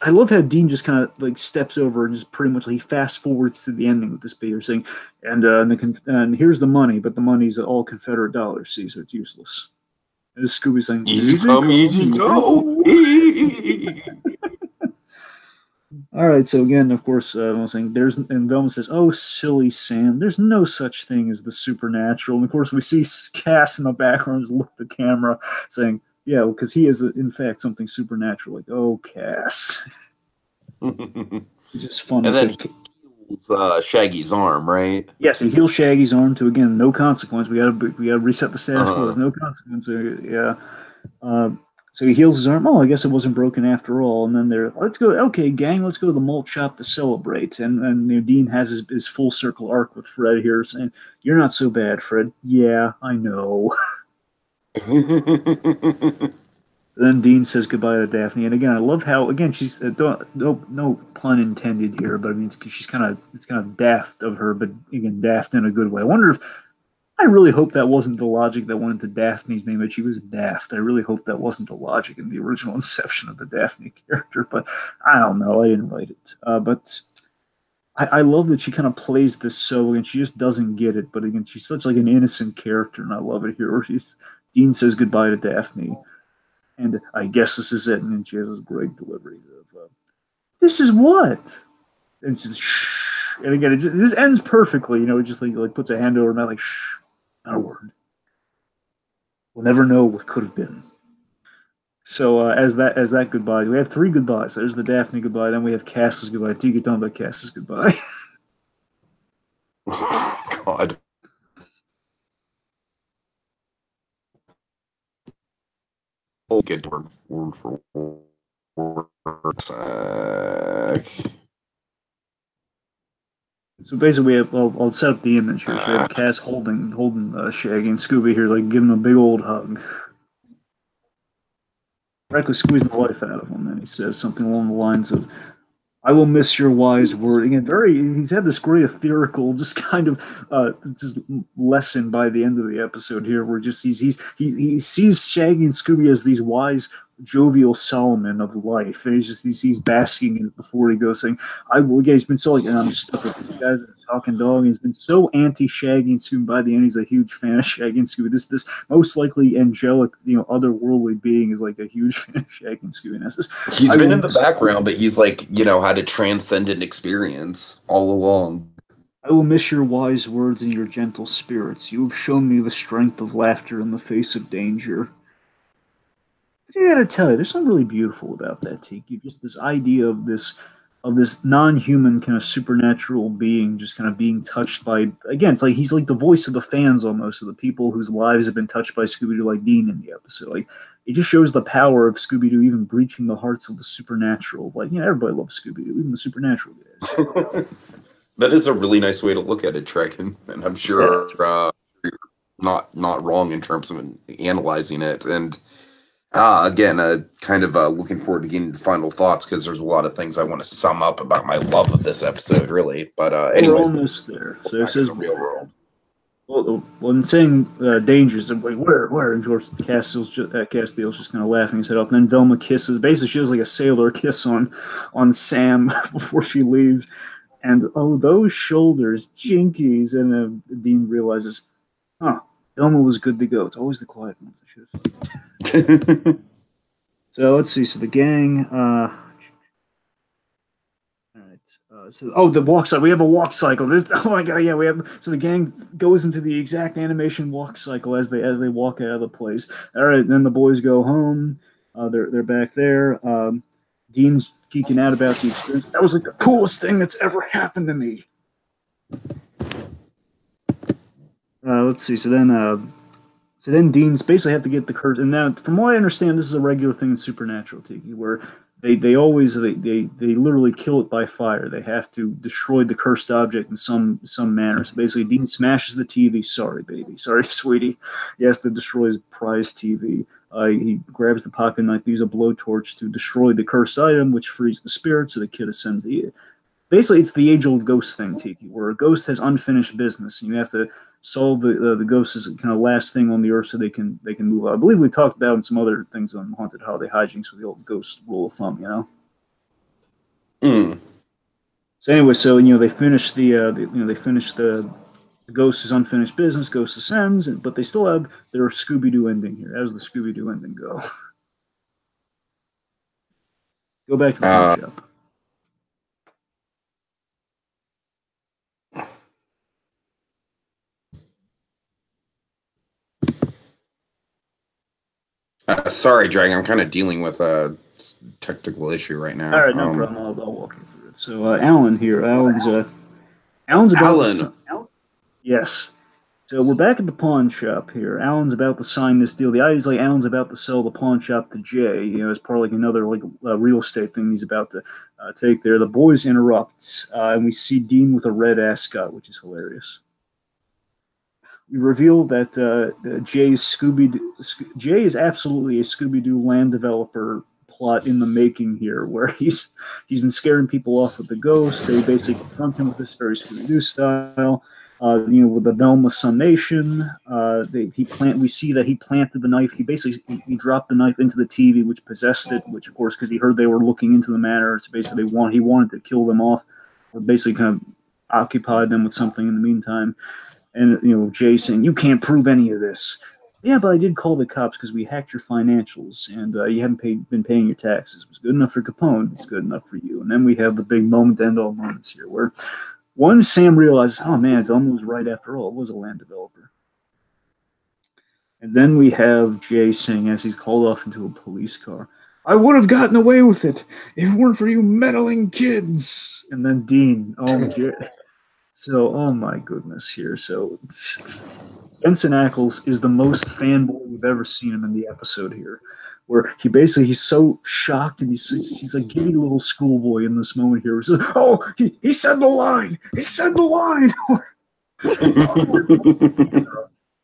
I love how Dean just kind of like steps over and just pretty much he fast forwards to the ending with this bit saying, and here's the money, but the money's all Confederate dollars. See, so it's useless. And Scooby saying, Easy "Easy come, come, easy easy go. go." All right, so again, of course, I was saying and Velma says, "Oh, silly Sam, there's no such thing as the supernatural." And of course, we see Cass in the background look at the camera, saying, "Yeah, because he is in fact something supernatural." Like, "Oh, Cass," And it's just funny. then So, he heals Shaggy's arm, right? yes, he heals Shaggy's arm to again no consequence. We gotta reset the status quo. There's Uh-huh. no consequence. Yeah. Uh, so he heals his arm. Oh, I guess it wasn't broken after all. And then let's go. Okay, gang, let's go to the malt shop to celebrate. And Dean has his full circle arc with Fred here, saying, "You're not so bad, Fred." Yeah, I know. Then Dean says goodbye to Daphne, and again, I love how again she's no pun intended here, but I mean she's kind of it's kind of daft of her, but again daft in a good way. I wonder if I really hope that wasn't the logic that went into Daphne's name, that she was daft. I really hope that wasn't the logic in the original inception of the Daphne character, but I don't know. I didn't write it. But I love that she kind of plays this so, and she just doesn't get it. But again, she's such like an innocent character, and I love it here. Where Dean says goodbye to Daphne, and I guess this is it. And then she has this great delivery of, "This is what?" And she's shh. And again, this ends perfectly. It just like puts a hand over her mouth, like shh, not a word. We'll never know what could have been. So as that goodbye, we have three goodbyes. There's the Daphne goodbye, then we have Cass's goodbye. Tiki talking about Cass's goodbye. God. We'll get word for word. So basically, I'll set up the image here. So we have Cass holding Shaggy and Scooby here, like giving him a big old hug. Practically squeezing the life out of him. And he says something along the lines of, "I will miss your wise word." Again, he's had this great ethereal, just kind of just lesson by the end of the episode here, where just he sees Shaggy and Scooby as these wise, jovial Solomon of life, and he's basking in it before he goes, saying, "I will." Yeah, he's been so like, I'm just stuck with these guys and talking dog. And he's been so anti Shaggy and Scooby. By the end, he's a huge fan of Shaggy and Scooby. This most likely angelic, otherworldly being is like a huge fan of Shaggy and Scooby. And that's He's I been will in the miss background, but he's like, had a transcendent experience all along. I will miss your wise words and your gentle spirits. You have shown me the strength of laughter in the face of danger. But I gotta tell you, there's something really beautiful about that, Tiki. Just this idea of this non-human kind of supernatural being just kind of being touched by, again, it's like he's like the voice of the fans almost, of the people whose lives have been touched by Scooby-Doo, like Dean in the episode. Like it just shows the power of Scooby-Doo even breaching the hearts of the supernatural. Like, everybody loves Scooby-Doo, even the supernatural guys. That is a really nice way to look at it, Trek, and I'm Yeah. sure you're not wrong in terms of analyzing it. And again, kind of looking forward to getting the final thoughts because there's a lot of things I want to sum up about my love of this episode, really. But We're anyways, almost there. So it back in says, the real world. Well, in saying dangers, I'm like, where? And of course, Castiel's just kind of laughing his head up. And then Velma kisses. Basically, she does like a sailor kiss on Sam before she leaves. And oh, those shoulders, jinkies. And Dean realizes, huh, Velma was good to go. It's always the quiet ones. I should have. So let's see. So the gang. All right. The walk cycle. We have a walk cycle. Oh my god, yeah, we have. So the gang goes into the exact animation walk cycle as they walk out of the place. All right, then the boys go home. They're back there. Dean's geeking out about the experience. That was like the coolest thing that's ever happened to me. Let's see. So then Dean's basically have to get the curse. And now, from what I understand, this is a regular thing in Supernatural, Tiki, where they literally kill it by fire. They have to destroy the cursed object in some manner. So basically, Dean smashes the TV. Sorry, baby. Sorry, sweetie. He has to destroy his prized TV. He grabs the pocket knife, uses a blowtorch to destroy the cursed item, which frees the spirit. So the kid ascends the. Basically, it's the age-old ghost thing, Tiki, where a ghost has unfinished business, and you have to solve the ghost's kind of last thing on the earth so they can move on. I believe we talked about in some other things on Haunted Holiday Hijinks with the old ghost rule of thumb, you know. So anyway, they finish the ghost's unfinished business. Ghost ascends, but they still have their Scooby-Doo ending here. How does the Scooby-Doo ending go? Go back to the pawn shop. Sorry, Dragon. I'm kind of dealing with a technical issue right now. All right, no problem. I'll walk you through it. So Alan here. Alan's about Alan. Yes. So we're back at the pawn shop here. Alan's about to sign this deal. The idea is like Alan's about to sell the pawn shop to Jay, as part of like another real estate thing he's about to take there. The boys interrupt, and we see Dean with a red ascot, which is hilarious. We reveal that Jay is absolutely a Scooby-Doo land developer plot in the making here, where he's been scaring people off with the ghost. They basically confront him with this very Scooby-Doo style. With the Velma summation, we see that he planted the knife. He dropped the knife into the TV, which possessed it. Which, of course, because he heard they were looking into the matter, it's basically he wanted to kill them off, or basically kind of occupied them with something in the meantime. And Jay saying, "You can't prove any of this." Yeah, but I did call the cops because we hacked your financials, and you haven't been paying your taxes. It was good enough for Capone. It's good enough for you. And then we have the big moment to end all moments here, where once Sam realizes, oh man, Velma was right after all. It was a land developer. And then we have Jay saying, as he's called off into a police car, "I would have gotten away with it if it weren't for you meddling kids." And then Dean, Jay. So, oh my goodness, here. So, Benson Ackles is the most fanboy we've ever seen him in the episode here, where he's so shocked and he's like giddy little schoolboy in this moment here. He says, "Oh, he said the line! He said the line!"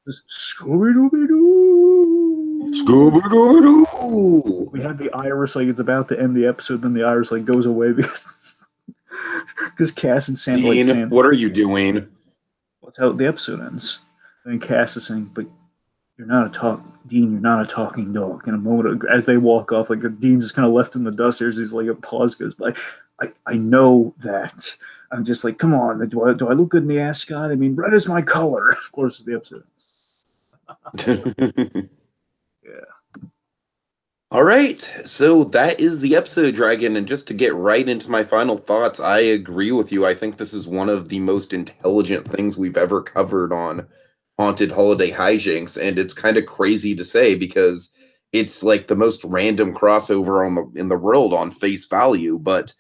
Scooby-Dooby-Doo! Scooby-Dooby-Doo! We had the iris like it's about to end the episode, then the iris like goes away because Cass and Sam Dean, what are you doing? That's how the episode ends. And Cass is saying, "But Dean, you're not a talking dog." In a moment, as they walk off, like Dean's just kind of left in the dust. He's like a pause, goes by. I know that. I'm just like, come on. Do I look good in the ascot? I mean, red is my color. Of course, the episode ends. Yeah. All right, so that is the episode, Dragon. And just to get right into my final thoughts, I agree with you. I think this is one of the most intelligent things we've ever covered on Haunted Holiday Hijinks, and it's kind of crazy to say because it's like the most random crossover in the world on face value. But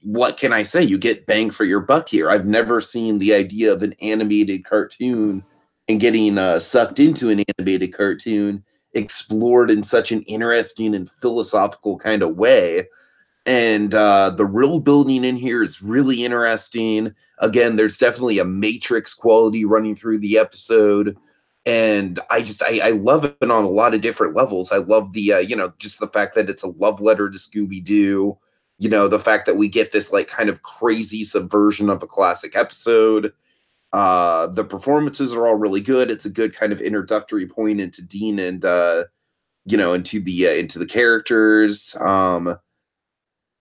what can I say? You get bang for your buck here. I've never seen the idea of an animated cartoon and getting sucked into an animated cartoon explored in such an interesting and philosophical kind of way. And the world building in here is really interesting. Again, there's definitely a Matrix quality running through the episode. And I love it on a lot of different levels. I love the, just the fact that it's a love letter to Scooby-Doo. The fact that we get this like kind of crazy subversion of a classic episode. The performances are all really good. It's a good kind of introductory point into Dean and into the characters,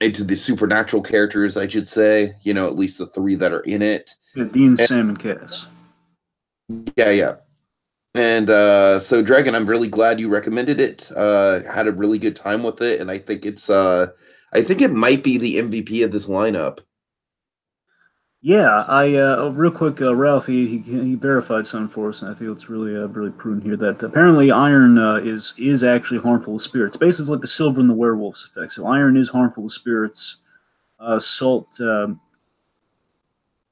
into the supernatural characters, I should say. At least the three that are in it. Yeah, Dean, Sam, and Cass. Yeah, yeah. And so Dragon, I'm really glad you recommended it. Had a really good time with it, and I think I think it might be the MVP of this lineup. Yeah, I real quick, Ralph, he verified something for us, and I think it's really prudent here that apparently iron is actually harmful to spirits. Basically, it's like the silver and the werewolves effect. So iron is harmful to spirits.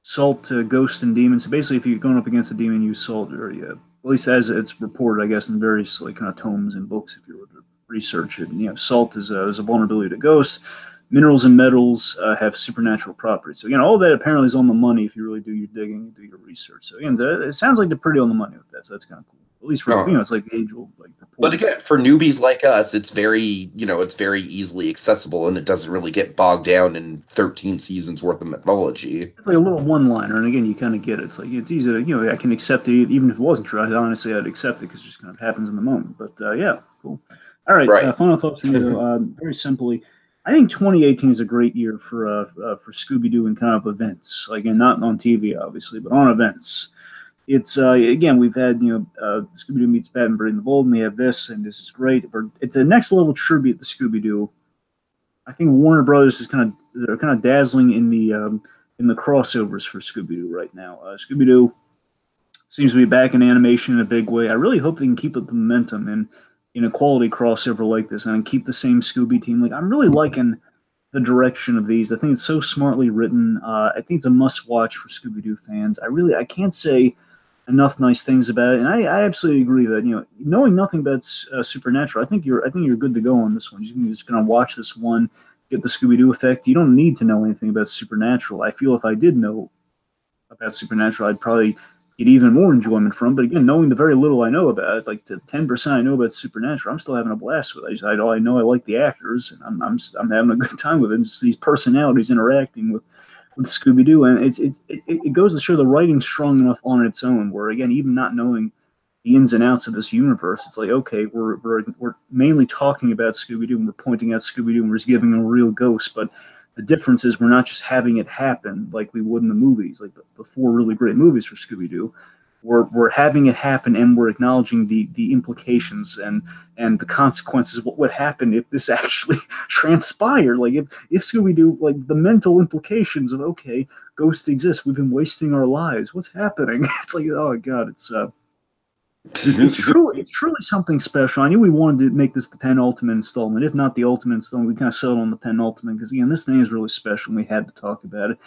Salt, ghost, and demons. So basically, if you're going up against a demon, use salt, or yeah, at least as it's reported, I guess, in various like kind of tomes and books, if you were to research it. Salt is a vulnerability to ghosts. Minerals and metals have supernatural properties. So again, all that apparently is on the money if you really do your digging, do your research. So again, it sounds like they're pretty on the money with that. So that's kind of cool. At least for it's like age old like report. But again, for newbies like us, it's it's very easily accessible, and it doesn't really get bogged down in 13 seasons worth of mythology. It's like a little one-liner, and again, you kind of get it. It's like it's easy to I can accept it even if it wasn't true. Honestly, I'd accept it because it just kind of happens in the moment. But yeah, cool. All right, final thoughts from you. Very simply, I think 2018 is a great year for Scooby-Doo and kind of events. Like, and not on TV, obviously, but on events. It's again, we've had Scooby-Doo meets Batman Brave and the Bold, and we have this, and this is great. It's a next level tribute to Scooby-Doo. I think Warner Brothers is kind of dazzling in the crossovers for Scooby-Doo right now. Scooby-Doo seems to be back in animation in a big way. I really hope they can keep up the momentum and in a quality crossover like this and keep the same Scooby team. Like, I'm really liking the direction of these. I think it's so smartly written. I think it's a must-watch for Scooby-Doo fans. I can't say enough nice things about it, and I absolutely agree that knowing nothing about Supernatural, I think you're good to go on this one. You're just gonna watch this one, get the Scooby-Doo effect. You don't need to know anything about Supernatural. I feel if I did know about Supernatural, I'd probably get even more enjoyment from. But again, knowing the very little I know about it, like the 10% I know about Supernatural, I'm still having a blast with it. I know I like the actors, and I'm having a good time with it. Just these personalities interacting with Scooby-Doo, and it goes to show the writing's strong enough on its own. Where again, even not knowing the ins and outs of this universe, it's like, okay, we're mainly talking about Scooby-Doo, and we're pointing out Scooby-Doo, and we're just giving a real ghost. But the difference is we're not just having it happen like we would in the movies, like the four really great movies for Scooby-Doo. We're having it happen, and we're acknowledging the implications and the consequences of what would happen if this actually transpired. Like if Scooby-Doo, like the mental implications of, okay, ghosts exist, we've been wasting our lives, what's happening? It's like, oh god, it's truly something special. I knew we wanted to make this the penultimate installment, if not the ultimate installment. We kind of settled on the penultimate because again, this thing is really special, and we had to talk about it.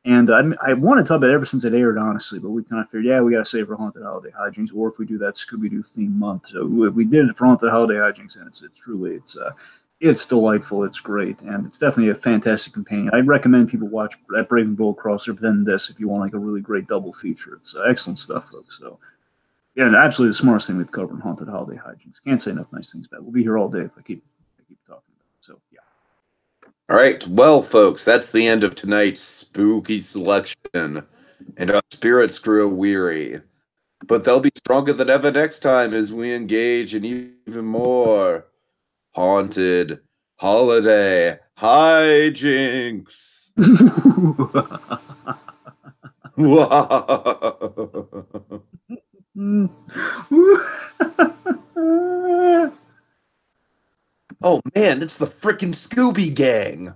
And I wanted to talk about it ever since it aired, honestly, but we kind of figured, yeah, we got to save it for Haunted Holiday Hijinks, or if we do that Scooby-Doo theme month. So we did it for Haunted Holiday Hijinks, and it's delightful, it's great, and it's definitely a fantastic companion. I recommend people watch that Brave and Bold crossover, then this, if you want like a really great double feature. It's excellent stuff, folks. So yeah, and absolutely the smartest thing we've covered in Haunted Holiday Hijinks. Can't say enough nice things about it. We'll be here all day if I keep talking about it. So yeah. All right, well, folks, that's the end of tonight's spooky selection, and our spirits grow weary. But they'll be stronger than ever next time as we engage in even more haunted holiday hijinks. Oh man, it's the frickin' Scooby Gang.